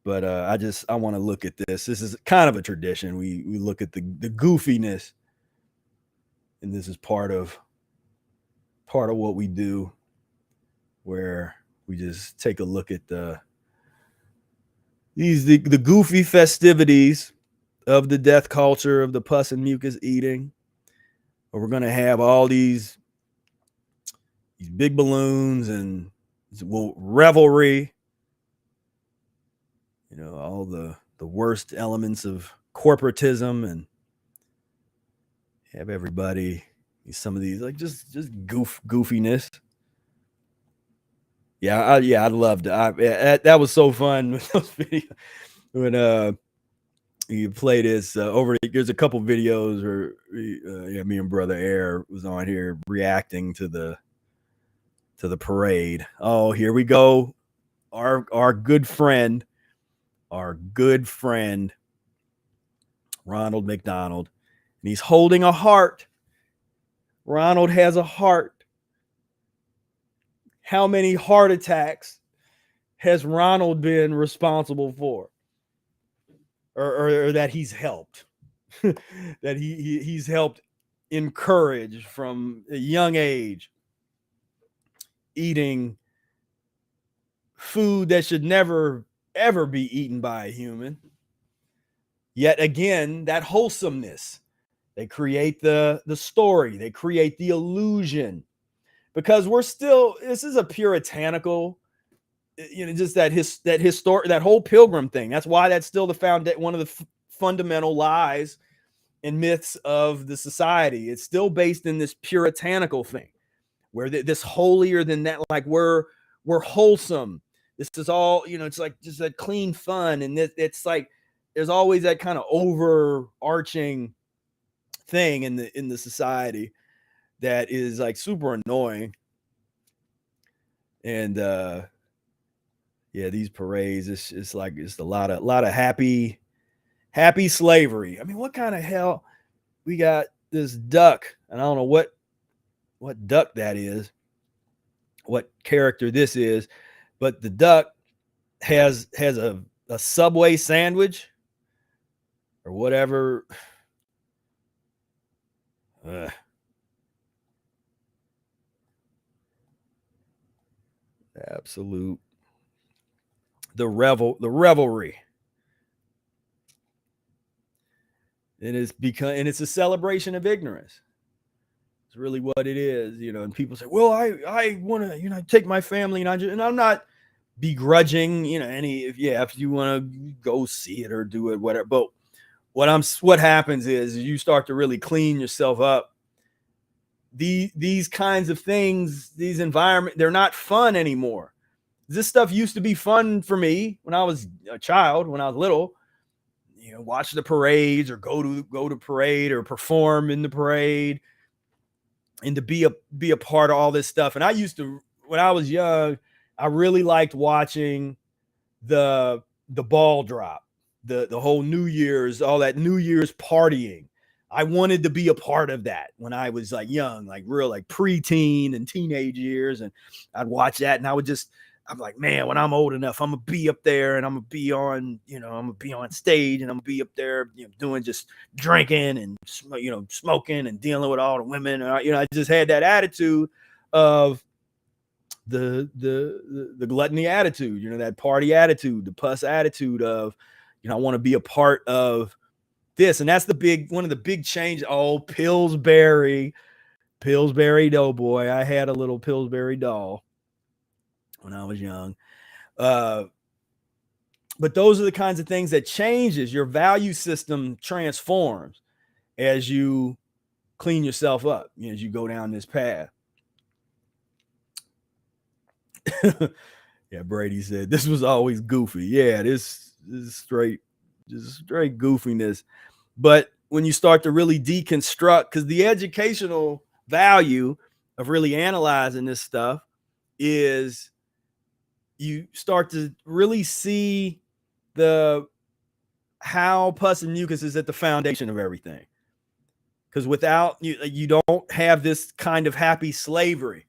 S2: But I want to look at this. This is kind of a tradition. We look at the goofiness, and this is part of what we do, where we just take a look at the goofy festivities of the death culture of the pus and mucus eating. Or we're gonna have all these big balloons and revelry, all the worst elements of corporatism, and have everybody some of these like just goofiness. I'd love to. That was so fun with those videos when you play this there's a couple videos where me and Brother Air was on here reacting to the parade. Oh, here we go. Our good friend Ronald McDonald, and he's holding a heart. Ronald has a heart. How many heart attacks has Ronald been responsible for, or that he's helped, that he's helped encourage from a young age, eating food that should never ever be eaten by a human. Yet again, that wholesomeness, they create the story, they create the illusion, because this is a puritanical, just that whole pilgrim thing. That's why that's still one of the fundamental lies and myths of the society. It's still based in this puritanical thing, where this holier than that, like we're wholesome. This is all, it's like just that clean fun. And it's like, there's always that kind of overarching thing in the society that is like super annoying. And these parades, it's like it's a lot of happy slavery. I mean, what kind of hell? We got this duck, and I don't know what duck that is, what character this is, but the duck has a Subway sandwich or whatever. Absolute the revelry. It's a celebration of ignorance. It's really what it is, and people say, well, I want to, take my family, and I'm not begrudging, if you want to go see it or do it, whatever. But what happens is you start to really clean yourself up. These kinds of things, these environments, they're not fun anymore. This stuff used to be fun for me when I was a child, when I was little. Watch the parades or go to parade or perform in the parade, and to be a part of all this stuff. And I used to, when I was young, I really liked watching the ball drop, the whole New Year's, all that New Year's partying. I wanted to be a part of that when I was like young, like real, like preteen and teenage years. And I'd watch that, and I'm like, man, when I'm old enough, I'm gonna be up there, and I'm gonna be on, I'm gonna be on stage, and I'm gonna be up there, doing just drinking and, smoking and dealing with all the women. I just had that attitude of the gluttony attitude, that party attitude, the pus attitude of, I want to be a part of this. And that's one of the big changes. Oh, Pillsbury Doughboy. I had a little Pillsbury doll when I was young. But those are the kinds of things that changes. Your value system transforms as you clean yourself up, as you go down this path. Yeah, Brady said this was always goofy. Yeah, this is straight goofiness. But when you start to really deconstruct, because the educational value of really analyzing this stuff is you start to really see how pus and mucus is at the foundation of everything. Because without you don't have this kind of happy slavery.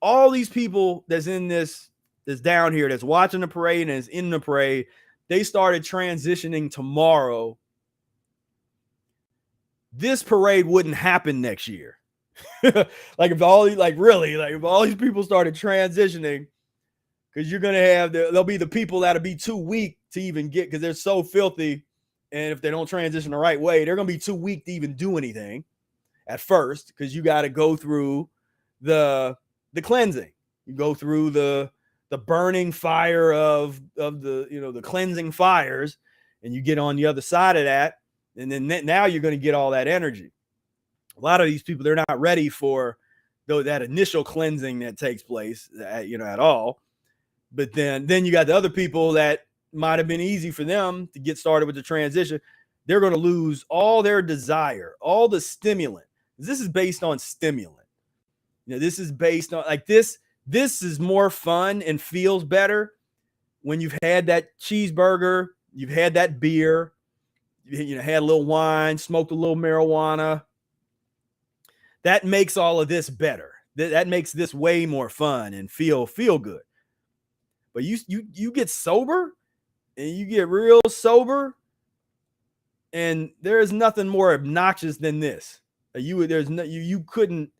S2: All these people that's down here, that's watching the parade and is in the parade, they started transitioning tomorrow. This parade wouldn't happen next year. If all these people started transitioning, because you're gonna have there'll be the people that'll be too weak to even get, because they're so filthy, and if they don't transition the right way, they're gonna be too weak to even do anything at first, because you got to go through the cleansing. You go through the burning fire of the cleansing fires, and you get on the other side of that, and then now you're going to get all that energy. A lot of these people, they're not ready for that initial cleansing that takes place at all. But then you got the other people that might have been easy for them to get started with the transition. They're going to lose all their desire, all the stimulant. This is based on stimulant. This is based on this is more fun and feels better when you've had that cheeseburger, you've had that beer, had a little wine, smoked a little marijuana. That makes all of this better. That makes this way more fun and feel good. But you get sober, and you get real sober, and there is nothing more obnoxious than this. You couldn't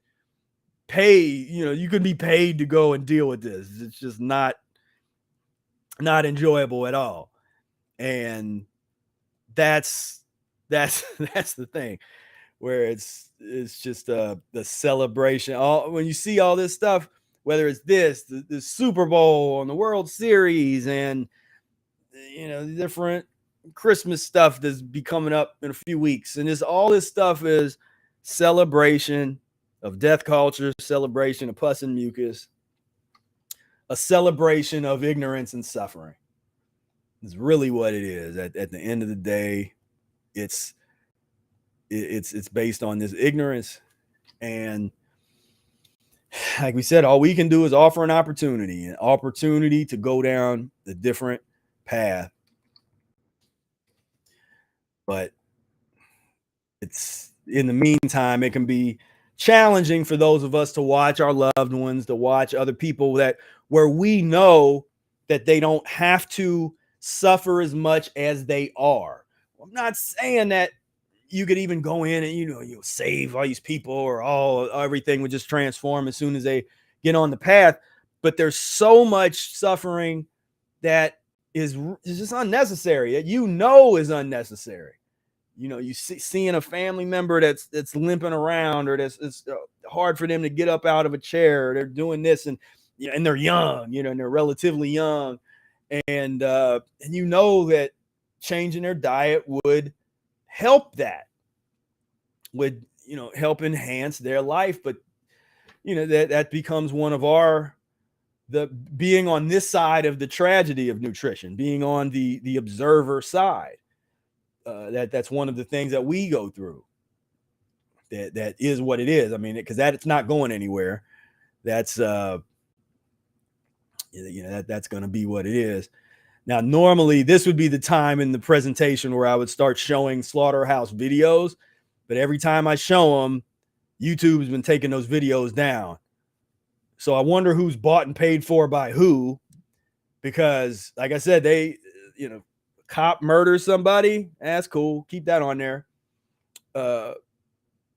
S2: pay, you could be paid to go and deal with this. It's just not enjoyable at all. And that's the thing, where it's just the celebration. When you see all this stuff, whether it's the Super Bowl and the World Series, and the different Christmas stuff that's be coming up in a few weeks, and all this stuff is celebration of death culture, celebration of pus and mucus, a celebration of ignorance and suffering. It's really what it is. At the end of the day, it's based on this ignorance. And like we said, all we can do is offer an opportunity to go down the different path. But it's, in the meantime, it can be challenging for those of us to watch our loved ones, to watch other people where we know that they don't have to suffer as much as they are. I'm not saying that you could even go in and you'll save all these people, or everything would just transform as soon as they get on the path. But there's so much suffering that is just unnecessary, that is unnecessary. You seeing a family member that's limping around, or it's hard for them to get up out of a chair. They're doing this, and they're young, and they're relatively young, and that changing their diet would help. That would help enhance their life. But that becomes one of being on this side of the tragedy of nutrition, being on the observer side. That's one of the things that we go through. That is what it is. I mean, because it's not going anywhere. That's that's going to be what it is. Now, normally this would be the time in the presentation where I would start showing slaughterhouse videos, but every time I show them, YouTube's been taking those videos down. So I wonder who's bought and paid for by who, because like I said, they, cop murders somebody. That's cool. Keep that on there.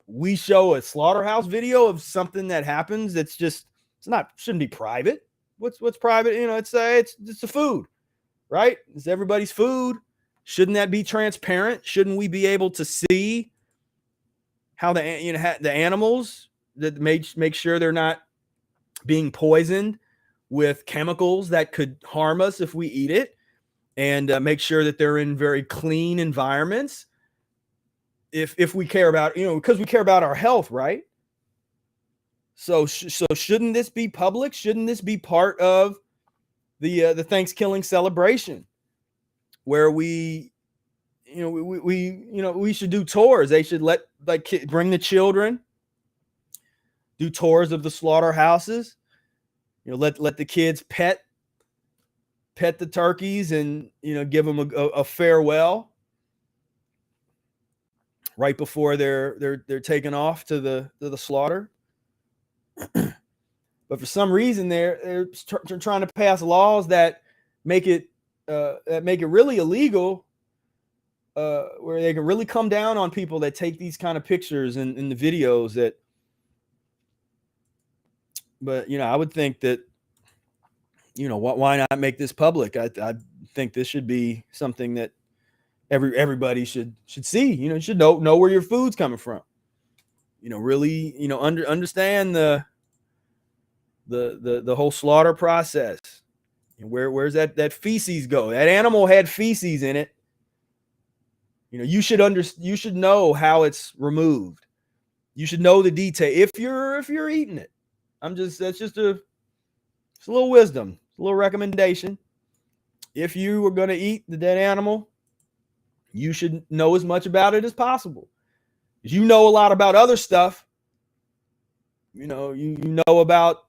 S2: We show a slaughterhouse video of something that happens. Shouldn't be private. What's private? It's the food, right? It's everybody's food. Shouldn't that be transparent? Shouldn't we be able to see how the animals, that make sure they're not being poisoned with chemicals that could harm us if we eat it, and make sure that they're in very clean environments? If we care about, because we care about our health, right? So shouldn't this be public? Shouldn't this be part of the ThanksKilling celebration, where we should do tours. They should bring the children, do tours of the slaughterhouses. Let the kids pet the turkeys and give them a farewell right before they're taken off to the slaughter. But for some reason they're trying to pass laws that make it really illegal, where they can really come down on people that take these kind of pictures and the videos that. But I would think that why not make this public? I think this should be something that everybody should see. You should know where your food's coming from. Really understand the whole slaughter process. Where's that feces go? That animal had feces in it. You should know how it's removed. You should know the detail if you're eating it. That's just a little wisdom, a little recommendation. If you were going to eat the dead animal, you should know as much about it as possible. You know a lot about other stuff. You know about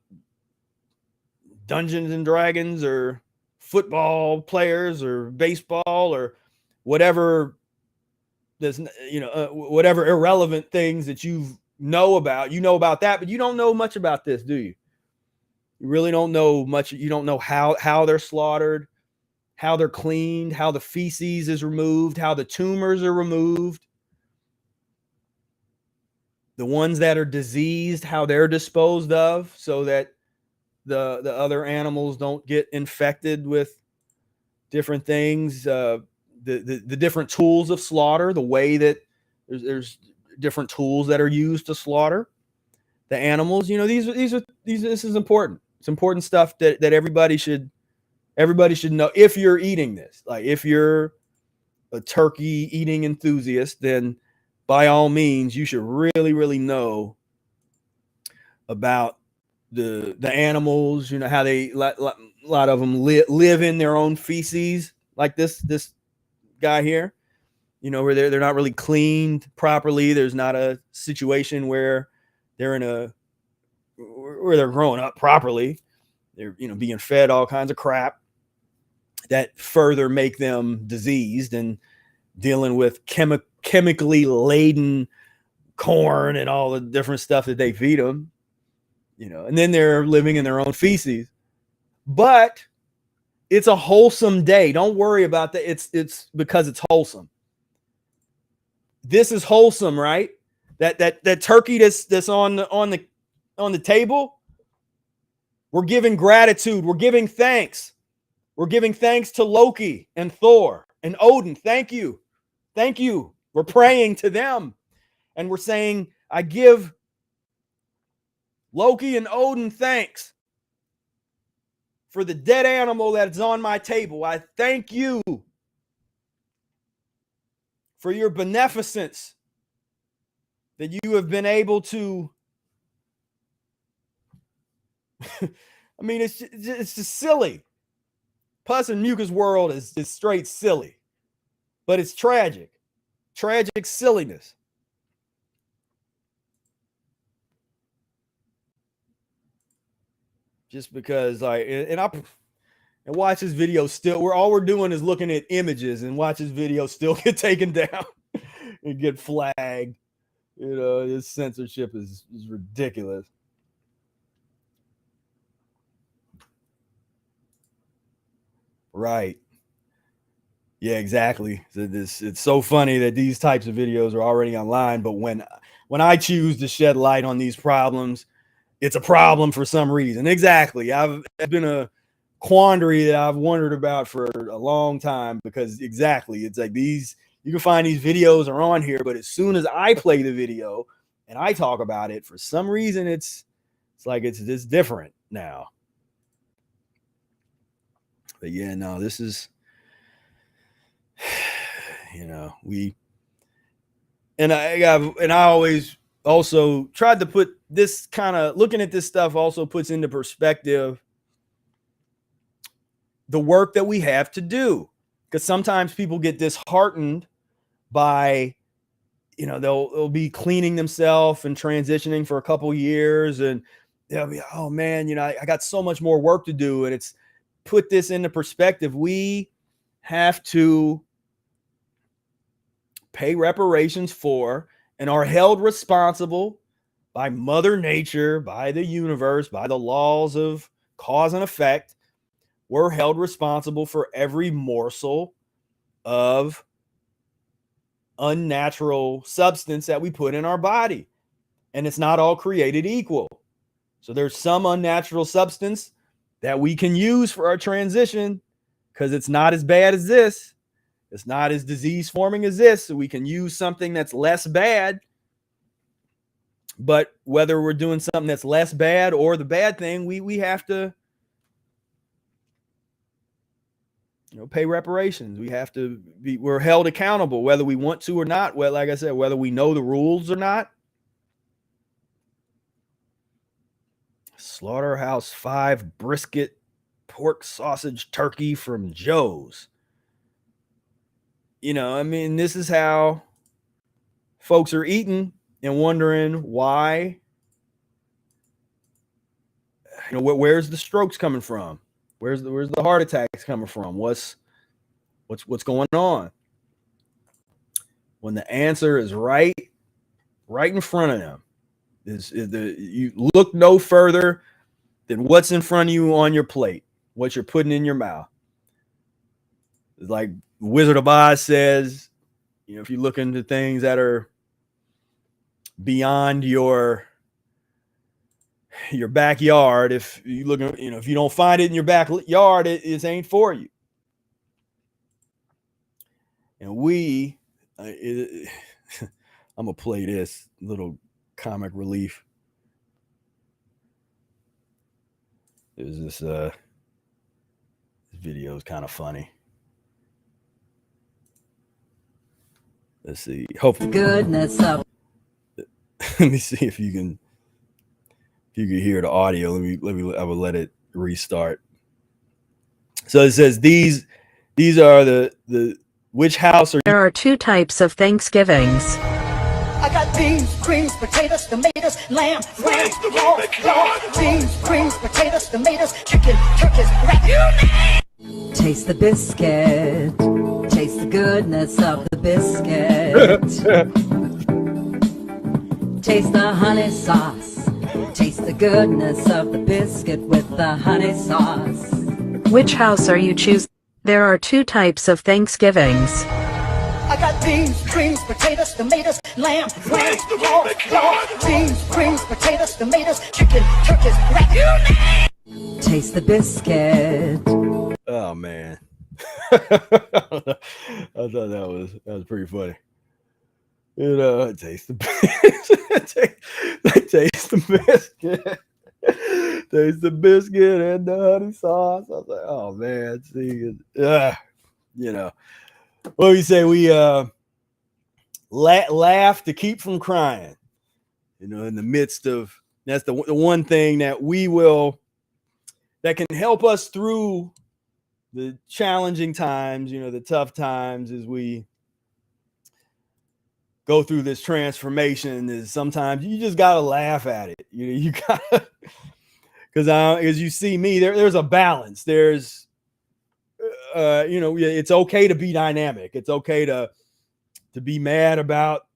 S2: Dungeons and Dragons or football players or baseball or whatever. There's whatever irrelevant things that you know about that, but you don't know much about this, do you? You really don't know much. You don't know how they're slaughtered, how they're cleaned, how the feces is removed, how the tumors are removed, the ones that are diseased, how they're disposed of, so that the other animals don't get infected with different things. The different tools of slaughter, the way that there's different tools that are used to slaughter the animals. This is important. It's important stuff that everybody should know. If you're eating this, like if you're a turkey eating enthusiast, then by all means you should really know about the animals. How they a lot of them live in their own feces, like this guy here. Where they're not really cleaned properly. There's not a situation where they're where they're growing up properly. They're being fed all kinds of crap that further make them diseased and dealing with chemically laden corn and all the different stuff that they feed them. And then they're living in their own feces. But it's a wholesome day. Don't worry about that. It's because it's wholesome. This is wholesome, right? That turkey that's on the table. We're giving gratitude. We're giving thanks. We're giving thanks to Loki and Thor and Odin. Thank you. Thank you. We're praying to them. And we're saying, I give Loki and Odin thanks for the dead animal that's on my table. I thank you for your beneficence, that you have been able to. I mean, it's just silly. Pus and Mucus world is just straight silly, but it's tragic silliness. Just because and watch this video still. We're doing is looking at images and watch this video still get taken down and get flagged. This censorship is ridiculous. Right. Yeah, exactly. It's so funny that these types of videos are already online, but when I choose to shed light on these problems, it's a problem for some reason. Exactly. It's been a quandary that I've wondered about for a long time, because exactly, it's like you can find these videos are on here, but as soon as I play the video and I talk about it, for some reason it's like it's different now. But yeah, no, this is, I always also tried to put this kind of looking at this stuff also puts into perspective the work that we have to do. Because sometimes people get disheartened by, they'll be cleaning themselves and transitioning for a couple years, and they'll be, oh man, I got so much more work to do. And it's put this into perspective. We have to pay reparations for and are held responsible by Mother Nature, by the universe, by the laws of cause and effect. We're held responsible for every morsel of unnatural substance that we put in our body. And it's not all created equal. So there's some unnatural substance that we can use for our transition because it's not as bad as this. It's not as disease forming as this. So we can use something that's less bad. But whether we're doing something that's less bad or the bad thing, we have to pay reparations. We have to we're held accountable, whether we want to or not. Well, like I said, whether we know the rules or not. Slaughterhouse 5 brisket pork sausage turkey from Joe's. This is how folks are eating and wondering why. Where's the strokes coming from? Where's the heart attacks coming from? What's going on? When the answer is right in front of them, you look no further than what's in front of you on your plate, what you're putting in your mouth. It's like Wizard of Oz says, if you look into things that are beyond your backyard, if you look, if you don't find it in your backyard, it ain't for you. And I'm gonna play this little comic relief. There's this video is kind of funny. Let's see. Hopefully, goodness of. Let me see if you can hear the audio. I will let it restart. So it says these are the which house are.
S5: There are 2 types of Thanksgivings.
S6: I got beans, greens, potatoes, tomatoes, lamb, lamb, pork, beans, greens, potatoes, tomatoes, chicken, turkeys, rat.
S5: Taste the biscuit. Taste the goodness of the biscuit. Taste the honey sauce. Taste the goodness of the biscuit with the honey sauce. Which house are you choosing? There are 2 types of Thanksgivings.
S6: I got beans, greens, potatoes, tomatoes, lamb, pork, beans, greens, potatoes, tomatoes, chicken, turkeys, rat.
S5: Taste the biscuit.
S2: Oh man. I thought that was pretty funny. Taste the taste the biscuit. Taste the biscuit and the honey sauce. I was like, oh man, see, what do we say? We laugh to keep from crying. In the midst of that's the one thing that that can help us through the challenging times, the tough times as we go through this transformation. Is sometimes you just gotta laugh at it. You gotta, because as you see me, there's a balance. There's it's okay to be dynamic. It's okay to be mad about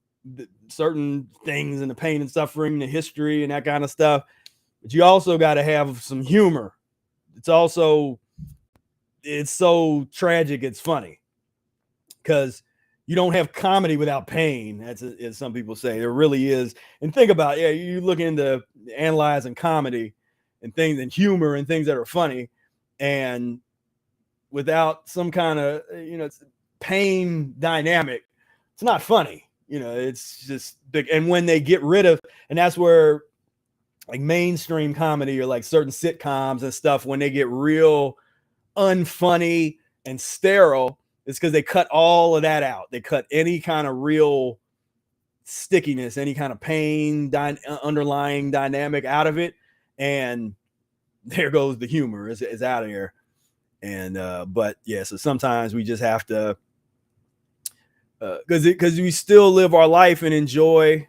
S2: certain things and the pain and suffering, the history and that kind of stuff. But you also got to have some humor. It's so tragic. It's funny because you don't have comedy without pain. As some people say, there really is. And think about, you look into analyzing comedy and things and humor and things that are funny, and without some kind of, pain dynamic, it's not funny. It's just big. And when they get rid of, and that's where like mainstream comedy or like certain sitcoms and stuff, when they get real unfunny and sterile, it's because they cut all of that out. They cut any kind of real stickiness, any kind of pain, underlying dynamic out of it. And there goes the humor is out of here. And but yeah, so sometimes we just have to, because we still live our life and enjoy.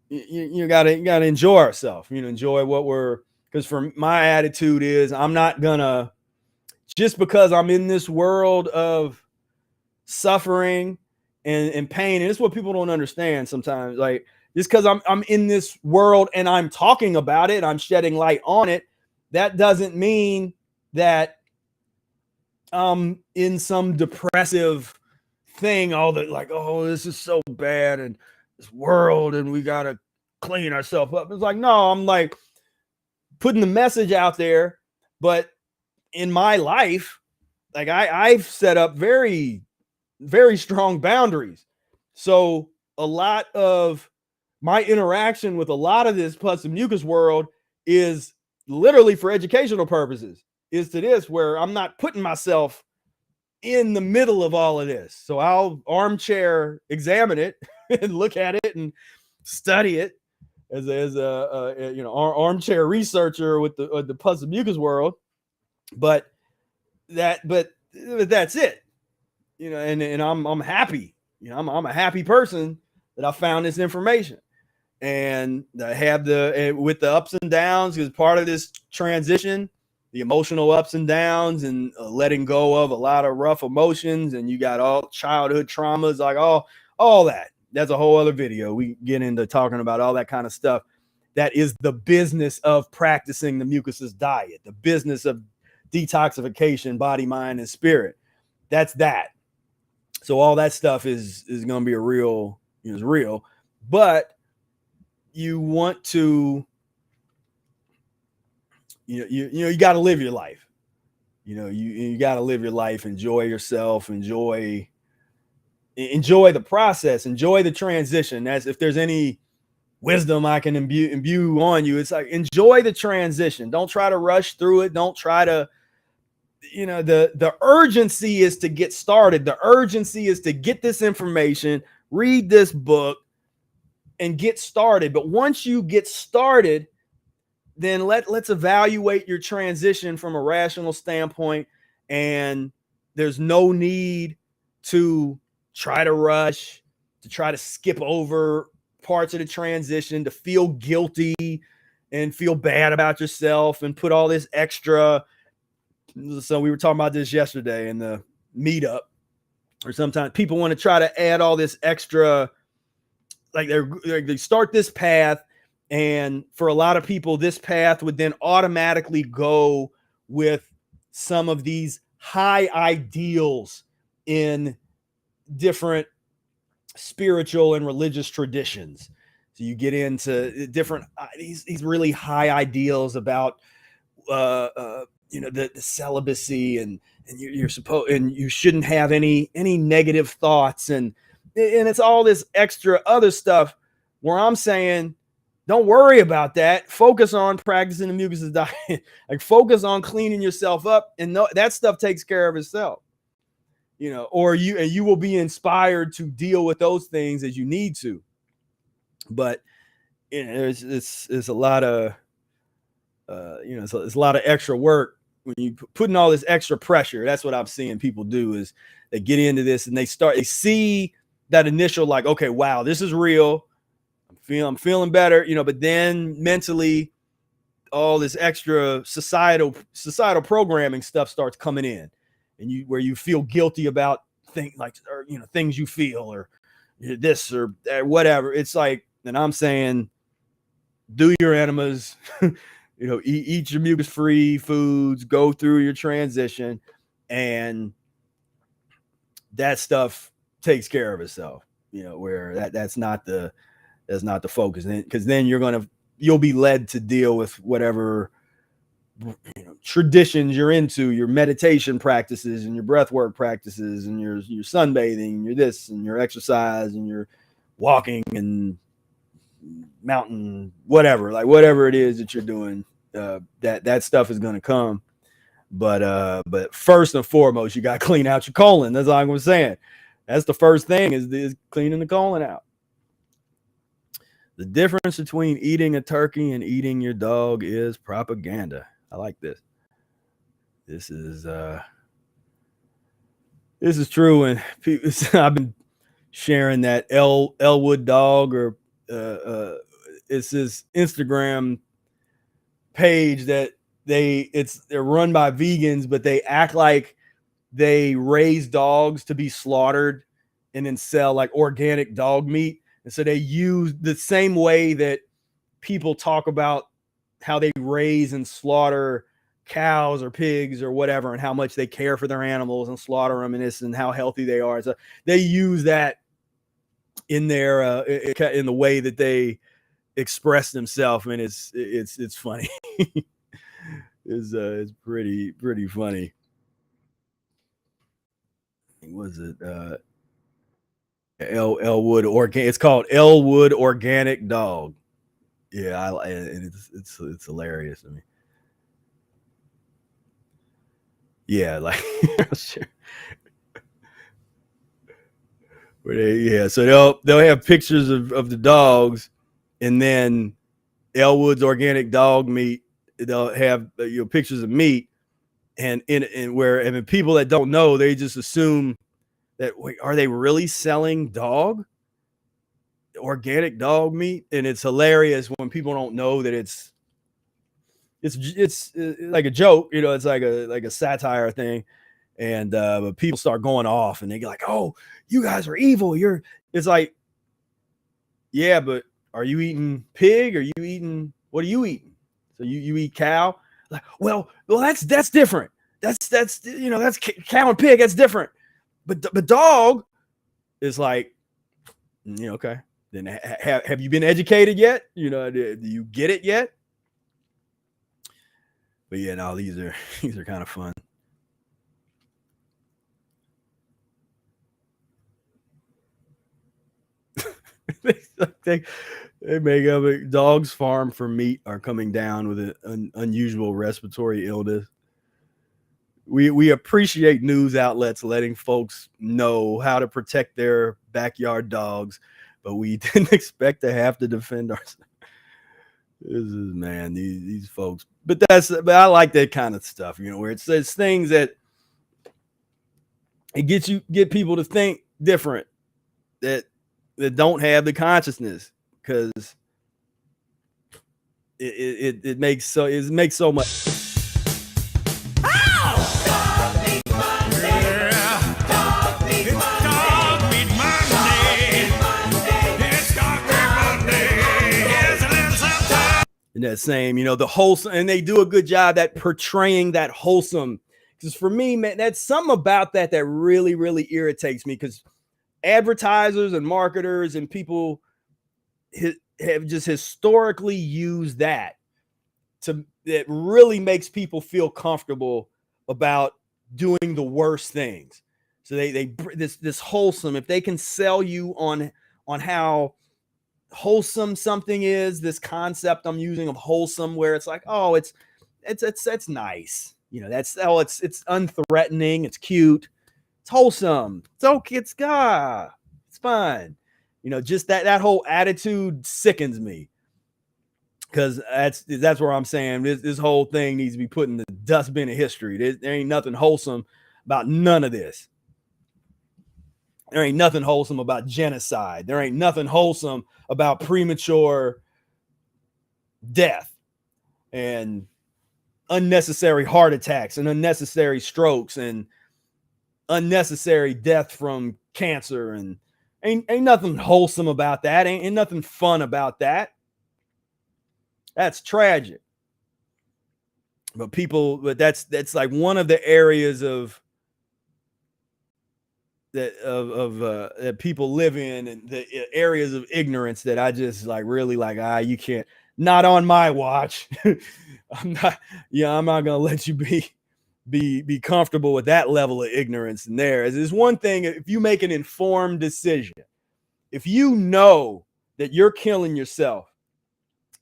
S2: You gotta enjoy ourselves. Enjoy what we're. Because for my attitude is, I'm not gonna, just because I'm in this world of suffering and pain, and it's what people don't understand sometimes. Like, just because I'm in this world and I'm talking about it, I'm shedding light on it, that doesn't mean that I'm in some depressive thing. All that, like, oh, this is so bad, and this world, and we gotta clean ourselves up. It's like, no, I'm like putting the message out there, but in my life, like I've set up very, very strong boundaries. So a lot of my interaction with a lot of this pus and mucus world is literally for educational purposes, is to this, where I'm not putting myself in the middle of all of this. So I'll armchair examine it and look at it and study it as a armchair researcher with the pus and mucus world. But that's it. And I'm happy. I'm a happy person that I found this information, and I have with the ups and downs, because part of this transition, the emotional ups and downs, and letting go of a lot of rough emotions, and you got all childhood traumas, like all that. That's a whole other video. We get into talking about all that kind of stuff. That is the business of practicing the Mucus diet, the business of detoxification, body, mind, and spirit. That's that. So all that stuff is going to be real, but you want to, you got to live your life. You got to live your life, enjoy yourself, enjoy the process, enjoy the transition. That's, if there's any wisdom I can imbue on you, it's like, enjoy the transition. Don't try to rush through it. Don't try to, the urgency is to get started. The urgency is to get this information, read this book, and get started. But once you get started, then let's evaluate your transition from a rational standpoint. And there's no need to try to rush, to try to skip over parts of the transition, to feel guilty and feel bad about yourself and put all this extra. So we were talking about this yesterday in the meetup, or sometimes people want to try to add all this extra, like they start this path, and for a lot of people, this path would then automatically go with some of these high ideals in different spiritual and religious traditions. So you get into different these really high ideals about the celibacy, and you're supposed, and you shouldn't have any negative thoughts, and it's all this extra other stuff, where I'm saying, don't worry about that. Focus on practicing the Mucus diet. Like, focus on cleaning yourself up, and that stuff takes care of itself. Or you will be inspired to deal with those things as you need to. But it's a lot of it's a lot of extra work when you putting all this extra pressure. That's what I'm seeing people do, is they get into this and they see that initial, like, okay, wow, this is real. I'm feeling better, but then mentally all this extra societal programming stuff starts coming in, and where you feel guilty about things like, or things you feel, or this or whatever. It's like, and I'm saying, do your enemas, eat your mucus-free foods, go through your transition, and that stuff takes care of itself. Where that's not the focus, because then you'll be led to deal with whatever traditions you're into, your meditation practices and your breath work practices and your sunbathing and your this and your exercise and your walking and mountain, whatever it is that you're doing. That stuff is going to come, but first and foremost, you got to clean out your colon. That's all I'm saying. That's the first thing, is cleaning the colon out. The difference between eating a turkey and eating your dog is propaganda. I like this. This is true. And people, I've been sharing that Elwood dog, or it's this Instagram page that they're run by vegans, but they act like they raise dogs to be slaughtered and then sell like organic dog meat. And so they use the same way that people talk about how they raise and slaughter cows or pigs or whatever, and how much they care for their animals and slaughter them and this and how healthy they are. So they use that in their in the way that they express themselves, and it's funny. It's pretty funny. Was it Elwood organic? It's called Elwood Organic Dog. Yeah, and it's hilarious to me. Yeah, like sure. So they'll have pictures of the dogs, and then Elwood's organic dog meat. They'll have pictures of meat, and people that don't know, they just assume that, wait, are they really selling organic dog meat? And it's hilarious when people don't know that it's like a joke, it's like a satire thing. And but people start going off, and they get like, oh, you guys are evil. It's like, yeah, but are you eating pig? What are you eating? So you eat cow? Like, well, that's different. That's cow and pig. That's different. But dog is like, okay. Then have you been educated yet? Do you get it yet? But yeah, no, these are kind of fun. they make up dogs farmed for meat are coming down with an unusual respiratory illness. We appreciate news outlets letting folks know how to protect their backyard dogs, but we didn't expect to have to defend ourselves. These folks. But I like that kind of stuff, where it says things that it get people to think different, that don't have the consciousness, because it makes so much. And that same, the wholesome, and they do a good job at portraying that wholesome. Because for me, man, that's something about that really, really irritates me, because advertisers and marketers and people have just historically used that really makes people feel comfortable about doing the worst things. So they this wholesome, if they can sell you on how wholesome something is, this concept I'm using of wholesome, where it's like, oh, it's nice, it's unthreatening, it's cute, it's wholesome, it's okay, it's fun, just that whole attitude sickens me, because that's where I'm saying this whole thing needs to be put in the dustbin of history. There ain't nothing wholesome about none of this. There ain't nothing wholesome about genocide. There ain't nothing wholesome about premature death and unnecessary heart attacks and unnecessary strokes and unnecessary death from cancer. And ain't nothing wholesome about that. Ain't nothing fun about that. That's tragic. But that's like one of the areas that people live in, and the areas of ignorance that I just really you can't, not on my watch. I'm not gonna let you be comfortable with that level of ignorance. And there's one thing, if you make an informed decision, if you know that you're killing yourself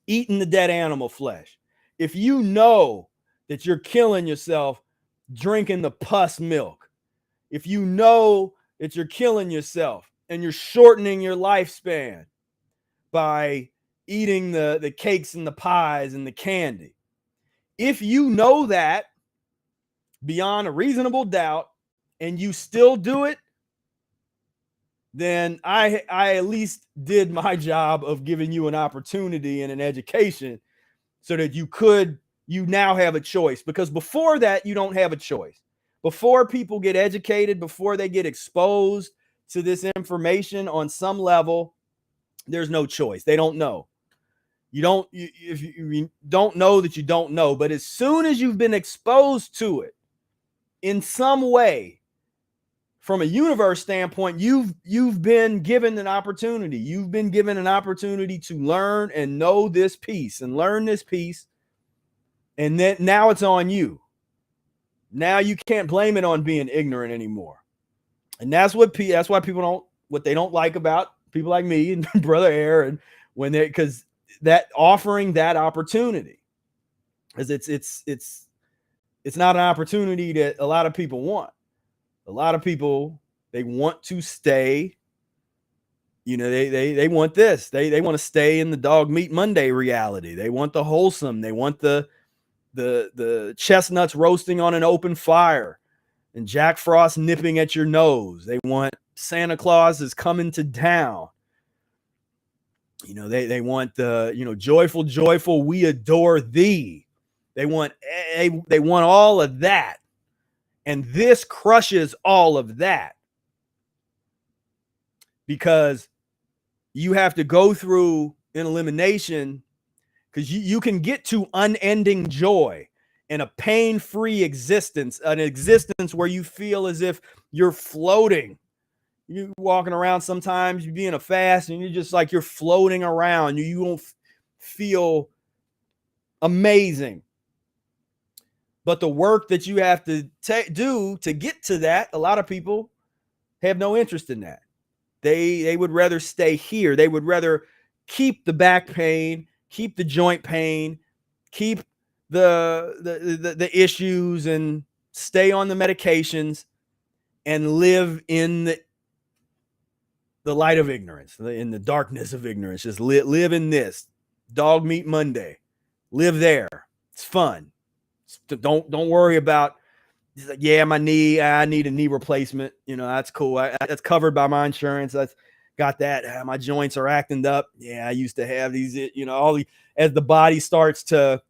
S2: eating the dead animal flesh, if you know that you're killing yourself drinking the pus milk, if you know that you're killing yourself and you're shortening your lifespan by eating the cakes and the pies and the candy, if you know that, beyond a reasonable doubt and you still do it, then I at least did my job of giving you an opportunity and an education so that you now have a choice. Because before that, you don't have a choice. Before people get educated, before they get exposed to this information on some level, there's no choice. They don't know. If you don't know that you don't know, but as soon as you've been exposed to it in some way, from a universe standpoint, you've been given an opportunity. You've been given an opportunity to learn and know this piece and learn this piece. And then now it's on you. Now you can't blame it on being ignorant anymore. And that's why people what they don't like about people like me and Brother Air, and because that offering that opportunity, because it's not an opportunity that a lot of people want. A lot of people, they want to stay, they want this. They want to stay in the Dog Meat Monday reality. They want the wholesome. They want the chestnuts roasting on an open fire and Jack Frost nipping at your nose. They want Santa Claus is coming to town. They want the, joyful, joyful, we adore thee. They want all of that. And this crushes all of that, because you have to go through an elimination, because you can get to unending joy and a pain-free existence, an existence where you feel as if you're floating. You're walking around sometimes, you be in a fast and you're just like you're floating around. You won't feel amazing. But the work that you have to do to get to that, a lot of people have no interest in that. They would rather stay here. They would rather keep the back pain, keep the joint pain, keep the issues, and stay on the medications and live in the light of ignorance, in the darkness of ignorance. Just live in this Dog Meat Monday. Live there. It's fun. Don't worry about, like, yeah, my knee, I need a knee replacement. That's cool. That's covered by my insurance. That's got that. My joints are acting up. Yeah, I used to have these, as the body starts to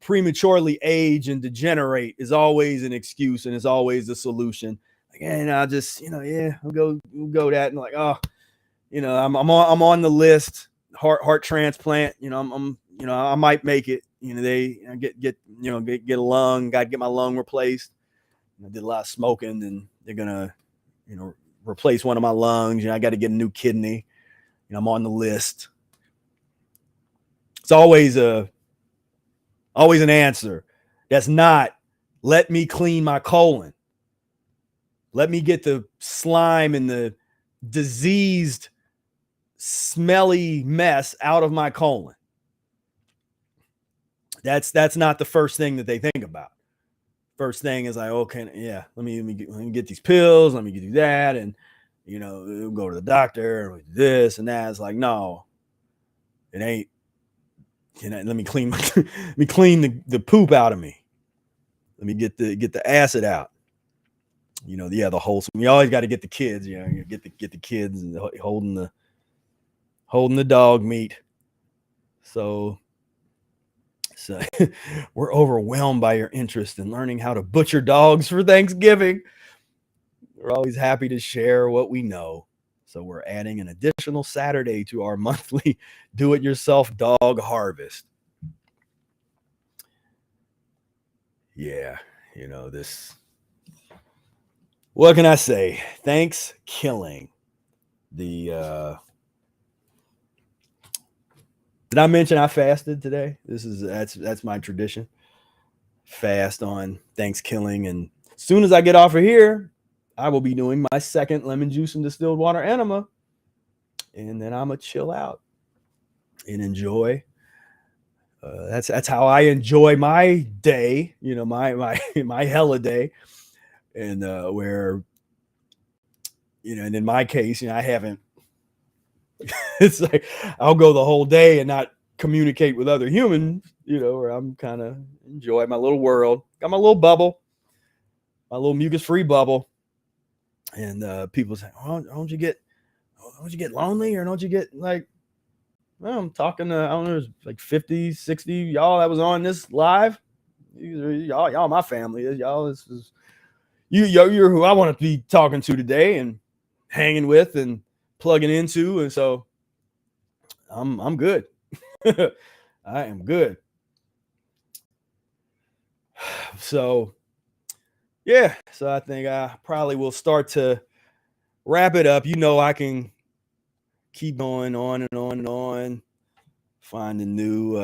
S2: prematurely age and degenerate is always an excuse and is always a solution. Like, and I'll just, we'll go that. And like, oh, I'm on the list, heart transplant, I might make it. They get a lung, got to get my lung replaced. I did a lot of smoking, and they're gonna, replace one of my lungs. I got to get a new kidney. I'm on the list. It's always an answer. That's not, let me clean my colon. Let me get the slime and the diseased, smelly mess out of my colon. That's not the first thing that they think about. First thing is like, okay, yeah, let me get these pills, let me do that, and we'll go to the doctor, and this and that. It's like, no, it ain't. Let me clean the poop out of me. Let me get the acid out. The wholesome. You always got to get the kids. Get the kids and holding the dog meat. So we're overwhelmed by your interest in learning how to butcher dogs for Thanksgiving. We're always happy to share what we know. So we're adding an additional Saturday to our monthly do-it-yourself dog harvest. Yeah, this. What can I say? ThanksKilling. Did I mention I fasted today? That's my tradition. Fast on ThanksKilling, and as soon as I get off of here, I will be doing my second lemon juice and distilled water enema, and then I'm gonna chill out and enjoy. That's how I enjoy my day. My hella day, and where and in my case, I haven't. It's like I'll go the whole day and not communicate with other humans, where I'm kind of enjoy my little world. Got my little bubble. my little mucus-free bubble. And people say, oh, don't you get lonely, or don't you get like, well, I'm talking to, I don't know, there's like 50, 60 y'all that was on this live. Y'all my family. Y'all, this is you're who I want to be talking to today and hanging with and plugging into. And so I'm good. I am good. So yeah, so I think I probably will start to wrap it up. You know, I can keep going on and on and on, finding new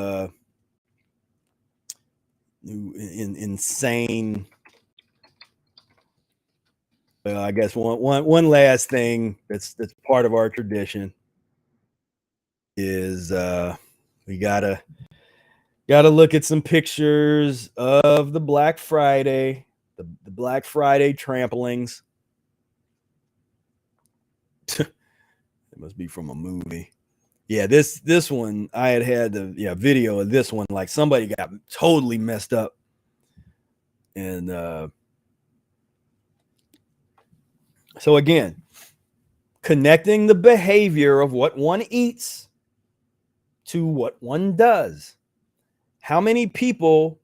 S2: insane. Well, I guess one last thing that's part of our tradition is we gotta look at some pictures of the Black Friday, the Black Friday tramplings. It must be from a movie. Yeah, this one I had the video of this one. Like somebody got totally messed up, and so again, connecting the behavior of what one eats to what one does. How many people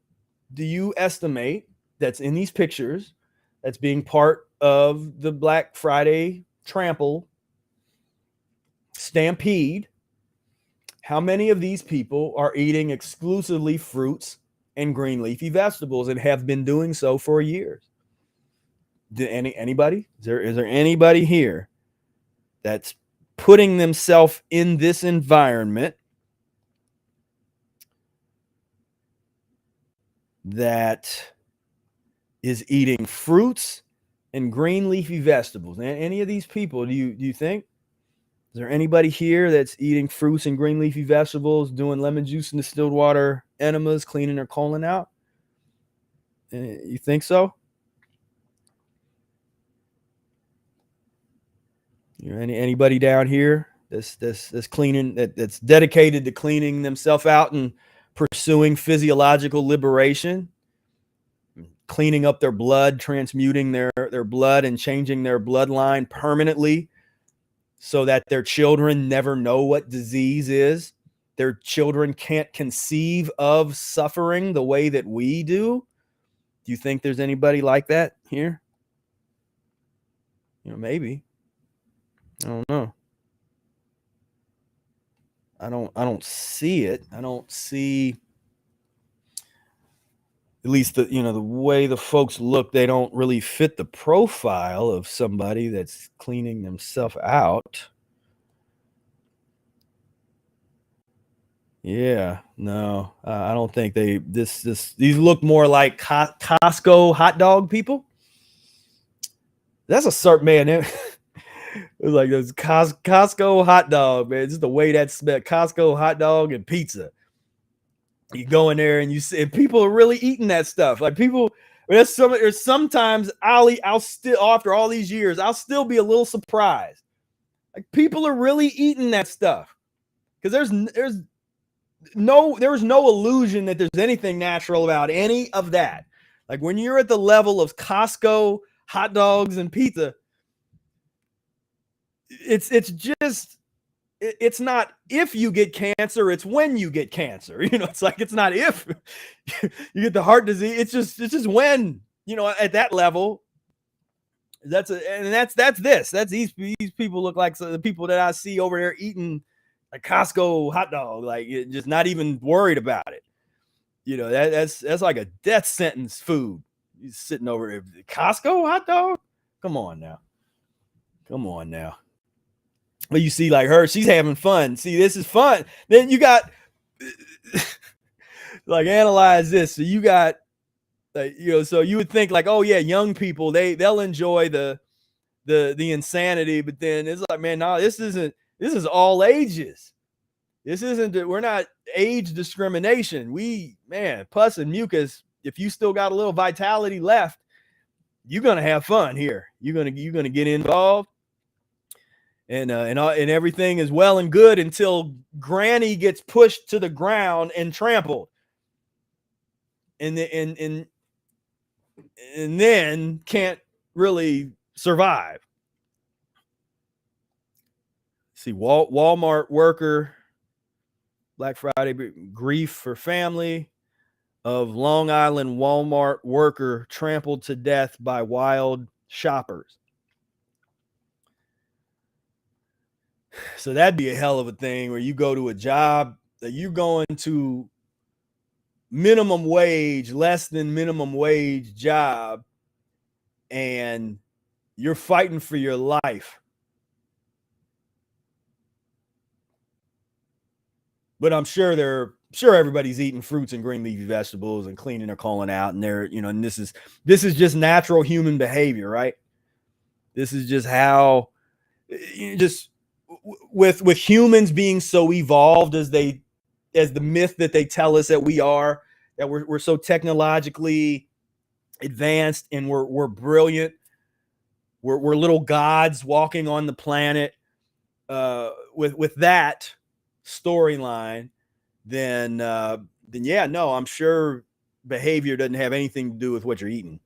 S2: do you estimate that's in these pictures that's being part of the Black Friday trample stampede? How many of these people are eating exclusively fruits and green leafy vegetables and have been doing so for years? Anybody? Is there anybody here that's putting themselves in this environment that is eating fruits and green leafy vegetables? Any of these people, do you think? Is there anybody here that's eating fruits and green leafy vegetables, doing lemon juice and distilled water enemas, cleaning their colon out? You think so? You know, anybody down here that's cleaning, that's dedicated to cleaning themselves out and pursuing physiological liberation, cleaning up their blood, transmuting their blood and changing their bloodline permanently so that their children never know what disease is? Their children can't conceive of suffering the way that we do. Do you think there's anybody like that here? You know, maybe. I don't know. I don't see it. I don't see, at least the way the folks look, they don't really fit the profile of somebody that's cleaning themselves out. Yeah, no, I don't think these look more like Costco hot dog people. That's a certain man. It was like those Costco hot dog, man. Just the way that smell, Costco hot dog and pizza. You go in there and you see, and people are really eating that stuff. Like people, there's sometimes I'll still, after all these years, I'll still be a little surprised. Like people are really eating that stuff because there's no illusion that there's anything natural about any of that. Like when you're at the level of Costco hot dogs and pizza, it's not if you get cancer, it's when you get cancer. You know, it's like, it's not if you get the heart disease. It's just when, at that level. That's these people look like the people that I see over there eating a Costco hot dog, like just not even worried about it. That's like a death sentence food. He's sitting over there, Costco hot dog. Come on now. But you see, like her, she's having fun. See, this is fun. Then you got like, analyze this. So you got so you would think like, oh yeah, young people, they'll enjoy the insanity, but then it's like, man, no, this is all ages. We're not age discrimination. Pus and mucus, if you still got a little vitality left, you're gonna have fun here. You're gonna get involved. And everything is well and good until Granny gets pushed to the ground and trampled. And and then can't really survive. See, Walmart worker, Black Friday, grief for family of Long Island Walmart worker trampled to death by wild shoppers. So that'd be a hell of a thing where you go to a job that you're going to minimum wage, less than minimum wage job, and you're fighting for your life. But I'm sure everybody's eating fruits and green leafy vegetables and cleaning their colon out, and they're, and this is just natural human behavior, right? This is just how, just with humans being so evolved as the myth that they tell us that we are, that we're so technologically advanced and we're brilliant. We're little gods walking on the planet. With that storyline, then yeah, no, I'm sure behavior doesn't have anything to do with what you're eating.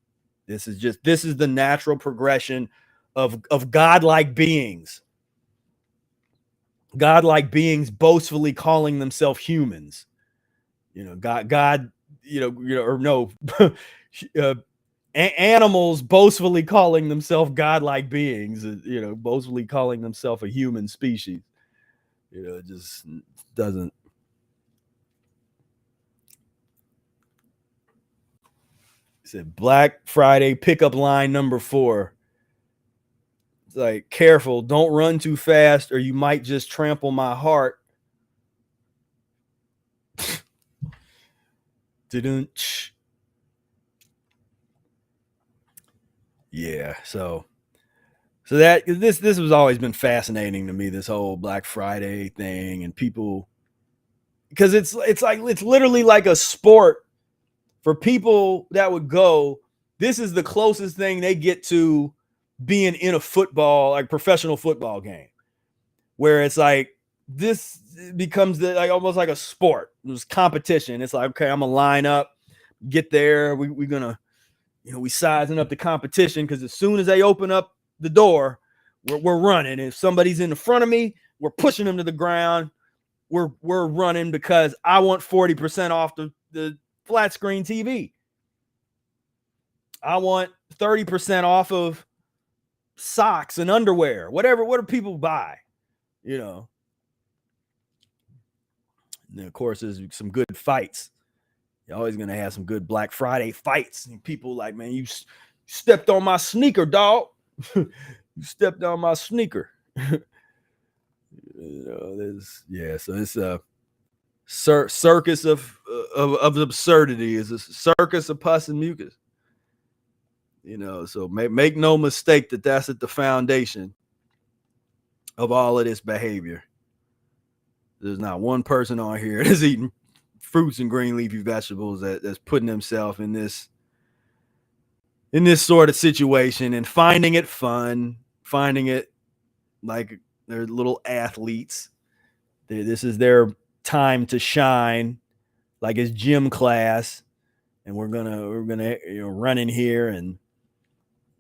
S2: This is the natural progression of godlike beings. Godlike beings boastfully calling themselves humans. God, or no, animals boastfully calling themselves godlike beings, boastfully calling themselves a human species. It just doesn't. It said Black Friday pickup line number 4. It's like, careful, don't run too fast or you might just trample my heart. Yeah, so that this has always been fascinating to me, this whole Black Friday thing, and people, because it's literally like a sport for people that would go. This is the closest thing they get to being in a football, like professional football game, where it's like this becomes almost like a sport. It was competition. It's like, okay, I'm gonna line up, get there. We're gonna, we sizing up the competition, because as soon as they open up the door, we're running. If somebody's in the front of me, we're pushing them to the ground. We're running because I want 40% off the flat screen TV. I want 30% off of socks and underwear, whatever. What do people buy? And of course, there's some good fights. You're always going to have some good Black Friday fights. And people like, man, you stepped on my sneaker, dog. You stepped on my sneaker. So it's a circus of absurdity. It's a circus of pus and mucus. So make no mistake that that's at the foundation of all of this behavior. There's not one person on here that's eating fruits and green leafy vegetables that's putting themselves in this sort of situation and finding it fun, finding it like they're little athletes. This is their time to shine, like it's gym class, and we're gonna run in here, and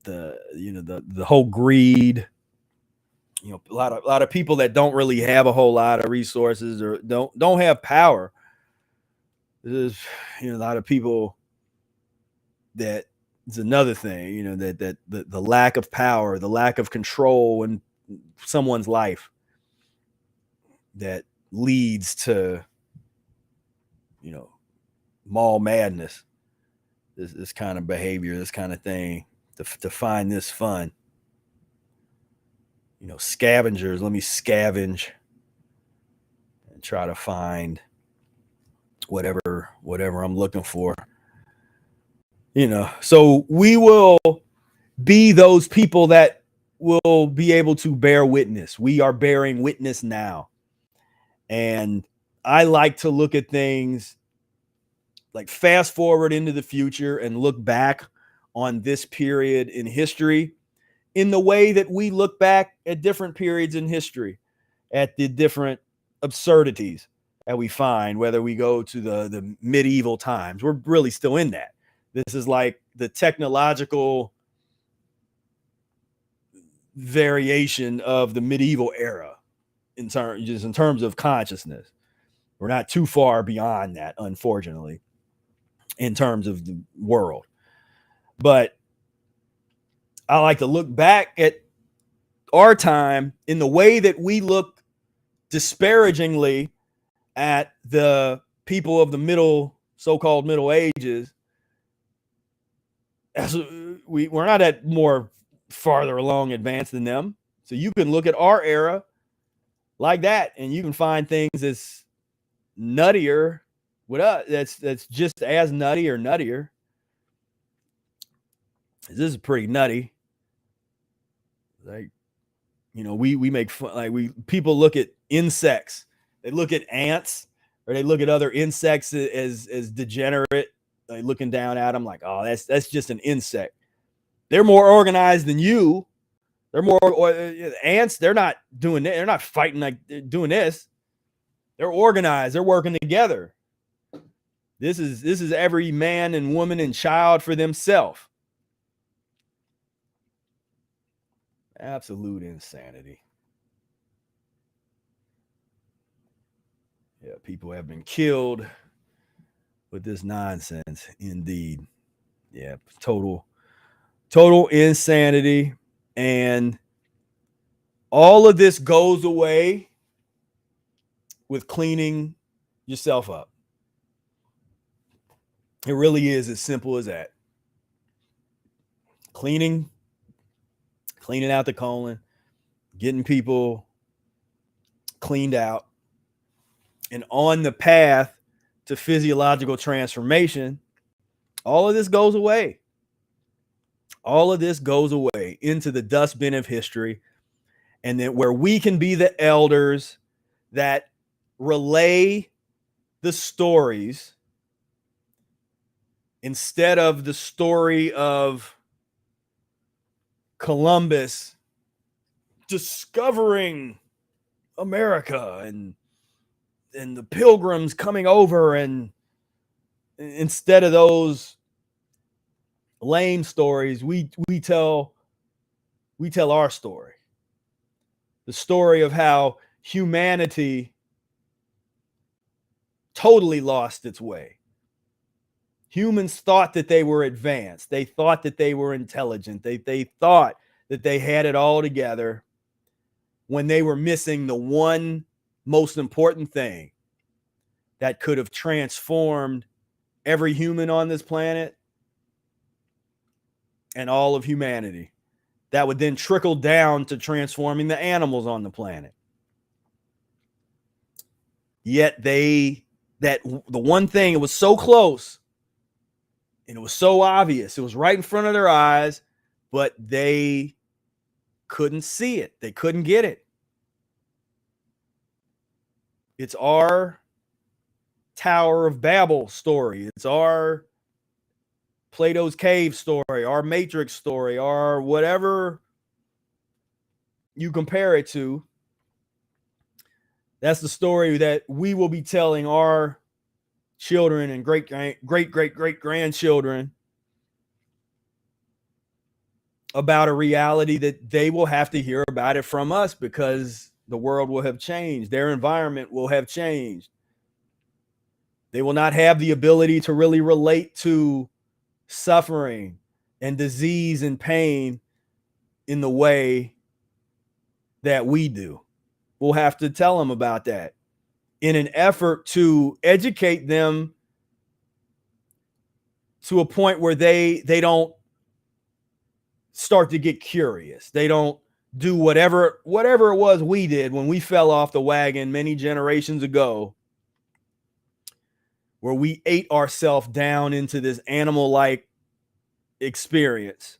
S2: the whole greed. A lot of people that don't really have a whole lot of resources or don't have power. There's a lot of people that is another thing, that the lack of power, the lack of control in someone's life that leads to mall madness, this kind of behavior, this kind of thing, to find this fun. Scavengers, let me scavenge and try to find whatever I'm looking for. So we will be those people that will be able to bear witness. We are bearing witness now. And I like to look at things like fast forward into the future and look back on this period in history in the way that we look back at different periods in history, at the different absurdities that we find, whether we go to the medieval times. We're really still in that. This is like the technological variation of the medieval era in terms of consciousness. We're not too far beyond that, unfortunately, in terms of the world. But I like to look back at our time in the way that we look disparagingly at the people of the so-called Middle Ages. As we're not at more farther along advanced than them. So you can look at our era like that, and you can find things that's nuttier with us. That's just as nutty or nuttier. This is pretty nutty. Like, you know, we make fun, like people look at insects, they look at ants, or they look at other insects as degenerate, like looking down at them like, oh, that's just an insect. They're more organized than you. They're more ants. They're not doing it. They're not fighting like they're doing this. They're organized. They're working together. This is every man and woman and child for themselves. Absolute insanity. Yeah, people have been killed with this nonsense. Indeed. Yeah, total insanity. And all of this goes away with cleaning yourself up. It really is as simple as that. Cleaning out the colon, getting people cleaned out, and on the path to physiological transformation, all of this goes away. All of this goes away into the dustbin of history, and then where we can be the elders that relay the stories instead of the story of Columbus discovering America and the Pilgrims coming over, and instead of those lame stories, we tell our story. The story of how humanity totally lost its way. Humans thought that they were advanced. They thought that they were intelligent. They thought that they had it all together when they were missing the one most important thing that could have transformed every human on this planet and all of humanity. That would then trickle down to transforming the animals on the planet. Yet the one thing, it was so close and it was so obvious. It was right in front of their eyes, but they couldn't see it. They couldn't get it. It's our Tower of Babel story. It's our Plato's Cave story, our Matrix story, our whatever you compare it to. That's the story that we will be telling our children and great grandchildren about a reality that they will have to hear about it from us, because the world will have changed. Their environment will have changed. They will not have the ability to really relate to suffering and disease and pain in the way that we do. We'll have to tell them about that in an effort to educate them to a point where they don't start to get curious. They don't do whatever it was we did when we fell off the wagon many generations ago, where we ate ourselves down into this animal-like experience,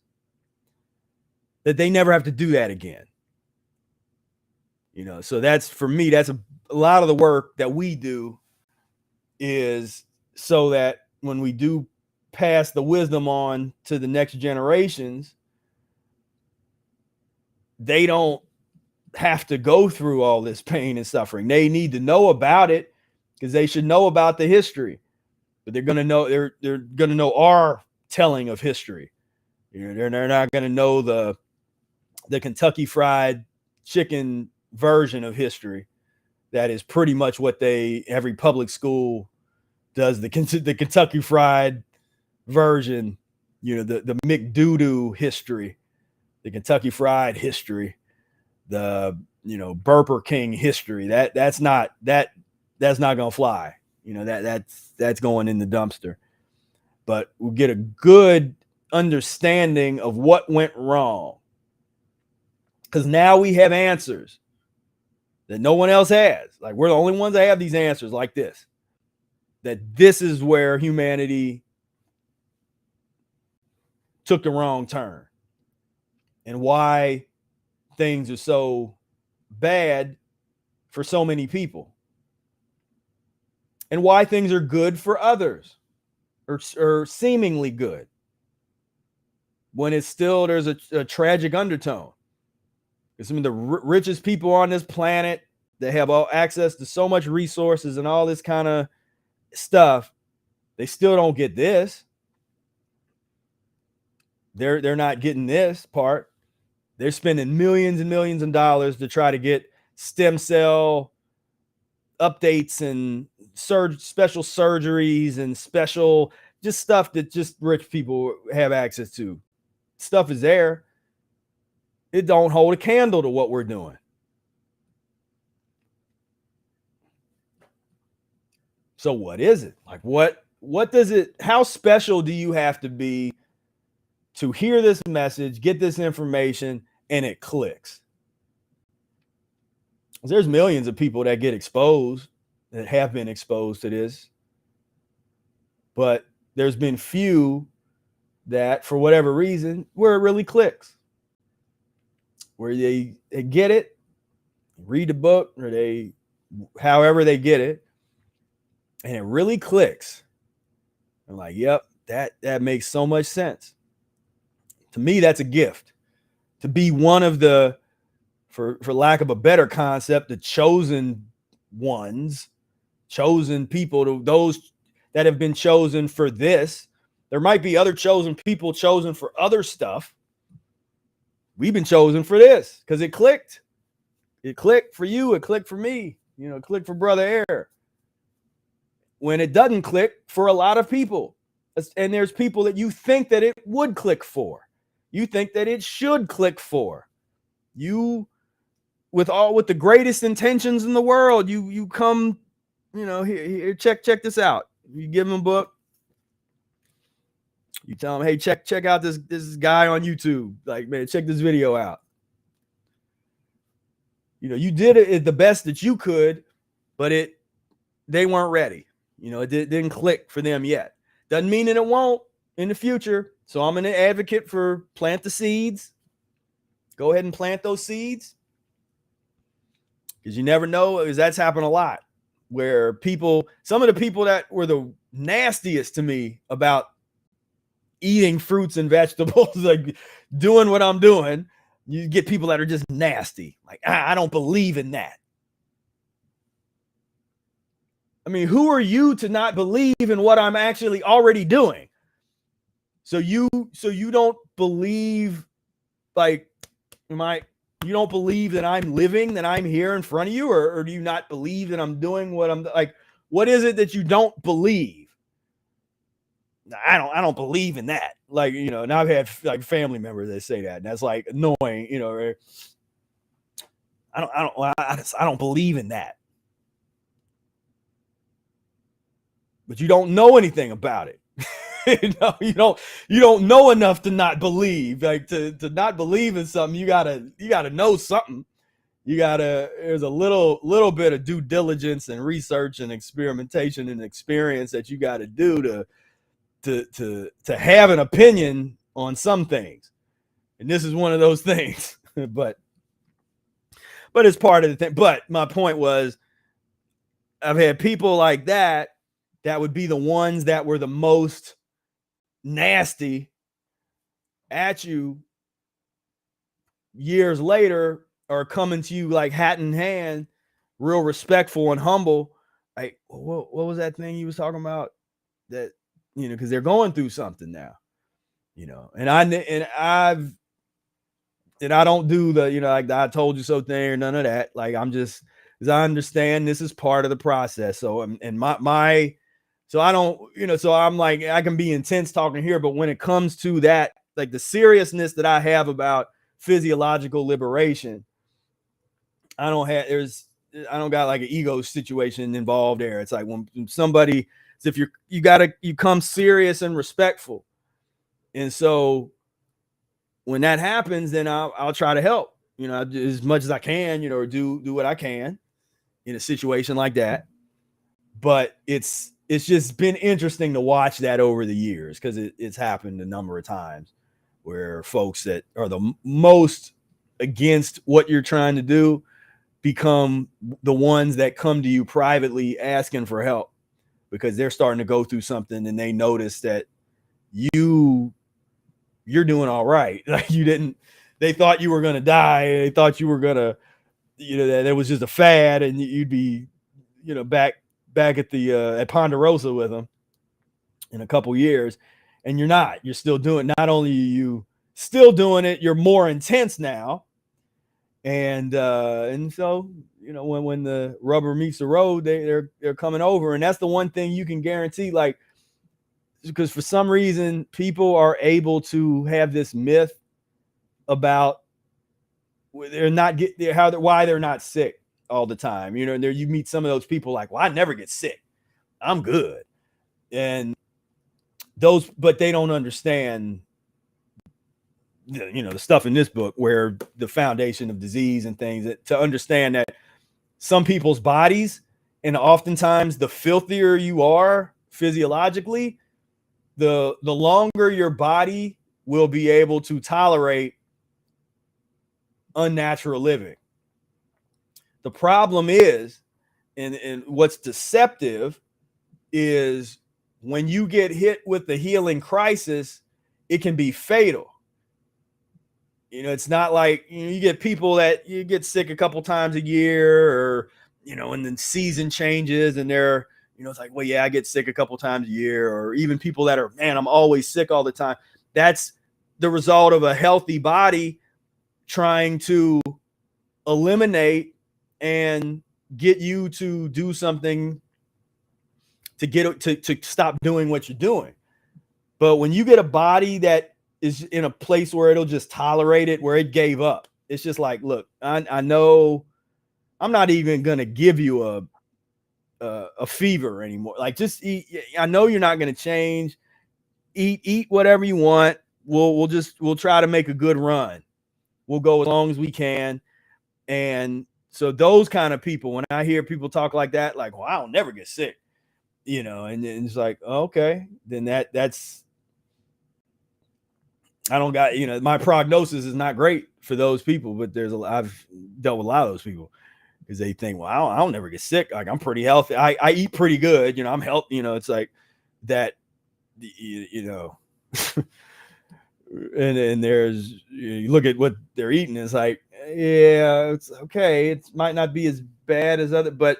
S2: that they never have to do that again. You know, so that's, for me, that's a lot of the work that we do, is so that when we do pass the wisdom on to the next generations, they don't have to go through all this pain and suffering. They need to know about it, because they should know about the history. But they're going to know our telling of history. They're not going to know the Kentucky Fried Chicken version of history. That is pretty much what every public school does. The Kentucky Fried version, the McDoo-doo history, the Kentucky Fried history, the Burger King history. That's not gonna fly. That's going in the dumpster. But we'll get a good understanding of what went wrong, because now we have answers that no one else has. Like, we're the only ones that have these answers like this, that this is where humanity took the wrong turn and why things are so bad for so many people and why things are good for others, or seemingly good, when it's still, there's a tragic undertone. Because some of the richest people on this planet that have all access to so much resources and all this kind of stuff, they still don't get this. They're not getting this part. They're spending millions and millions of dollars to try to get stem cell updates and special surgeries and special just stuff that just rich people have access to. Stuff is there. It don't hold a candle to what we're doing. So what is it? Like, what does it, how special do you have to be to hear this message, get this information, and it clicks? There's millions of people that get exposed, that have been exposed to this, but there's been few that, for whatever reason, where it really clicks, where they get it, read the book, or however they get it, and it really clicks. I'm like, yep, that makes so much sense. To me, that's a gift. To be one of the, for lack of a better concept, the chosen ones, chosen people, those that have been chosen for this. There might be other chosen people chosen for other stuff. We've been chosen for this because it clicked. It clicked for you. It clicked for me. It clicked for Brother Air. When it doesn't click for a lot of people, and there's people that you think that it would click for, you think that it should click for, you, with the greatest intentions in the world, you come, here, check this out. You give them a book. You tell them, hey, check out this guy on YouTube. Like, man, check this video out. You did it the best that you could, but they weren't ready. It didn't click for them yet. Doesn't mean that it won't in the future. So I'm an advocate for plant the seeds. Go ahead and plant those seeds, because you never know, because that's happened a lot, where some of the people that were the nastiest to me about eating fruits and vegetables, like doing what I'm doing, you get people that are just nasty. Like, I don't believe in that. I mean, who are you to not believe in what I'm actually already doing? So you don't believe, like, you don't believe that I'm living, that I'm here in front of you, or do you not believe that I'm doing what I'm like? What is it that you don't believe? I don't believe in that. Like, and I've had like family members that say that, and that's like annoying, I don't believe in that. But you don't know anything about it. You don't know enough to not believe. Like, to not believe in something, you gotta know something. There's a little bit of due diligence and research and experimentation and experience that you got to do to have an opinion on some things. And this is one of those things. but it's part of the thing. But my point was, I've had people like that would be the ones that were the most nasty at you years later, are coming to you like hat in hand, real respectful and humble. Like, what was that thing you was talking about? That, because they're going through something now. you know, and I don't do the, you know, like I told you so thing or none of that. Like I'm just, because I understand this is part of the process. So, and so I don't, you know, so I'm like, I can be intense talking here, but when it comes to that, like the seriousness that I have about physiological liberation, I don't got like an ego situation involved there. It's like when somebody, if you come serious and respectful. And so when that happens, then I'll try to help, you know, as much as I can, you know, or do what I can in a situation like that. But it's just been interesting to watch that over the years, because it's happened a number of times where folks that are the most against what you're trying to do become the ones that come to you privately asking for help, because they're starting to go through something and they notice that you're doing all right. Like they thought you were going to die. They thought you were going to, you know, that it was just a fad and you'd be, you know, back at the, at Ponderosa with them in a couple years. And you're not, you're still doing, not only you still doing it, you're more intense now. And so, you know, when the rubber meets the road, they're coming over. And that's the one thing you can guarantee, like, because for some reason people are able to have this myth about why they're not sick all the time. You know, you meet some of those people like, well, I never get sick, I'm good. And but they don't understand, you know, the stuff in this book where the foundation of disease and things, to understand that some people's bodies, and oftentimes the filthier you are physiologically, the longer your body will be able to tolerate unnatural living. The problem is, and what's deceptive is, when you get hit with the healing crisis, it can be fatal. You know, it's not like, you know, you get people that you get sick a couple times a year, or, you know, and then season changes and they're, you know, it's like, well, yeah, I get sick a couple times a year. Or even people that are, man, I'm always sick all the time. That's the result of a healthy body trying to eliminate and get you to do something to stop doing what you're doing. But when you get a body that is in a place where it'll just tolerate it, where it gave up, it's just like, look, I know I'm not even going to give you a fever anymore. Like, just eat. I know you're not going to change. Eat whatever you want. We'll try to make a good run. We'll go as long as we can. And so those kind of people, when I hear people talk like that, like, well, I'll never get sick, you know, and it's like, okay, then that's, I don't got, you know, my prognosis is not great for those people, but I've dealt with a lot of those people, because they think, well, I'll never get sick. Like, I'm pretty healthy. I eat pretty good. You know, I'm healthy. You know, it's like that, you know, and there's, you look at what they're eating. It's like, yeah, it's okay. It might not be as bad as other, but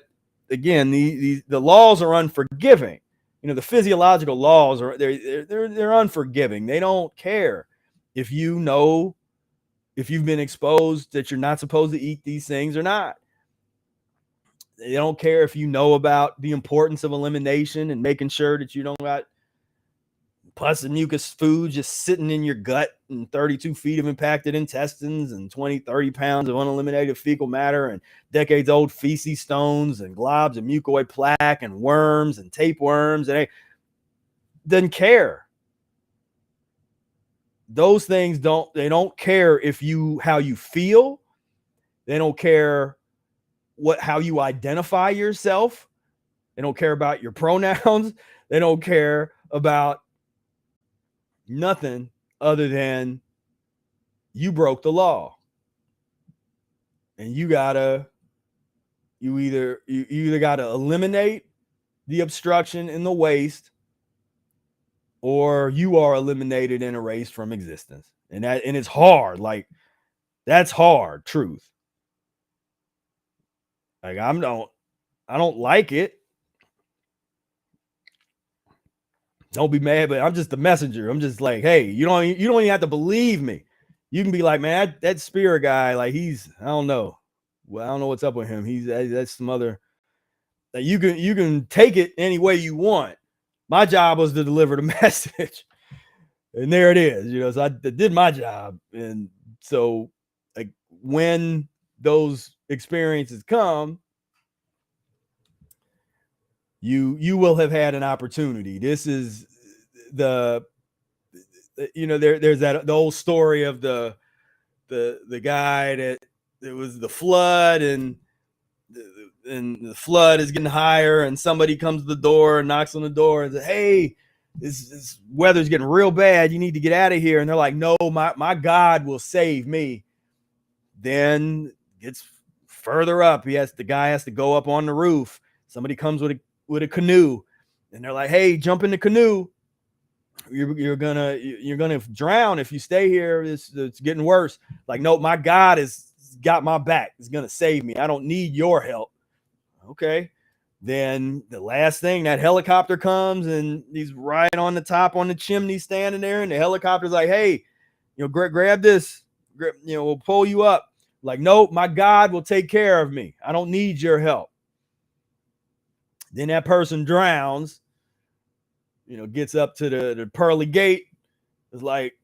S2: again, the laws are unforgiving. You know, the physiological laws are, they're unforgiving. They don't care if you've been exposed that you're not supposed to eat these things or not. They don't care if you know about the importance of elimination and making sure that you don't got pus and mucus food just sitting in your gut, and 32 feet of impacted intestines, and 20-30 pounds of uneliminated fecal matter, and decades old feces stones, and globs of mucoid plaque, and worms and tapeworms. And doesn't care. Those things don't care how you feel. They don't care how you identify yourself. They don't care about your pronouns. They don't care about nothing other than you broke the law. And you either got to eliminate the obstruction and the waste, or you are eliminated and erased from existence. And it's hard. Like, that's hard truth. Like, I don't like it. Don't be mad, but I'm just the messenger. I'm just like, hey, you don't even have to believe me. You can be like, man, that Spira guy, like I don't know. Well, I don't know what's up with him. That's some other. That you can take it any way you want. My job was to deliver the message, and there it is. So I did my job, and so like when those experiences come, you will have had an opportunity. This is there's the old story of the guy that it was the flood, and the flood is getting higher, and somebody comes to the door and knocks on the door and says, hey, this weather's getting real bad, you need to get out of here. And they're like, no, my God will save me. Then gets further up, the guy has to go up on the roof. Somebody comes with a canoe, and they're like, hey, jump in the canoe, you're gonna drown if you stay here. It's getting worse. Like, no, my God has got my back. It's gonna save me. I don't need your help. Okay. Then the last thing, that helicopter comes, and he's right on the top on the chimney standing there, and the helicopter's like, hey, grab this, we'll pull you up. Like, no, my God will take care of me. I don't need your help. Then that person drowns, gets up to the pearly gate. It's like,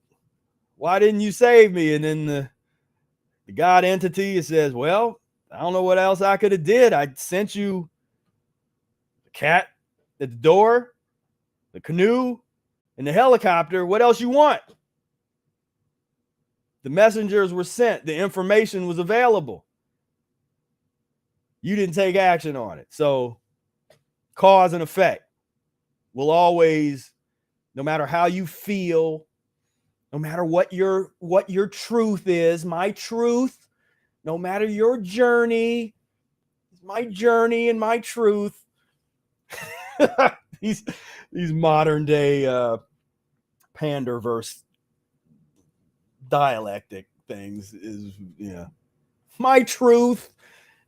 S2: why didn't you save me? And then the God entity says, well, I don't know what else I could have did. I sent you the cat at the door, the canoe, and the helicopter. What else you want? The messengers were sent. The information was available. You didn't take action on it. So cause and effect will always, no matter how you feel, no matter what your truth is, my truth, no matter your journey, my journey and my truth. these modern day panderverse dialectic things is, my truth.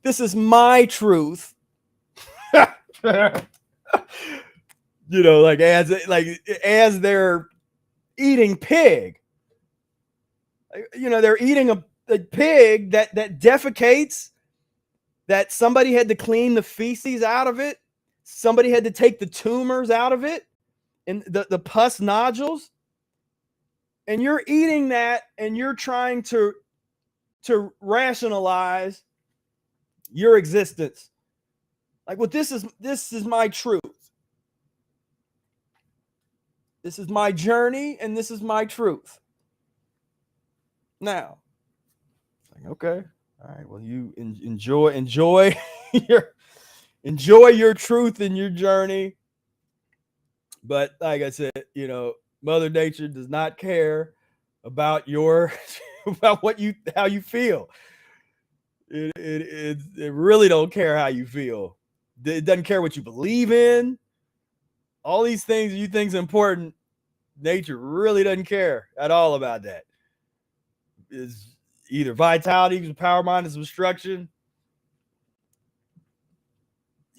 S2: This is my truth. Like as they're eating pig, they're eating a pig that defecates, that somebody had to clean the feces out of it. Somebody had to take the tumors out of it and the pus nodules. And you're eating that, and you're trying to rationalize your existence. Like, well, this is my truth. This is my journey, and this is my truth. Now, like, okay, all right. Well, you enjoy your truth and your journey. But like I said, Mother Nature does not care about how you feel. It really don't care how you feel. It doesn't care what you believe in. All these things you think is important, nature really doesn't care at all about that. Is either vitality equals power minus obstruction.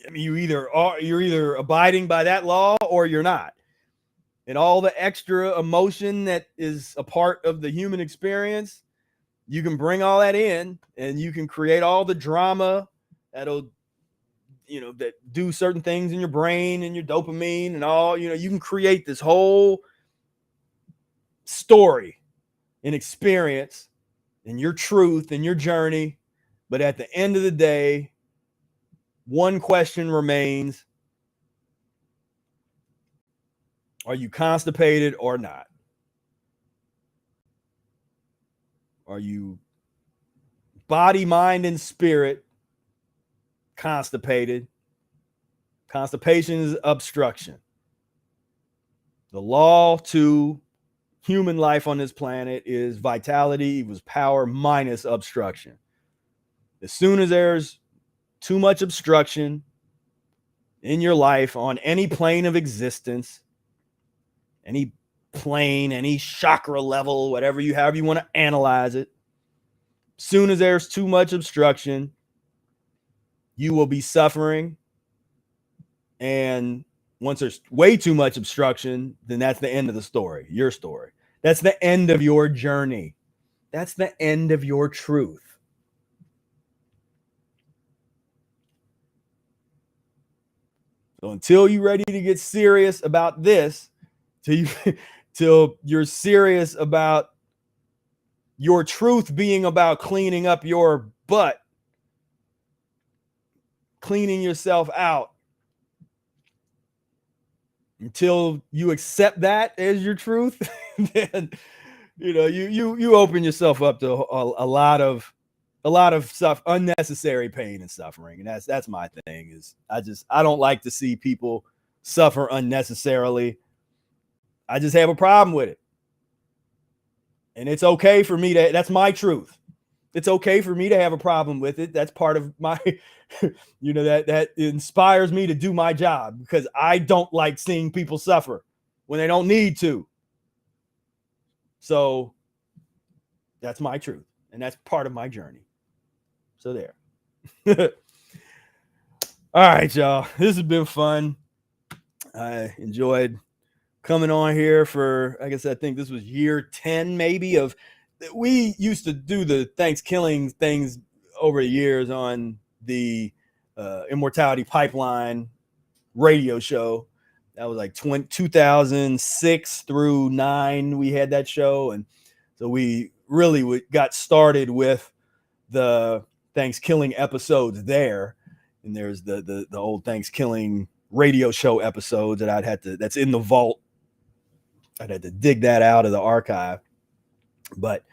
S2: I mean, you're either abiding by that law or you're not. And all the extra emotion that is a part of the human experience, you can bring all that in, and you can create all the drama that'll, that do certain things in your brain and your dopamine and all. You can create this whole story and experience and your truth and your journey. But at the end of the day, one question remains: are you constipated or not? Are you body, mind, and spirit constipated? Constipation is obstruction. The law to human life on this planet is vitality equals power minus obstruction. As soon as there's too much obstruction in your life on any plane of existence, any plane, any chakra level, however you want to analyze it, as soon as there's too much obstruction, you will be suffering, and Once there's way too much obstruction, then that's the end of the story, your story. That's the end of your journey. That's the end of your truth. So until you're ready to get serious about this, till you're serious about your truth being about cleaning up your butt, cleaning yourself out, until you accept that as your truth, then you open yourself up to a lot of stuff, unnecessary pain and suffering. And that's my thing, is I don't like to see people suffer unnecessarily. I just have a problem with it. And it's okay for me to, that's my truth. It's okay for me to have a problem with it. That's part of my, that inspires me to do my job, because I don't like seeing people suffer when they don't need to. So that's my truth. And that's part of my journey. So there. All right, y'all. This has been fun. I enjoyed coming on here for, I guess I think this was year 10 maybe of, we used to do the ThanksKilling things over the years on the Immortality Pipeline radio show. That was like 2006 through 9 we had that show. And so we really got started with the ThanksKilling episodes there. And there's the old ThanksKilling radio show episodes that that's in the vault. I'd had to dig that out of the archive. But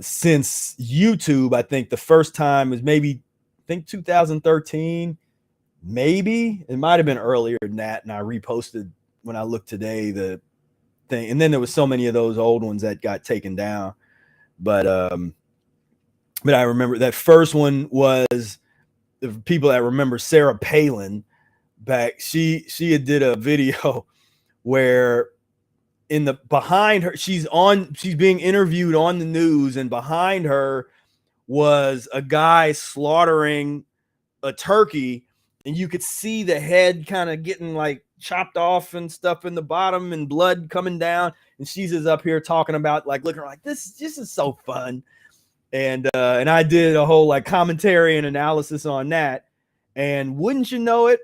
S2: since YouTube, I think the first time was maybe, 2013, maybe. It might have been earlier than that. And I reposted, when I looked today, the thing. And then there was so many of those old ones that got taken down. But I remember that first one was, the people that remember Sarah Palin back, she had did a video where behind her, she's being interviewed on the news, and behind her was a guy slaughtering a turkey, and you could see the head kind of getting like chopped off and stuff in the bottom, and blood coming down, and she's just up here talking about, like, looking like, this is so fun. And I did a whole like commentary and analysis on that, and wouldn't you know it,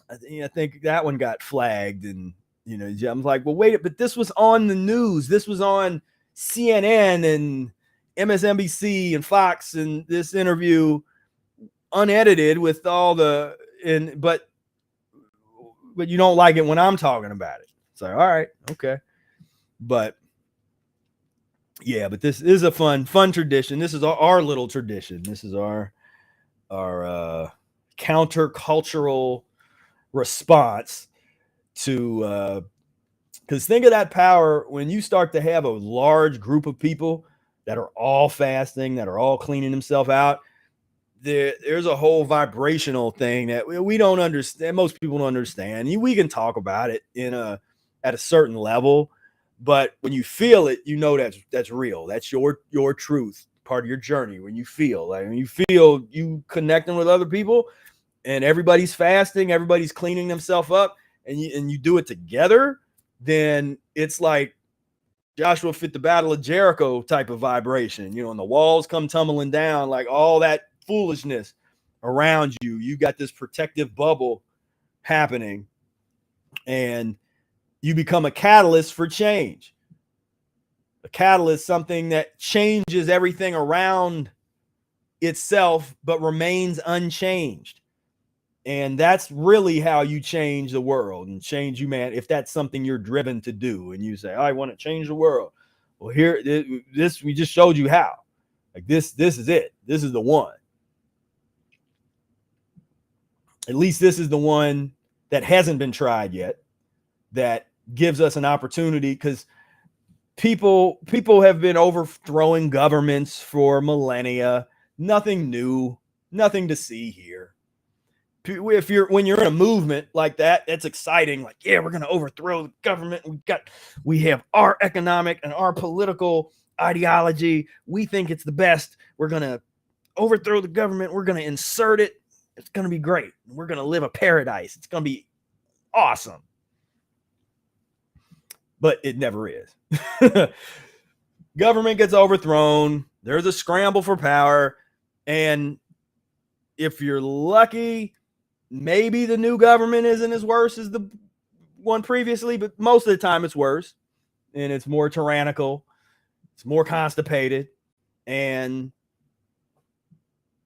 S2: I think that one got flagged. And I'm like, well, wait, but this was on the news. This was on CNN and MSNBC and Fox, and this interview unedited with all the, but you don't like it when I'm talking about it. It's like, all right, okay. But yeah, but this is a fun tradition. This is our little tradition. This is our countercultural response to, because think of that power when you start to have a large group of people that are all fasting, that are all cleaning themselves out. There's a whole vibrational thing that we don't understand. Most people don't understand. We can talk about it at a certain level, but when you feel it, that's real. That's your truth, part of your journey. When you feel you connecting with other people, and everybody's fasting, everybody's cleaning themselves up, and you do it together, then it's like Joshua fit the Battle of Jericho type of vibration, and the walls come tumbling down, like all that foolishness around you. You got this protective bubble happening, and you become a catalyst for change. A catalyst, something that changes everything around itself, but remains unchanged. And that's really how you change the world and change humanity. If that's something you're driven to do, and you say, I want to change the world. Well, here, we just showed you how. Like this is it. This is the one. At least this is the one that hasn't been tried yet, that gives us an opportunity, because people have been overthrowing governments for millennia. Nothing new, nothing to see here. When you're in a movement like that, that's exciting. Like, yeah, we're going to overthrow the government. We have our economic and our political ideology. We think it's the best. We're going to overthrow the government. We're going to insert it. It's going to be great. We're going to live a paradise. It's going to be awesome. But it never is. Government gets overthrown. There's a scramble for power. And if you're lucky, maybe the new government isn't as worse as the one previously, but most of the time it's worse. And it's more tyrannical. It's more constipated. And,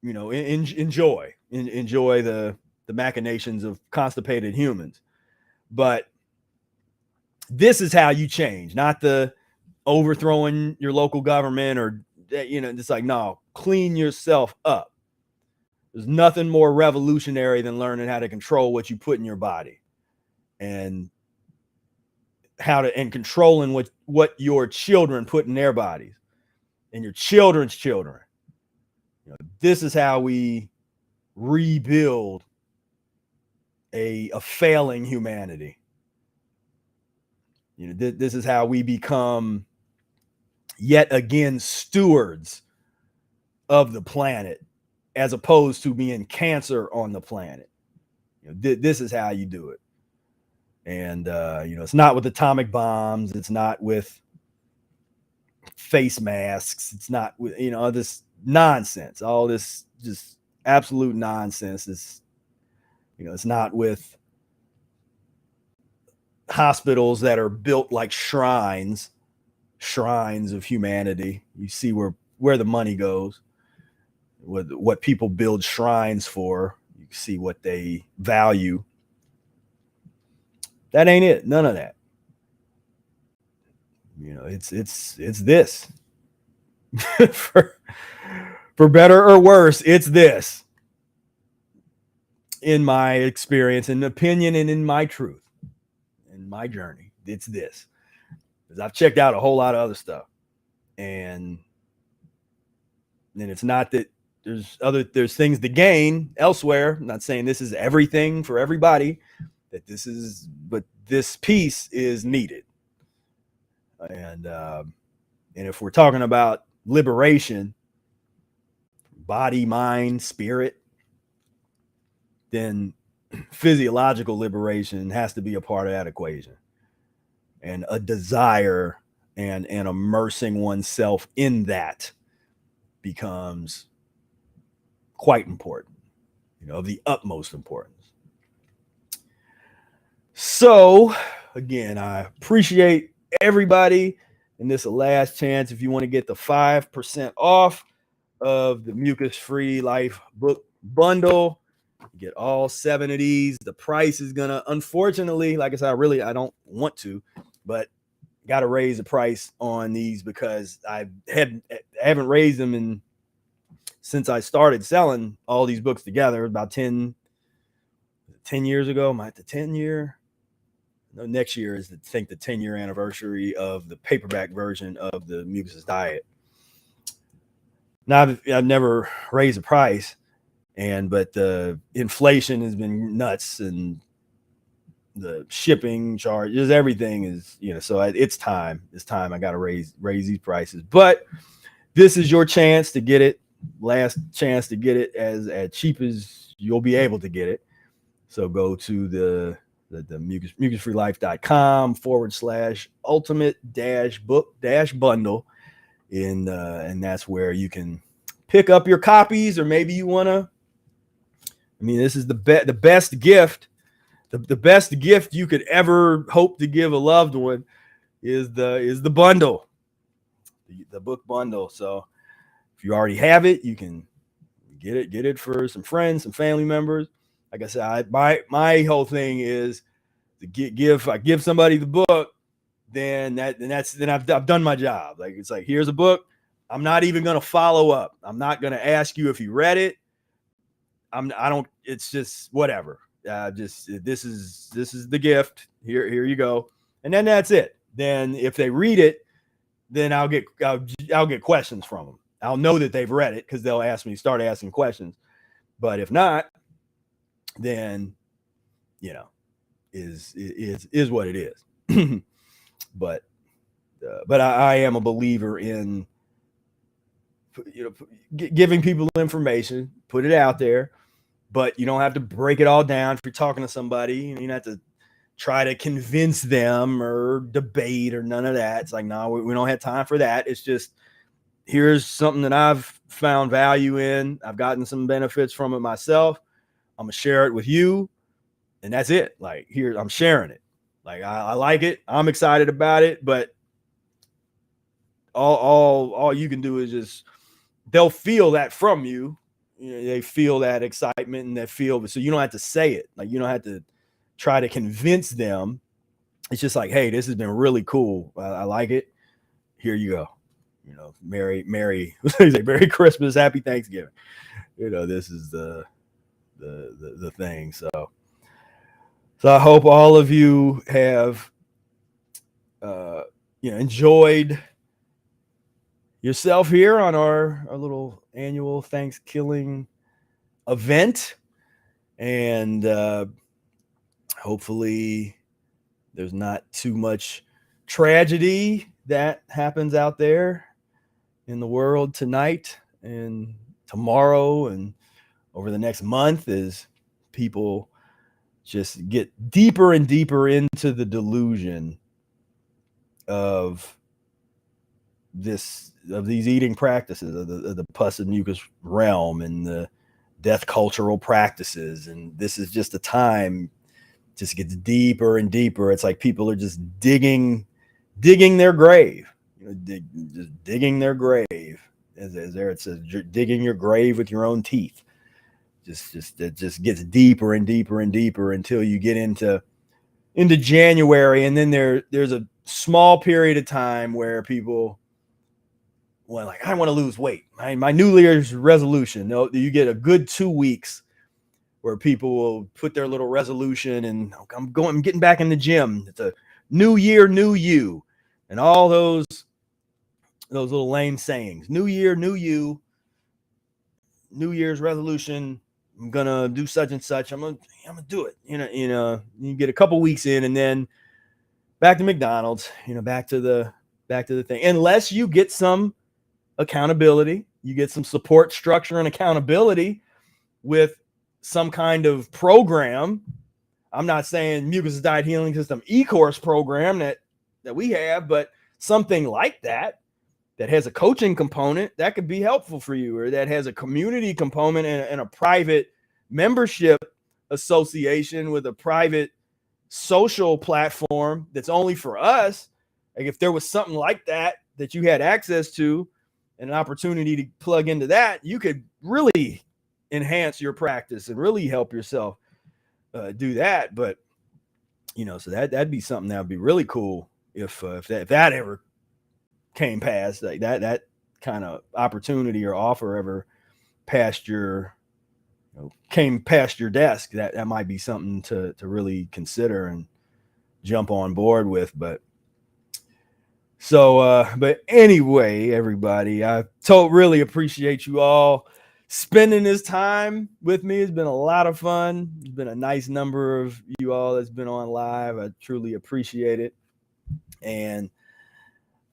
S2: you know, enjoy the machinations of constipated humans. But this is how you change, not the overthrowing your local government or, you know, it's like, no, clean yourself up. There's nothing more revolutionary than learning how to control what you put in your body and controlling what your children put in their bodies and your children's children. You know, this is how we rebuild a failing humanity. You know, this is how we become yet again stewards of the planet, as opposed to being cancer on the planet. You know, this is how you do it. And you know, it's not with atomic bombs. It's not with face masks. It's not with, you know, this nonsense. All this just absolute nonsense. It's, you know, it's not with hospitals that are built like shrines of humanity. You see where the money goes, what people build shrines for. You see what they value. That ain't it. None of that. You know, it's this. for better or worse, it's this. In my experience, in opinion, and in my truth, in my journey, it's this. Because I've checked out a whole lot of other stuff, and then it's not that there's things to gain elsewhere. I'm not saying this is everything for everybody, but this piece is needed. And if we're talking about liberation, body, mind, spirit, then physiological liberation has to be a part of that equation. And a desire and immersing oneself in that becomes quite important, you know, of the utmost importance. So again, I appreciate everybody, and this is the last chance. If you want to get the 5% off of the Mucus-free Life book bundle, you get all 7 of these. The price is gonna, unfortunately, like I said, I don't want to, but got to raise the price on these because I haven't raised them since I started selling all these books together about 10 years ago. Am I at the 10 year? No, next year is, I think, the 10-year anniversary of the paperback version of the Mucus Diet. Now, I've never raised the price, but the inflation has been nuts, and the shipping charges, everything is, you know, so it's time. I got to raise these prices. But this is your chance to get it, last chance to get it as cheap as you'll be able to get it. So go to the mucusfreelife.com/ultimate-book-bundle, and that's where you can pick up your copies, or maybe you want to. I mean, this is the best gift. The best gift you could ever hope to give a loved one is the bundle, the book bundle. So if you already have it, you can get it for some friends, some family members. Like I said, my whole thing is to give somebody the book, then I've done my job. Like, it's like, here's a book. I'm not even going to follow up. I'm not going to ask you if you read it. It's just whatever. This is the gift. Here you go. And then that's it. Then if they read it, then I'll get questions from them. I'll know that they've read it because they'll start asking questions. But if not, then, you know, is what it is. But I am a believer in, you know, giving people information, put it out there, but you don't have to break it all down. If you're talking to somebody, you don't have to try to convince them or debate or none of that. It's like, no, we don't have time for that. It's just, here's something that I've found value in. I've gotten some benefits from it myself. I'm gonna share it with you, and that's it. Like, here, I'm sharing it. Like, I like it. I'm excited about it, but all you can do is just, they'll feel that from you. They feel that excitement and that feel, so you don't have to say it. Like, you don't have to try to convince them. It's just like, hey, this has been really cool. I like it. Here you go. Merry Christmas, Happy Thanksgiving. This is the thing. So I hope all of you have enjoyed yourself here on our little annual ThanksKilling event, and hopefully there's not too much tragedy that happens out there in the world tonight and tomorrow and over the next month, as people just get deeper and deeper into the delusion of these eating practices, of the pus and mucus realm and the death cultural practices. And this is just a time, just gets deeper and deeper. It's like people are just digging their grave, just digging their grave. As there it says, digging your grave with your own teeth. It just gets deeper and deeper and deeper until you get into January, and then there's a small period of time where people, well, like, I want to lose weight. My New Year's resolution. No, you get a good 2 weeks where people will put their little resolution, and I'm getting back in the gym. It's a new year, new you, and all those little lame sayings. New year, new you. New Year's resolution. I'm gonna do such and such. I'm gonna do it. You get a couple weeks in, and then back to McDonald's. Back to the thing. Unless you get some accountability, you get some support structure and accountability with some kind of program. I'm not saying Mucus Diet Healing System e-course program that we have, but something like that has a coaching component that could be helpful for you, or that has a community component and a private membership association with a private social platform that's only for us. Like, if there was something like that you had access to and an opportunity to plug into that, you could really enhance your practice and really help yourself do that. But so that'd be something that would be really cool if that ever came past, like that kind of opportunity or offer ever came past your desk. That might be something to really consider and jump on board with. But anyway, everybody, I really appreciate you all spending this time with me. It's been a lot of fun. It's been a nice number of you all that's been on live. I truly appreciate it. And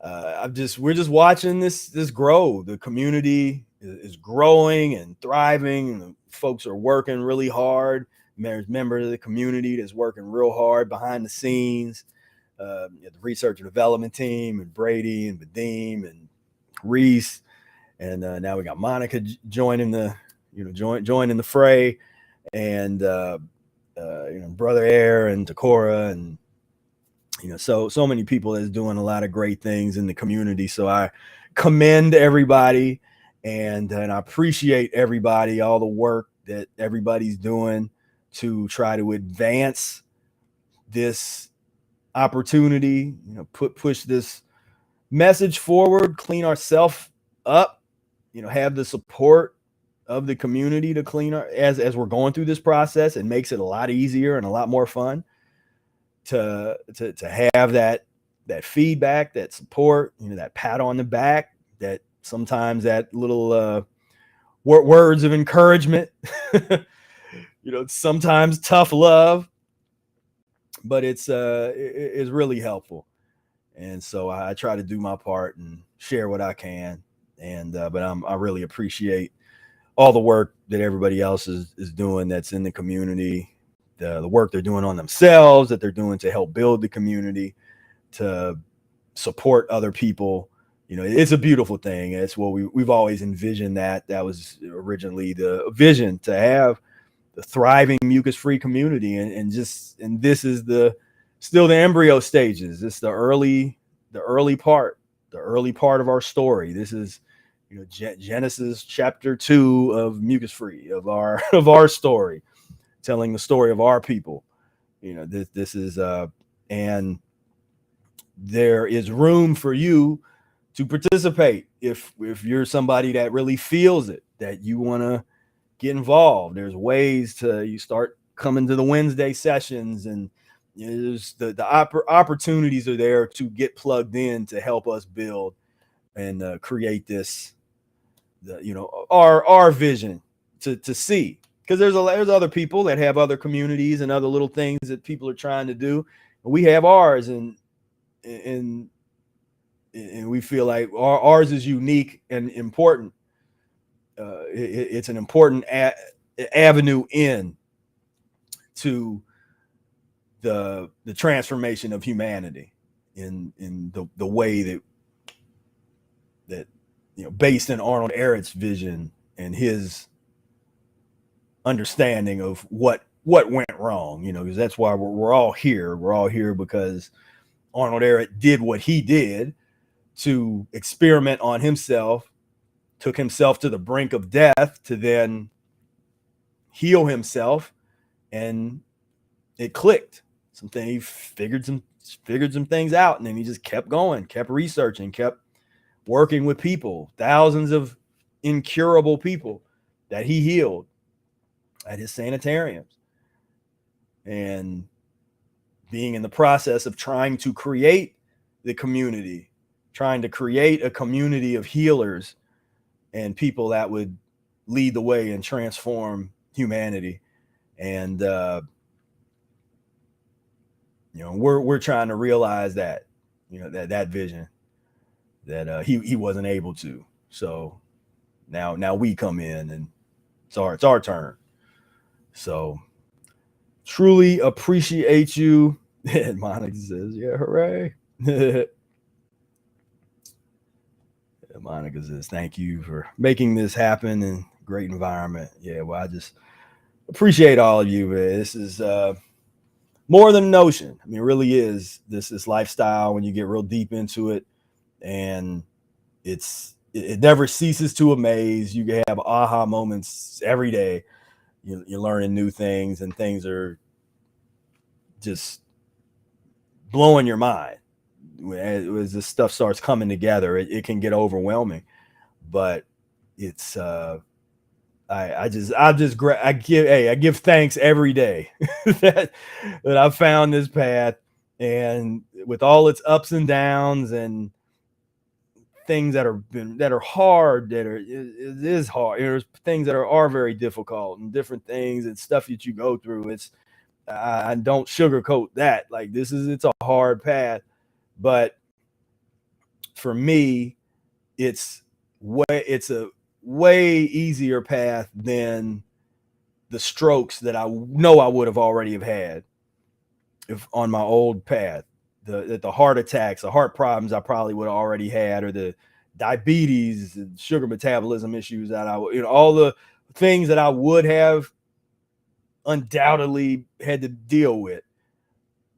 S2: we're just watching this grow. The community is growing and thriving, and the folks are working really hard. There's members of the community that's working real hard behind the scenes. The research and development team, and Brady and Vadim and Reese, and now we got Monica joining the fray, and Brother Air and Takora, and so many people that's doing a lot of great things in the community. So I commend everybody, and I appreciate everybody, all the work that everybody's doing to try to advance this opportunity, push this message forward, clean ourselves up, have the support of the community to clean as we're going through this process. It makes it a lot easier and a lot more fun to have that feedback, that support, that pat on the back, that sometimes that little words of encouragement, sometimes tough love, but it's really helpful. And so I try to do my part and share what I can. And but I really appreciate all the work that everybody else is doing that's in the community, the work they're doing on themselves, that they're doing to help build the community, to support other people. You know, it's a beautiful thing. It's what we've always envisioned. That was originally the vision, to have the thriving mucus-free community, and this is still the embryo stages. It's the early part of our story. This is, you know, Genesis chapter 2 of mucus-free, of our story, telling the story of our people. You know, this is and there is room for you to participate if you're somebody that really feels it, that you want to get involved. There's ways you start coming to the Wednesday sessions, and there's the opportunities are there to get plugged in, to help us build and create this, our vision to see, because there's other people that have other communities and other little things that people are trying to do, and we have ours, and we feel like ours is unique and important. It's an important avenue in to the transformation of humanity in the way that you know, based in Arnold Ehret's vision and his understanding of what went wrong. You know, because that's why we're all here. We're all here because Arnold Ehret did what he did to experiment on himself, took himself to the brink of death to then heal himself, and it clicked. He figured some things out, and then he just kept going, kept researching, kept working with people, thousands of incurable people that he healed at his sanitariums, and being in the process of trying to create the community, trying to create a community of healers and people that would lead the way and transform humanity. And we're trying to realize that, that vision that he wasn't able to. So now we come in, and it's our turn. So truly appreciate you. And Monica says, yeah, hooray. Monica says, thank you for making this happen, and great environment. Yeah, well, I just appreciate all of you, man. This is more than a notion. I mean, it really is this lifestyle when you get real deep into it, and it never ceases to amaze. You have aha moments every day. You're learning new things, and things are just blowing your mind. As this stuff starts coming together, it can get overwhelming, but it's I give thanks every day that I've found this path, and with all its ups and downs and things that are hard, it is hard. There's things that are very difficult, and different things and stuff that you go through. I don't sugarcoat that. Like, it's a hard path. But for me, it's a way easier path than the strokes that I know I would have already have had if on my old path. The heart attacks, the heart problems I probably would have already had, or the diabetes, and sugar metabolism issues that all the things that I would have undoubtedly had to deal with.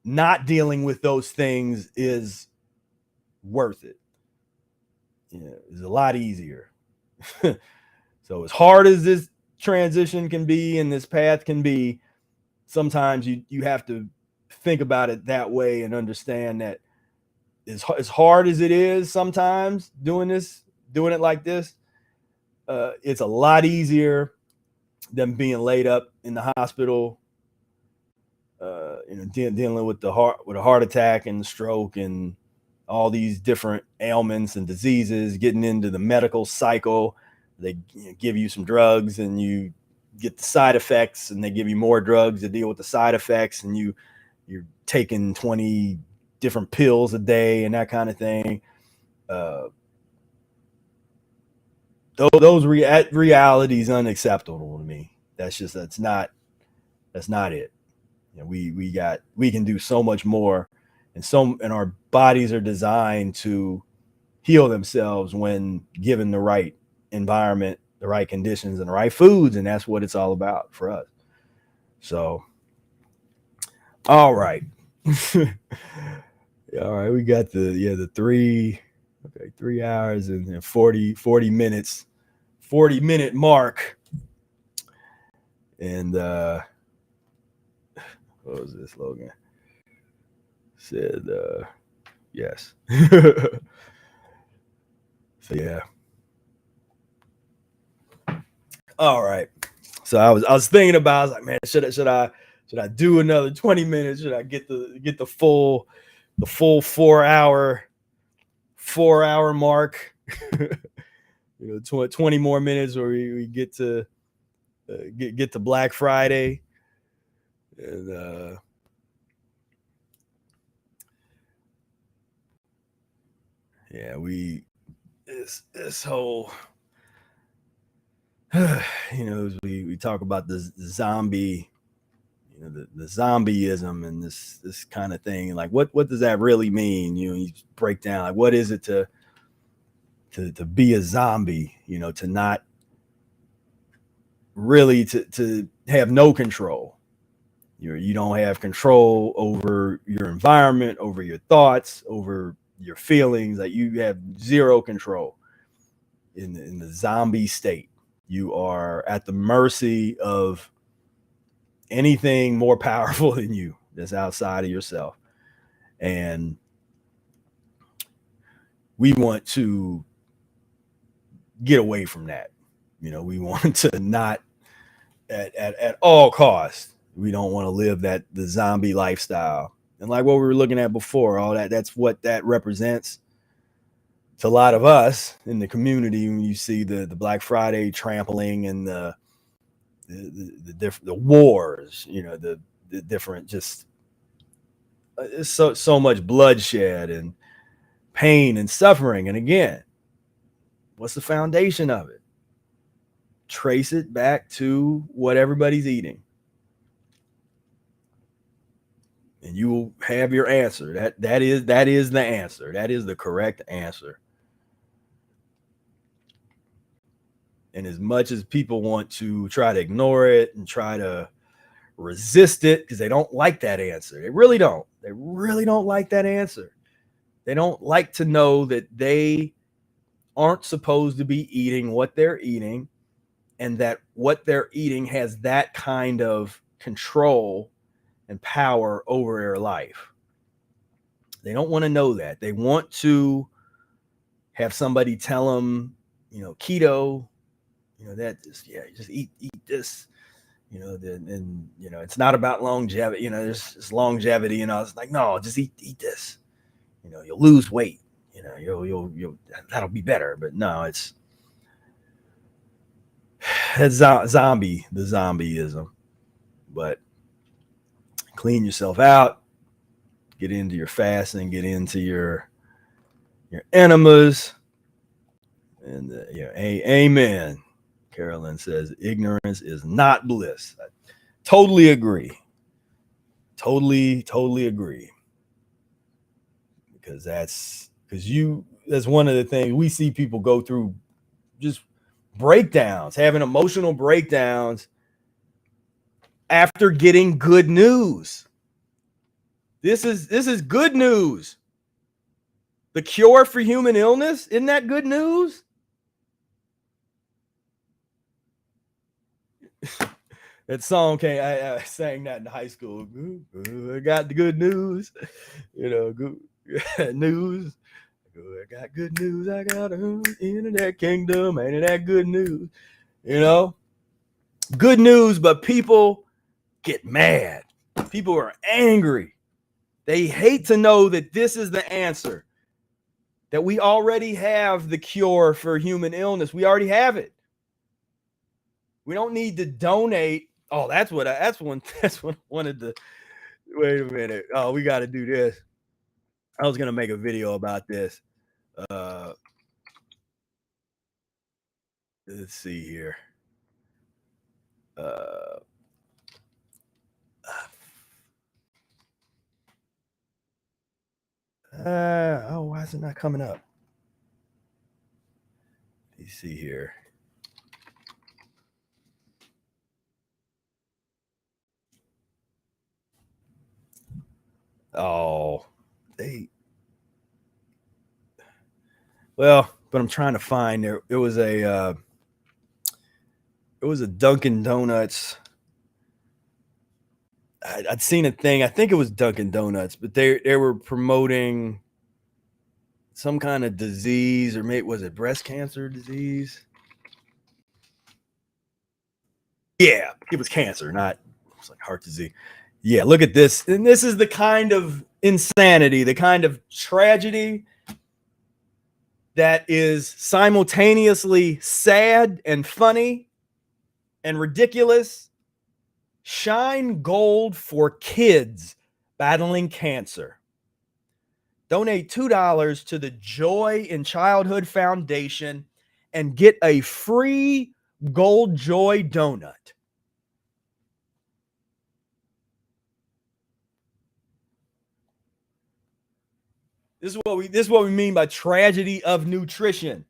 S2: Not dealing with those things is worth it. It's a lot easier. So as hard as this transition can be and this path can be, sometimes you have to think about it that way and understand that as hard as it is sometimes doing it like this, it's a lot easier than being laid up in the hospital, dealing with a heart attack and stroke and all these different ailments and diseases, getting into the medical cycle. They give you some drugs, and you get the side effects, and they give you more drugs to deal with the side effects, and you're taking 20 different pills a day and that kind of thing. Those realities unacceptable to me. That's not it. You know, we can do so much more, and our bodies are designed to heal themselves when given the right environment, the right conditions, and the right foods, and that's what it's all about for us. So, all right. All right, we got the 3 hours and 40 minutes, 40-minute mark. And what was this slogan? Said yes. So yeah. All right. So I was thinking about, I was like, man, should I do another 20 minutes? Should I get the full 4 hour mark? 20 more minutes where we get to get to Black Friday. And yeah, this whole we talk about the zombie, the zombieism and this kind of thing, like what does that really mean? You break down, like, what is it to be a zombie, to not really to have no control. You don't have control over your environment, over your thoughts, over your feelings. Like, you have zero control in the zombie state. You are at the mercy of anything more powerful than you that's outside of yourself. And we want to get away from that. We want to not at all costs. We don't want to live the zombie lifestyle. And like what we were looking at before, all that's what that represents to a lot of us in the community. When you see the Black Friday trampling and the wars, the different, just so much bloodshed and pain and suffering. And again, what's the foundation of it? Trace it back to what everybody's eating, and you will have your answer. That is the answer. That is the correct answer. And as much as people want to try to ignore it and try to resist it because they don't like that answer, they really don't. They really don't like that answer. They don't like to know that they aren't supposed to be eating what they're eating, and that what they're eating has that kind of control and power over their life. They don't want to know that. They want to have somebody tell them, keto, that just eat this, and it's not about longevity. There's longevity, it's like, no, just eat this. You'll lose weight. You'll that'll be better. But no, it's zombieism. But clean yourself out, get into your fasting, get into your enemas, and amen. Carolyn says ignorance is not bliss. I totally agree. Totally agree. Because that's one of the things we see people go through, just breakdowns, having emotional breakdowns after getting good news. This is good news. The cure for human illness, isn't that good news? That song I sang that in high school. I got the good news, good news. I got good news. I got internet kingdom. Ain't that good news? Good news, but people get mad. People are angry. They hate to know that this is the answer, that we already have the cure for human illness. We already have it. We don't need to donate. Oh, that's what I wanted to. Wait a minute. Oh, we got to do this. I was going to make a video about this. Let's see here. Oh, why is it not coming up? Let me see here. Oh, well, but I'm trying to find there. It was a Dunkin' Donuts. I'd seen a thing. I think it was Dunkin' Donuts, but they were promoting some kind of disease, or maybe was it breast cancer disease? Yeah, it was cancer, not it's like heart disease. Yeah, look at this. And this is the kind of insanity, the kind of tragedy that is simultaneously sad and funny and ridiculous. Shine gold for kids battling cancer. Donate $2 to the Joy in Childhood Foundation and get a free Gold Joy donut. This is what we mean by tragedy of nutrition.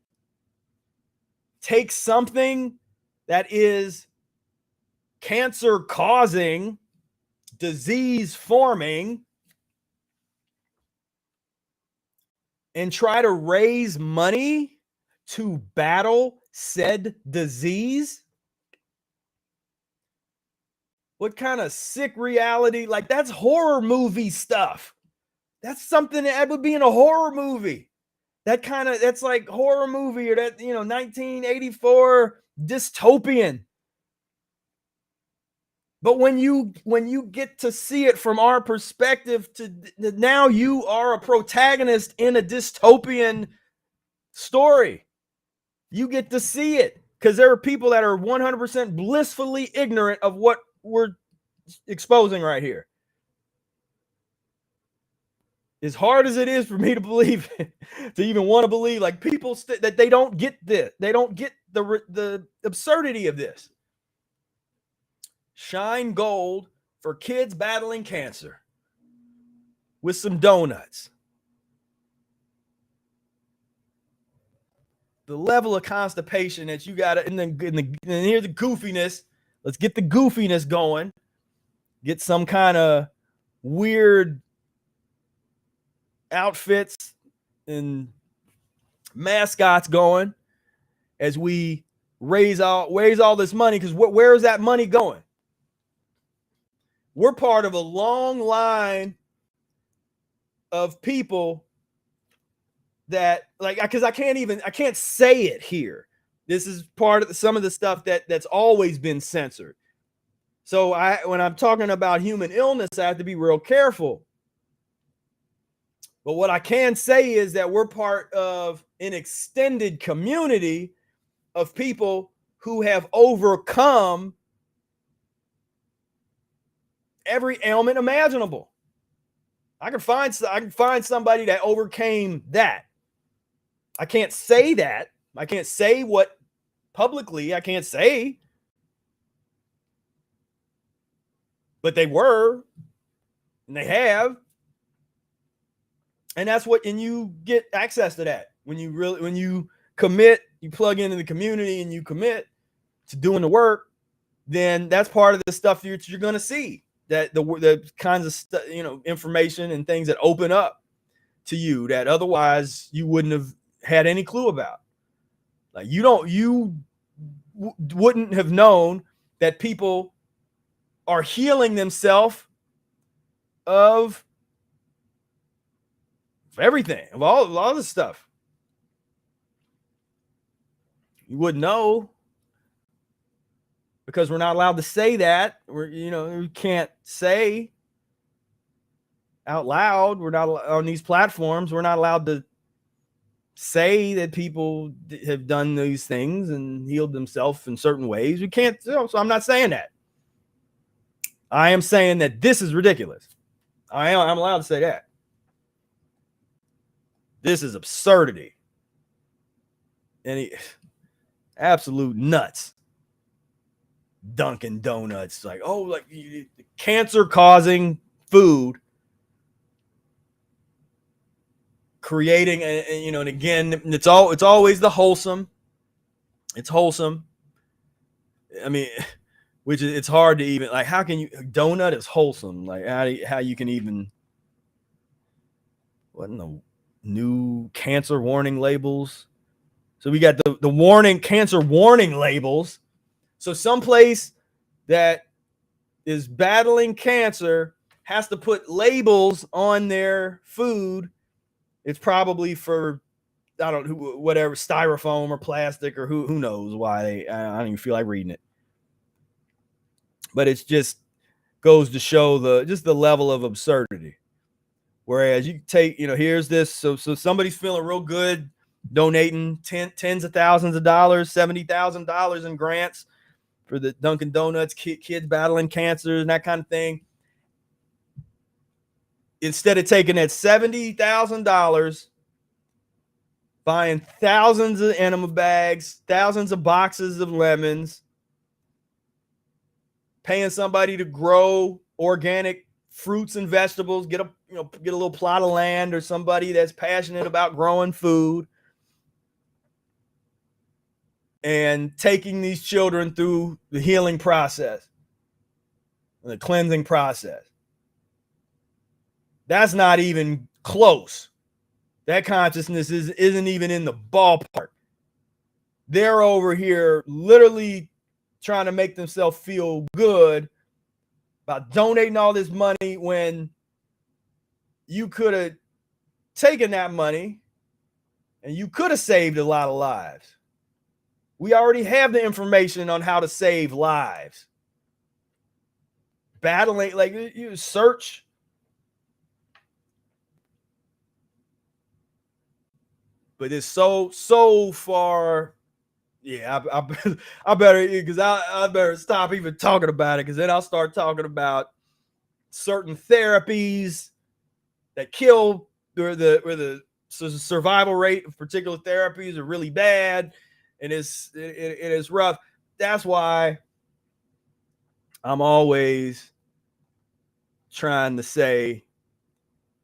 S2: Take something that is cancer causing, disease forming, and try to raise money to battle said disease. What kind of sick reality? Like, that's horror movie stuff. That's something that would be in a horror movie. That's like horror movie, or that, 1984 dystopian. But when you get to see it from our perspective, now you are a protagonist in a dystopian story. You get to see it because there are people that are 100% blissfully ignorant of what we're exposing right here. As hard as it is for me to believe, to even want to believe, like people that they don't get this, they don't get the absurdity of this. Shine gold for kids battling cancer with some donuts. The level of constipation that you got, and here's the goofiness. Let's get the goofiness going. Get some kind of weird outfits and mascots going as we raise all this money, because where is that money going? We're part of a long line of people that, like, because I can't say it here. This is part of some of the stuff that's always been censored. So when I'm talking about human illness, I have to be real careful. But what I can say is that we're part of an extended community of people who have overcome every ailment imaginable. I can find somebody that overcame that. I can't say that. I can't say what publicly I can't say. But they were, and they have. And that's and you get access to that when you commit, you plug into the community and you commit to doing the work, then that's part of the stuff you're going to see, that the kinds of information and things that open up to you that otherwise you wouldn't have had any clue about. Like you wouldn't have known that people are healing themselves of everything, of all this stuff. You wouldn't know because we're not allowed to say that. We can't say out loud. We're not on these platforms. We're not allowed to say that people have done these things and healed themselves in certain ways. We can't. So I'm not saying that. I am saying that this is ridiculous. I'm allowed to say that. This is absurdity. Absolute nuts. Dunkin' Donuts, like cancer-causing food creating, and again, it's always the wholesome. It's wholesome. I mean, which is, it's hard to even, like, how can you, donut is wholesome. Like, how you can even, what in the new cancer warning labels? So we got the cancer warning labels. So someplace that is battling cancer has to put labels on their food. It's probably for, I don't know, whatever, styrofoam or plastic, or who knows why. I don't even feel like reading it. But it's just goes to show the level of absurdity. Whereas you take, here's this, so somebody's feeling real good, donating tens of thousands of dollars, $70,000 in grants for the Dunkin' Donuts kids battling cancer and that kind of thing. Instead of taking that $70,000, buying thousands of enema bags, thousands of boxes of lemons, paying somebody to grow organic fruits and vegetables, get a little plot of land, or somebody that's passionate about growing food, and taking these children through the healing process, the cleansing process. That's not even close. That consciousness isn't even in the ballpark. They're over here literally trying to make themselves feel good about donating all this money, when you could have taken that money and you could have saved a lot of lives. We already have the information on how to save lives. Battling, like, you search. But it's so far. Yeah, I better, because I better stop even talking about it, because then I'll start talking about certain therapies that kill, where the survival rate of particular therapies are really bad, and it is rough. That's why I'm always trying to say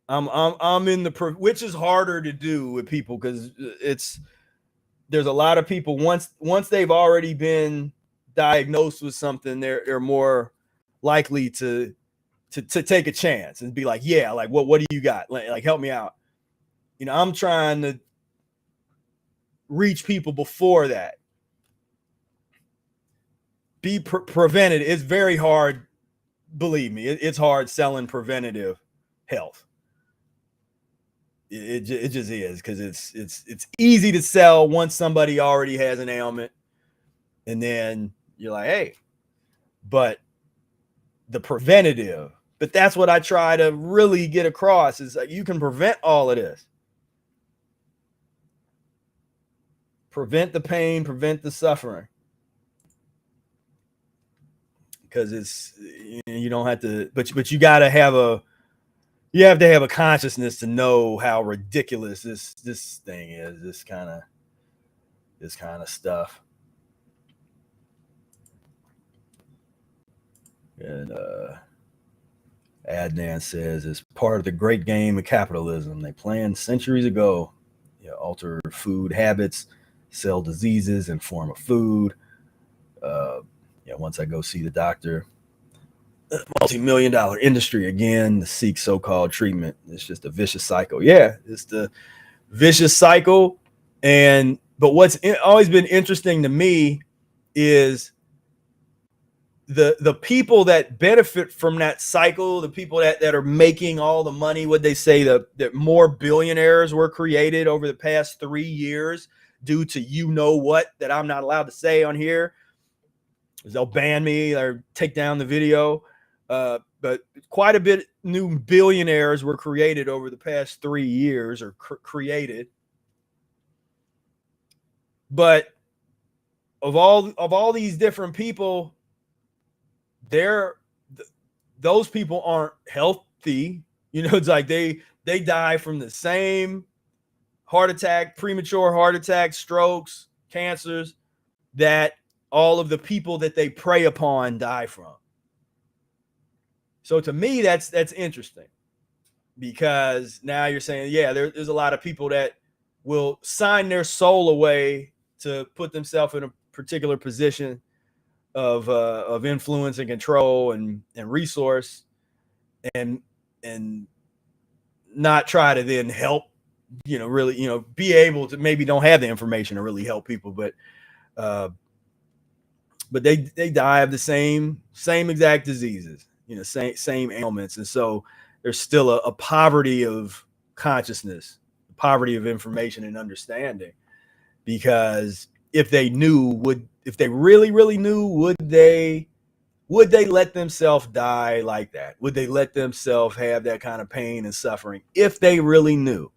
S2: I'm in the, which is harder to do with people, because there's a lot of people, once they've already been diagnosed with something, they're more likely to take a chance and be like, yeah, like, what do you got? Like, help me out. I'm trying to reach people before that. Be preventative. It's very hard. Believe me, it's hard selling preventative health. It just is, because it's easy to sell once somebody already has an ailment, and then you're like, hey, but the preventative, but that's what I try to really get across, is that you can prevent all of this. Prevent the pain, prevent the suffering, because you don't have to, but you got to have a consciousness to know how ridiculous this thing is, this kind of stuff. And Adnan says, it's part of the great game of capitalism. They planned centuries ago. Alter food habits, sell diseases in form of food. Once I go see the doctor, multi-million-dollar industry again to seek so-called treatment. It's just a vicious cycle. Yeah, it's the vicious cycle. But what's always been interesting to me is the people that benefit from that cycle, the people that are making all the money. What they say, that more billionaires were created over the past 3 years due to what that I'm not allowed to say on here. They'll ban me or take down the video. But quite a bit new billionaires were created over the past 3 years, or created. But of all these different people, those people aren't healthy. It's like they die from the same heart attack, premature heart attack, strokes, cancers that all of the people that they prey upon die from. So to me, that's interesting. because now you're saying, yeah, there's a lot of people that will sign their soul away to put themselves in a particular position of influence and control and resource, and not try to then help, really, be able to, maybe don't have the information to really help people, but they die of the same exact diseases, same ailments. And so there's still a poverty of consciousness, poverty of information and understanding, because if they really knew, would they let themselves die like that? Would they let themselves have that kind of pain and suffering if they really knew?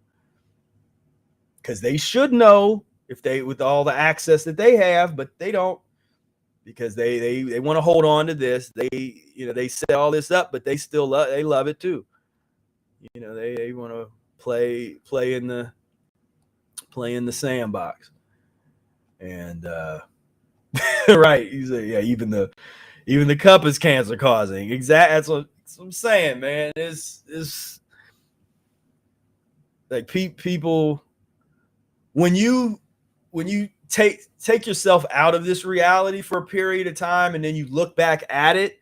S2: Because they should know, with all the access that they have, but they don't, because they want to hold on to this. They set all this up, but they still love it too. They want to play in the sandbox. And right, you say, yeah, even the cup is cancer causing. Exactly, that's what I'm saying, man. It's like people, when you take yourself out of this reality for a period of time, and then you look back at it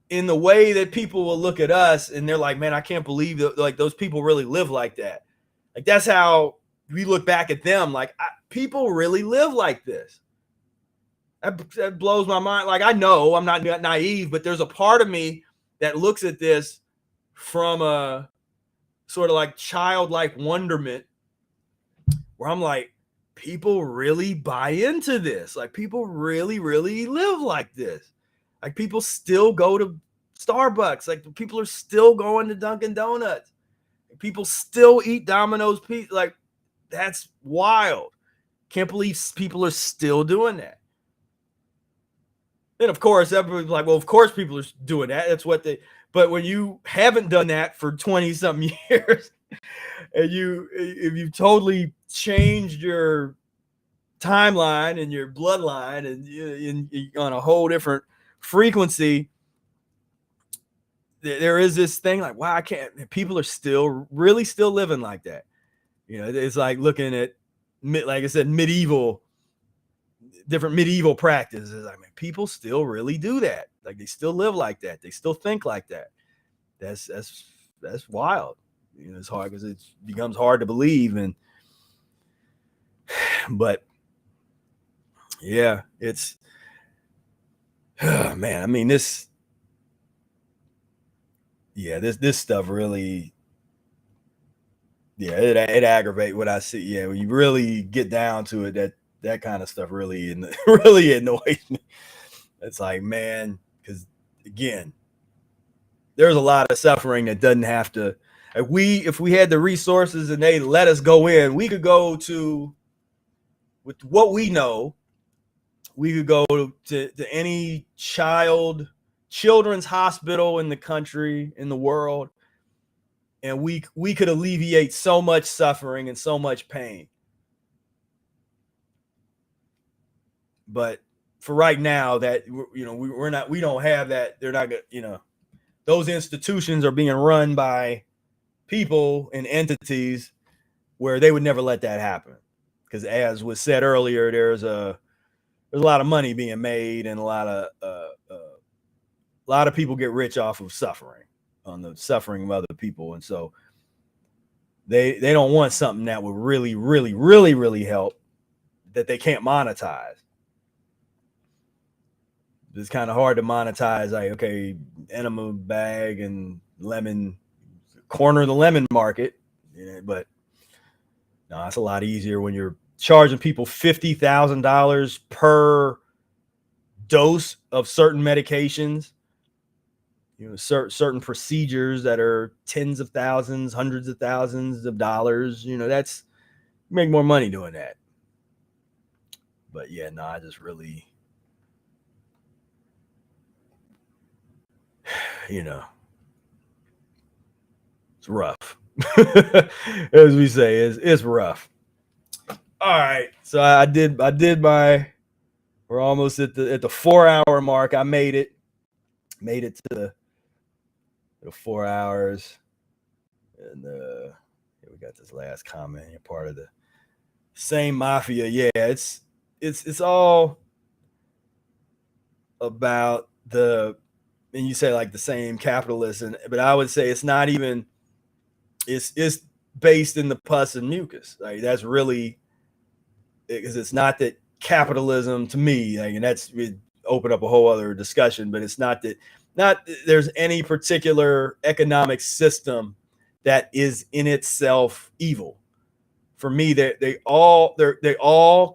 S2: in the way that people will look at us, and they're like, man, I can't believe that, like, those people really live like that. Like, that's how we look back at them. Like, people really live like this. That blows my mind. Like, I know I'm not naive, but there's a part of me that looks at this from a sort of like childlike wonderment, where I'm like, people really buy into this. Like, people really, really live like this. Like, people still go to Starbucks. Like, people are still going to Dunkin' Donuts. People still eat Domino's pizza. Like, that's wild. Can't believe people are still doing that. And of course, everybody's like, well, of course people are doing that. That's what they, but when you haven't done that for 20 something years, and if you've totally changed your timeline and your bloodline, and you're on a whole different frequency, there is this thing like, wow, people are still living like that. It's like looking at, like I said, different medieval practices. I mean, people still really do that. Like, they still live like that. They still think like that. That's wild. It's hard, because it becomes hard to believe. But yeah, it's, man, I mean, this stuff really, yeah, it aggravates what I see. Yeah, when you really get down to it, that kind of stuff really annoys me. It's like, man, because again, there's a lot of suffering that doesn't have to. If we had the resources and they let us go in, we could go to, with what we know, we could go to any children's hospital in the country, in the world, and we could alleviate so much suffering and so much pain. But for right now, that, we don't have that. They're not gonna, those institutions are being run by people and entities where they would never let that happen, because, as was said earlier, there's a lot of money being made, and a lot of people get rich off of suffering, on the suffering of other people. And so they don't want something that would really, really, really, really help, that they can't monetize. It's kind of hard to monetize, like, okay, enema bag and lemon, corner of the lemon market. But no, it's a lot easier when you're charging people $50,000 per dose of certain medications, certain procedures that are tens of thousands, hundreds of thousands of dollars. That's, you make more money doing that. But yeah, no, I just really, it's rough. As we say, it's rough. All right, so I did my, we're almost at the 4 hour mark. I made it to 4 hours. And here we got this last comment here, part of the same mafia. Yeah, it's all about and you say like the same capitalism, but I would say it's not even, it's based in the pus and mucus. Like that's really, because it's not that capitalism to me, like, and that's, we open up a whole other discussion, but it's not that there's any particular economic system that is in itself evil. For me, they all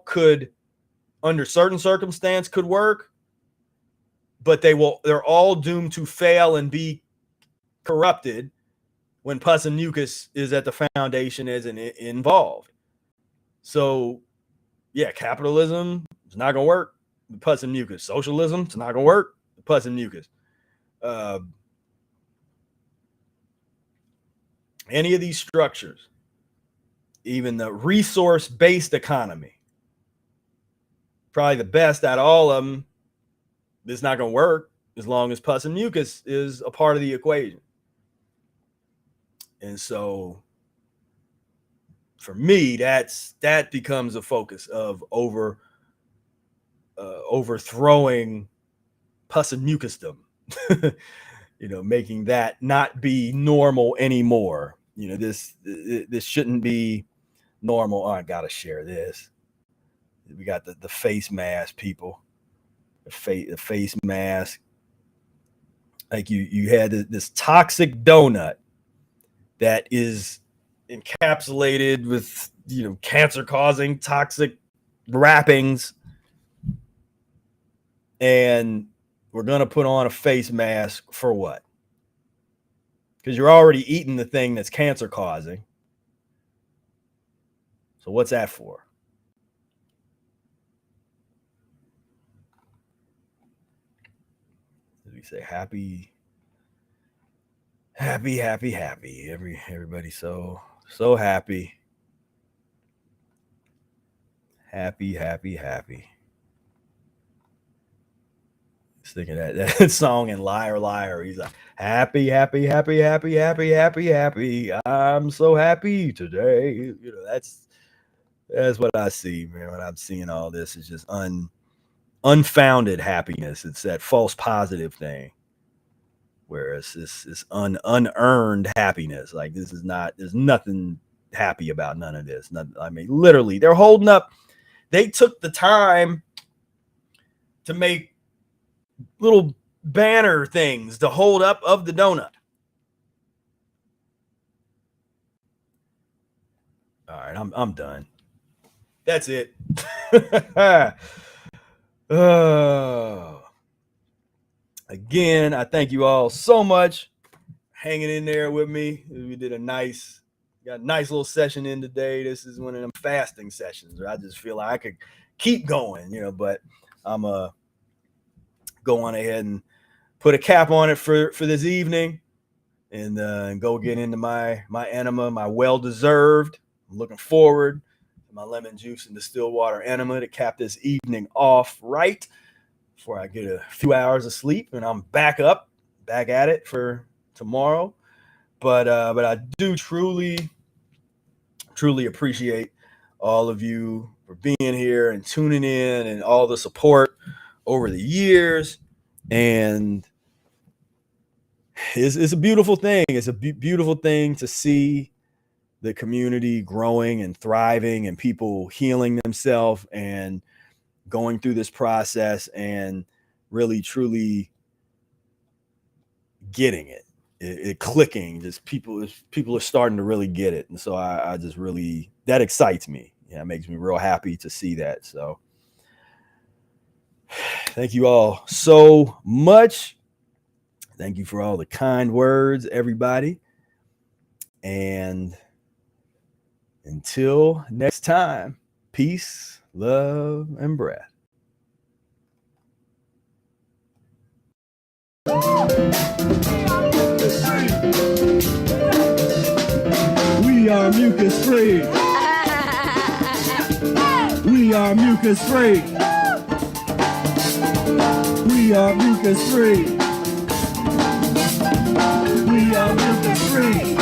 S2: could, under certain circumstance, could work, but they're all doomed to fail and be corrupted when pus and mucus is at the foundation, is involved. So yeah, capitalism is not gonna work, the pus and mucus. Socialism, it's not gonna work, the pus and mucus. Any of these structures, even the resource-based economy, probably the best out of all of them, it's not going to work as long as pus and mucus is a part of the equation. And so for me, that becomes a focus of overthrowing pus and mucusdom. You know, making that not be normal anymore. You know, this shouldn't be normal. Oh, I gotta share this. We got the face mask, people. The face mask. Like you had this toxic donut that is encapsulated with, you know, cancer-causing toxic wrappings, and we're gonna put on a face mask for what? Because you're already eating the thing that's cancer-causing. So what's that for? Did we say happy? Everybody so happy. Happy. Thinking that song in Liar Liar, he's like happy. I'm so happy today. You know, that's what I see, man. When I'm seeing all this, it's just unfounded happiness. It's that false positive thing, whereas this unearned happiness. Like this is not. There's nothing happy about none of this. I mean, literally, they're holding up. They took the time to make little banner things to hold up of the donut. All right, I'm done. That's it. Again, I thank you all so much hanging in there with me. We got a nice little session in today. This is one of them fasting sessions where I just feel like I could keep going, you know, but I'm go on ahead and put a cap on it for this evening, and go get into my enema, my well-deserved. I'm looking forward to my lemon juice and distilled water enema to cap this evening off right before I get a few hours of sleep, and I'm back at it for tomorrow. But I do truly appreciate all of you for being here and tuning in and all the support over the years. And it's a beautiful thing. It's a beautiful thing to see the community growing and thriving, and people healing themselves and going through this process and really truly getting it clicking. Just people are starting to really get it. And so I just really, that excites me. Yeah, it makes me real happy to see that. So thank you all so much. Thank you for all the kind words, everybody. And until next time, peace, love, and breath.
S1: We are mucus-free. We are mucus-free. We are mucus-free. We are mucus-free.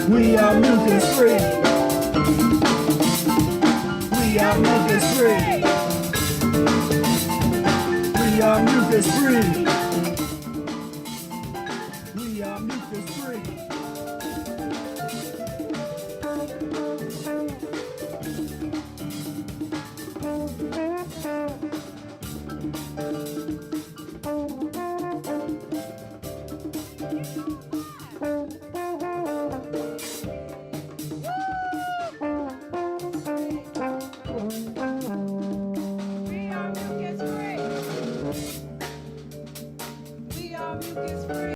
S1: We are mucus-free. We are mucus-free. We are mucus-free. We are mucus-free.
S7: We are mucus-free.